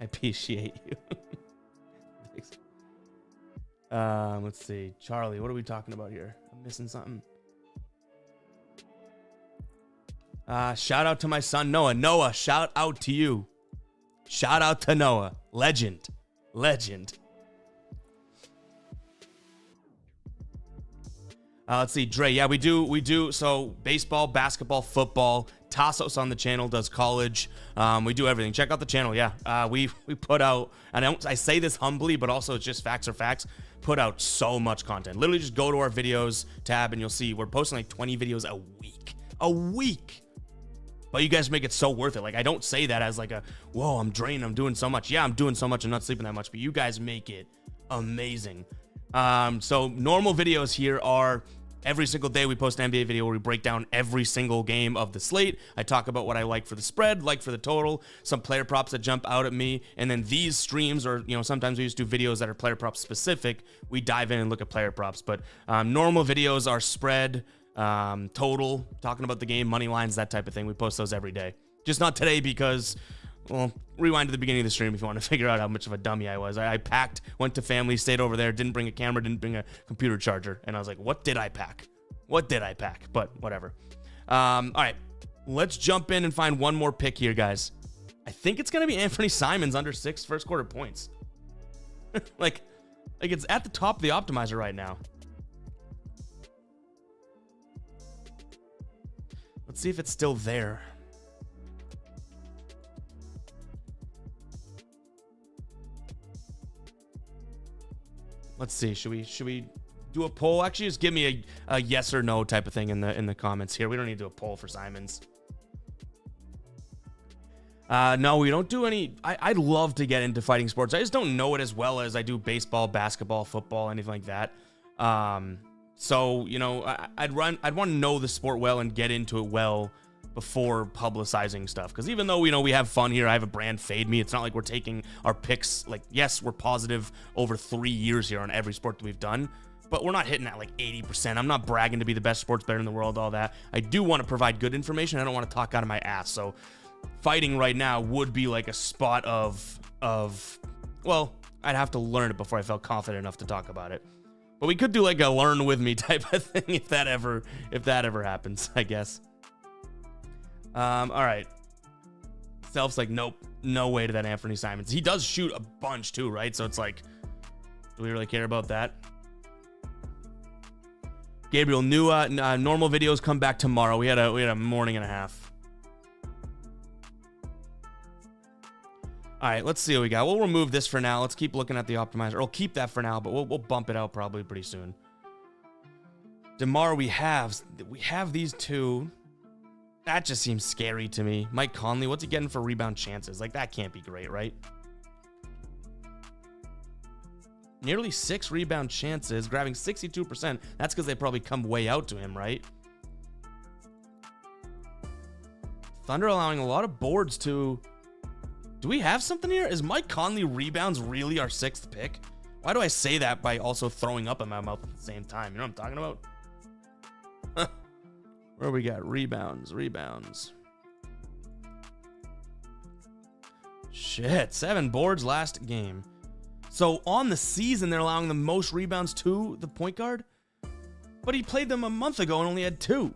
I appreciate you. Let's see. Charlie, what are we talking about here? I'm missing something. Shout out to my son, Noah. Noah, shout out to you. Shout out to Noah. Legend. Let's see. Dre, yeah, we do. So baseball, basketball, football. Tassos on the channel does college. We do everything. Check out the channel. Yeah, we put out, and I say this humbly, but also it's just facts are facts. Put out so much content. Literally, just go to our videos tab, and you'll see we're posting like 20 videos a week. But you guys make it so worth it. Like, I don't say that as like whoa, I'm drained. I'm doing so much. Yeah, I'm doing so much and not sleeping that much. But you guys make it amazing. So normal videos here are. Every single day we post an NBA video where we break down every single game of the slate. I talk about what I like for the spread, like for the total, some player props that jump out at me. And then these streams, or sometimes we just do videos that are player props specific. We dive in and look at player props. But normal videos are spread, total, talking about the game, money lines, that type of thing. We post those every day. Just not today because, well, rewind to the beginning of the stream if you want to figure out how much of a dummy I was. I packed, went to family, stayed over there, didn't bring a camera, didn't bring a computer charger. And I was like, what did I pack? But whatever. All right, let's jump in and find one more pick here, guys. I think it's going to be Anthony Simons under 6 first quarter points. like it's at the top of the optimizer right now. Let's see if it's still there. Let's see. Should we do a poll? Actually, just give me a yes or no type of thing in the comments here. We don't need to do a poll for Simons. No, we don't do any. I'd love to get into fighting sports. I just don't know it as well as I do baseball, basketball, football, anything like that. So, you know, I'd want to know the sport well and get into it well before publicizing stuff. Because even though, you know, we have fun here, I have a brand, Fade Me. It's not like we're taking our picks. Like, yes, we're positive over 3 years here on every sport that we've done, but we're not hitting at like 80%. I'm not bragging to be the best sports bettor in the world, all that. I do want to provide good information. I don't want to talk out of my ass. So fighting right now would be like a spot of well, I'd have to learn it before I felt confident enough to talk about it. But we could do like a learn with me type of thing if that ever happens, I guess. All right. Self's like, nope, no way to that Anthony Simons. He does shoot a bunch too, right? So it's like, do we really care about that? Gabriel, new normal videos come back tomorrow. We had a morning and a half. All right, let's see what we got. We'll remove this for now. Let's keep looking at the optimizer. Or we'll keep that for now, but we'll bump it out probably pretty soon. DeMar, we have these two. That just seems scary to me. Mike Conley, what's he getting for rebound chances? Like, that can't be great, right? Nearly 6 rebound chances, grabbing 62%. That's because they probably come way out to him, right? Thunder allowing a lot of boards to... Do we have something here? Is Mike Conley rebounds really our 6th pick? Why do I say that by also throwing up in my mouth at the same time? You know what I'm talking about? Where we got? Rebounds. Shit, 7 boards last game. So on the season, they're allowing the most rebounds to the point guard? But he played them a month ago and only had 2.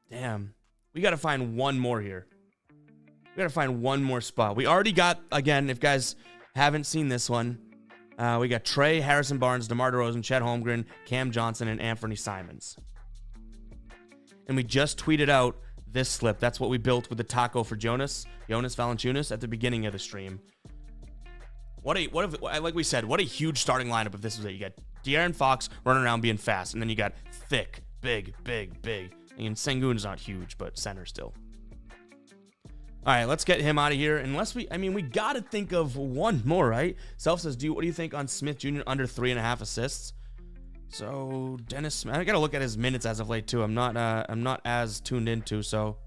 Damn. We got to find one more here. We got to find one more spot. We already got, again, if guys haven't seen this one, we got Trey, Harrison Barnes, DeMar DeRozan, Chet Holmgren, Cam Johnson, and Anthony Simons. And we just tweeted out this slip. That's what we built with the taco for Jonas Valanciunas at the beginning of the stream. Like we said, what a huge starting lineup if this was it. You got De'Aaron Fox running around being fast, and then you got thick, big. And Sengun's not huge, but center still. All right, let's get him out of here. Unless we got to think of one more, right? Self says, what do you think on Smith Jr. under 3.5 assists? So Dennis Smith, I got to look at his minutes as of late too. I'm not as tuned into. So,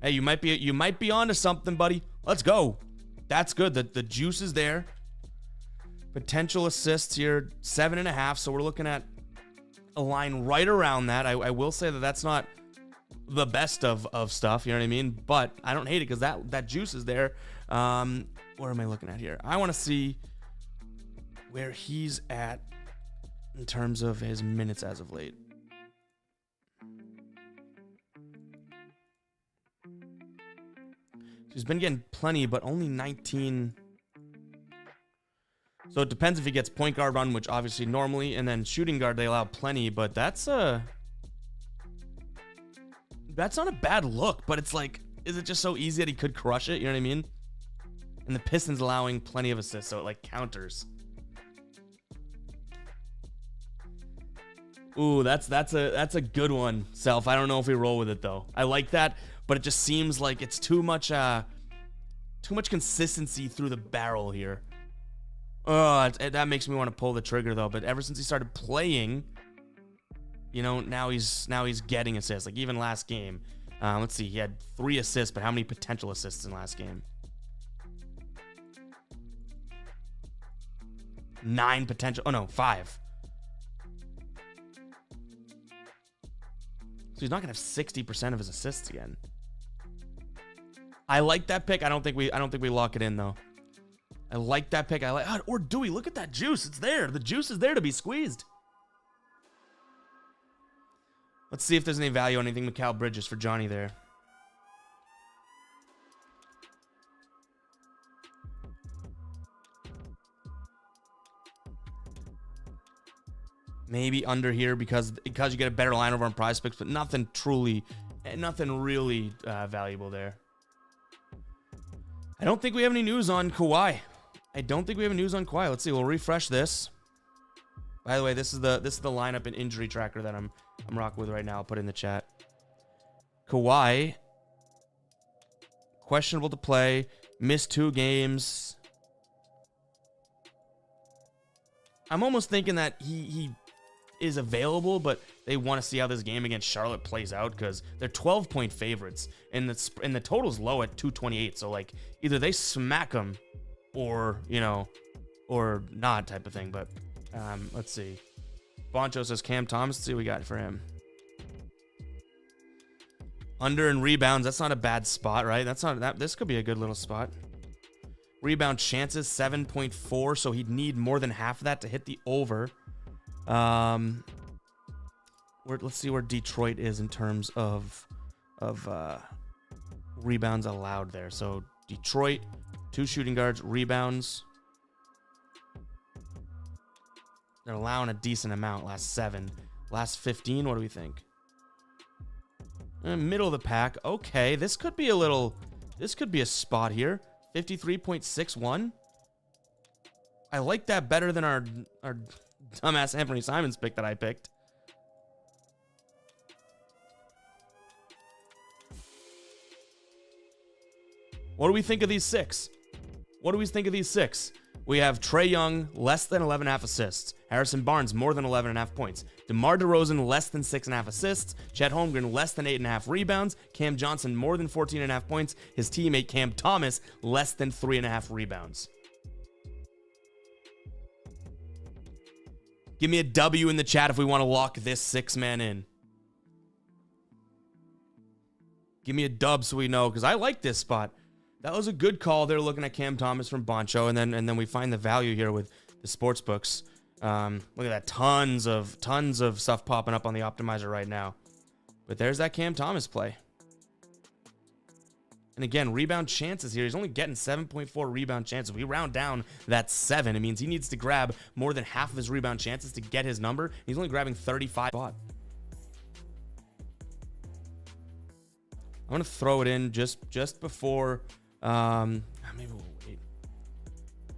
hey, you might be onto something, buddy. Let's go. That's good. The juice is there. Potential assists here, 7.5. So we're looking at a line right around that. I will say that that's not the best of stuff, you know what I mean? But I don't hate it because that juice is there. What am I looking at here? I want to see where he's at in terms of his minutes as of late. He's been getting plenty, but only 19. So it depends if he gets point guard run, which obviously normally, and then shooting guard they allow plenty, but that's not a bad look, but it's like, is it just so easy that he could crush it? You know what I mean? And the Pistons allowing plenty of assists, so it like counters. Ooh, that's a good one, Self. I don't know if we roll with it though. I like that, but it just seems like it's too much consistency through the barrel here. Oh, that makes me want to pull the trigger though. But ever since he started playing, you know, now he's getting assists. Like even last game, let's see, he had 3 assists, but how many potential assists in last game? 9 potential. Oh no, 5. So he's not gonna have 60% of his assists again. I like that pick. I don't think we lock it in though. I like that pick. Or do we? Look at that juice. It's there. The juice is there to be squeezed. Let's see if there's any value on anything Mikal Bridges for Johnny there. Maybe under here because you get a better line over on Prize Picks, but nothing really valuable there. I don't think we have any news on Kawhi. Let's see. We'll refresh this. By the way, this is the lineup and injury tracker that I'm rocking with right now. I'll put it in the chat. Kawhi, questionable to play, missed 2 games. I'm almost thinking that he is available, but they want to see how this game against Charlotte plays out because they're 12-point favorites and the total's low at 228. So like either they smack them or or not type of thing. But let's see. Boncho says Cam Thomas. Let's see what we got for him. Under and rebounds. That's not a bad spot, right? This could be a good little spot. Rebound chances 7.4, so he'd need more than half of that to hit the over. Let's see where Detroit is in terms of rebounds allowed there. So Detroit, 2 shooting guards, rebounds. They're allowing a decent amount. Last 7, last 15. What do we think? Middle of the pack. Okay, this could be a spot here. 53.61. I like that better than our dumbass Anthony Simons pick that I picked. What do we think of these 6? We have Trae Young, less than 11.5 assists. Harrison Barnes, more than 11.5 points. DeMar DeRozan, less than 6.5 assists. Chet Holmgren, less than 8.5 rebounds. Cam Johnson, more than 14.5 points. His teammate, Cam Thomas, less than 3.5 rebounds. Give me a W in the chat if we want to lock this 6-man in. Give me a dub so we know, because I like this spot. That was a good call. They're looking at Cam Thomas from Boncho, and then we find the value here with the sports books. Look at that, tons of stuff popping up on the optimizer right now. But there's that Cam Thomas play. And again, rebound chances here. He's only getting 7.4 rebound chances. We round down that 7. It means he needs to grab more than half of his rebound chances to get his number. He's only grabbing 35 spot. I'm gonna throw it in just before. Maybe we'll wait.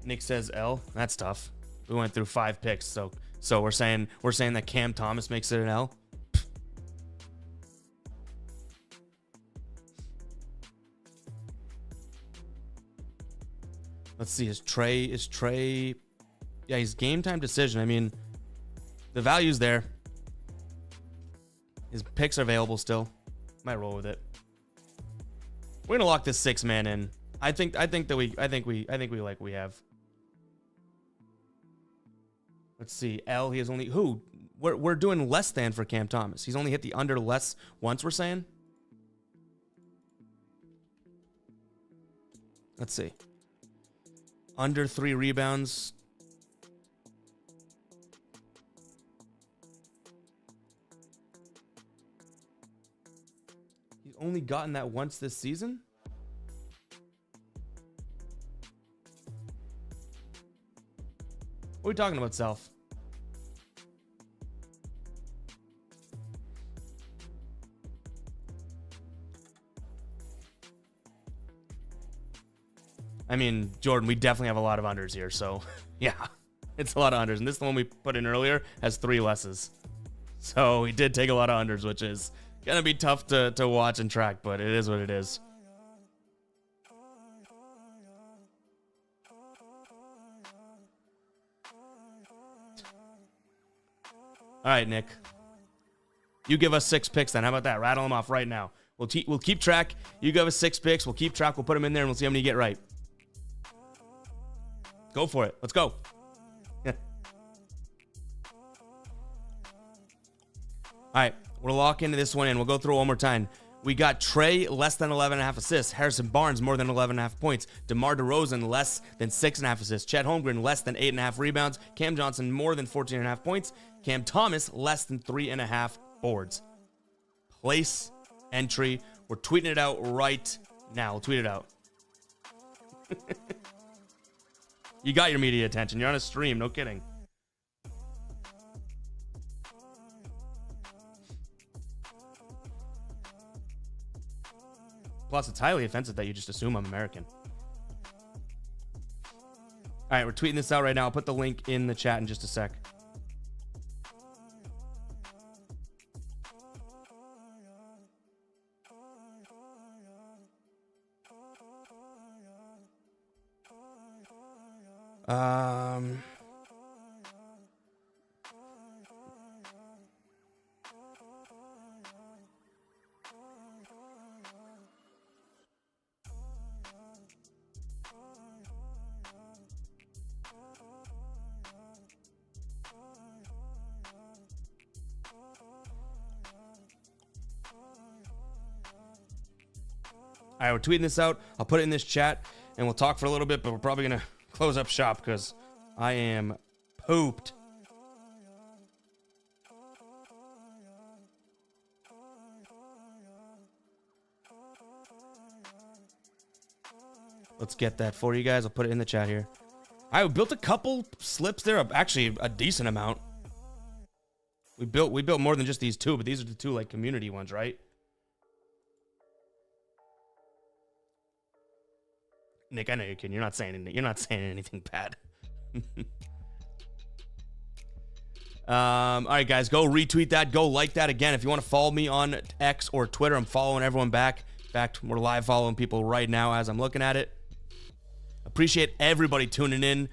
Nick says L. That's tough. We went through 5 picks, so we're saying that Cam Thomas makes it an L. Let's see. Is Trae? Yeah, he's game time decision. I mean, the value's there. His picks are available still. Might roll with it. We're gonna lock this 6-man in. I think we like we have. Let's see. L. He has only who? We're doing less than for Cam Thomas. He's only hit the under less once. We're saying. Let's see. Under 3 rebounds. He's only gotten that once this season. What are we talking about, Self? I mean, Jordan, we definitely have a lot of unders here, so yeah, it's a lot of unders. And this one we put in earlier has 3 lesses. So we did take a lot of unders, which is going to be tough to watch and track, but it is what it is. All right, Nick. You give us 6 picks then. How about that? Rattle them off right now. We'll keep track. You give us 6 picks. We'll keep track. We'll put them in there, and we'll see how many you get right. Go for it. Let's go. Yeah. All right. We'll lock into this one in. We'll go through it one more time. We got Trae, less than 11.5 assists. Harrison Barnes, more than 11.5 points. DeMar DeRozan, less than 6.5 assists. Chet Holmgren, less than 8.5 rebounds. Cam Johnson, more than 14.5 points. Cam Thomas, less than 3.5 boards. Place entry. We're tweeting it out right now. We'll tweet it out. You got your media attention. You're on a stream. No kidding. Plus, it's highly offensive that you just assume I'm American. All right, we're tweeting this out right now. I'll put the link in the chat in just a sec. All right, we're tweeting this out. I'll put it in this chat, and we'll talk for a little bit, but we're probably going to close up shop because I am pooped. Let's get that for you guys. I'll put it in the chat here. I built a couple slips there, actually a decent amount. We built more than just these two, but these are the two like community ones, right? Nick, I know you're kidding. You're not saying anything bad. All right, guys, go retweet that. Go like that. Again, if you want to follow me on X or Twitter, I'm following everyone back. In fact, we're live following people right now as I'm looking at it. Appreciate everybody tuning in.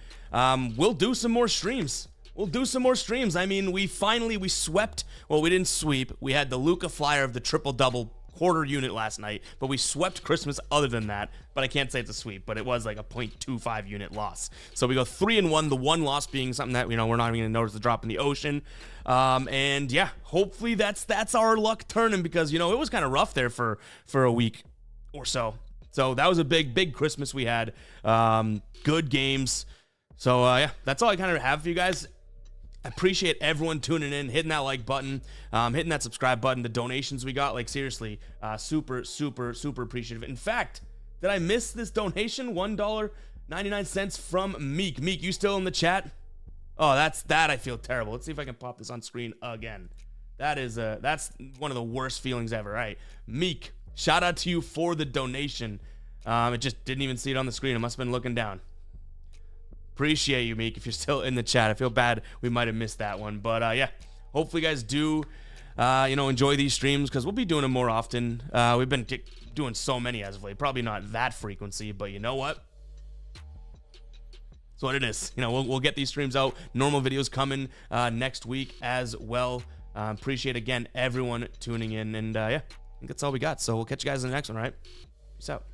We'll do some more streams. I mean, we swept. Well, we didn't sweep. We had the Luka Flyer of the triple-double quarter unit last night, but we swept Christmas other than that. But I can't say it's a sweep, but it was like a 0.25 unit loss. So we go 3-1, the one loss being something that, we're not even going to notice the drop in the ocean. And yeah, hopefully that's our luck turning because, it was kind of rough there for a week or so. So that was a big Christmas we had. Good games. So yeah, that's all I kind of have for you guys. I appreciate everyone tuning in, hitting that like button, hitting that subscribe button, the donations we got, like seriously, super appreciative. In fact, did I miss this donation? $1.99 from Meek. Meek, you still in the chat? Oh, that I feel terrible. Let's see if I can pop this on screen again. That's one of the worst feelings ever. All right, Meek, shout out to you for the donation. It just didn't even see it on the screen. It must have been looking down. Appreciate you, Meek, if you're still in the chat. I feel bad we might have missed that one. But yeah, hopefully you guys do, enjoy these streams because we'll be doing them more often. We've been doing so many as of late. Probably not that frequency, but you know what? That's what it is. We'll get these streams out. Normal videos coming next week as well. Appreciate, again, everyone tuning in. And yeah, I think that's all we got. So we'll catch you guys in the next one, all right? Peace out.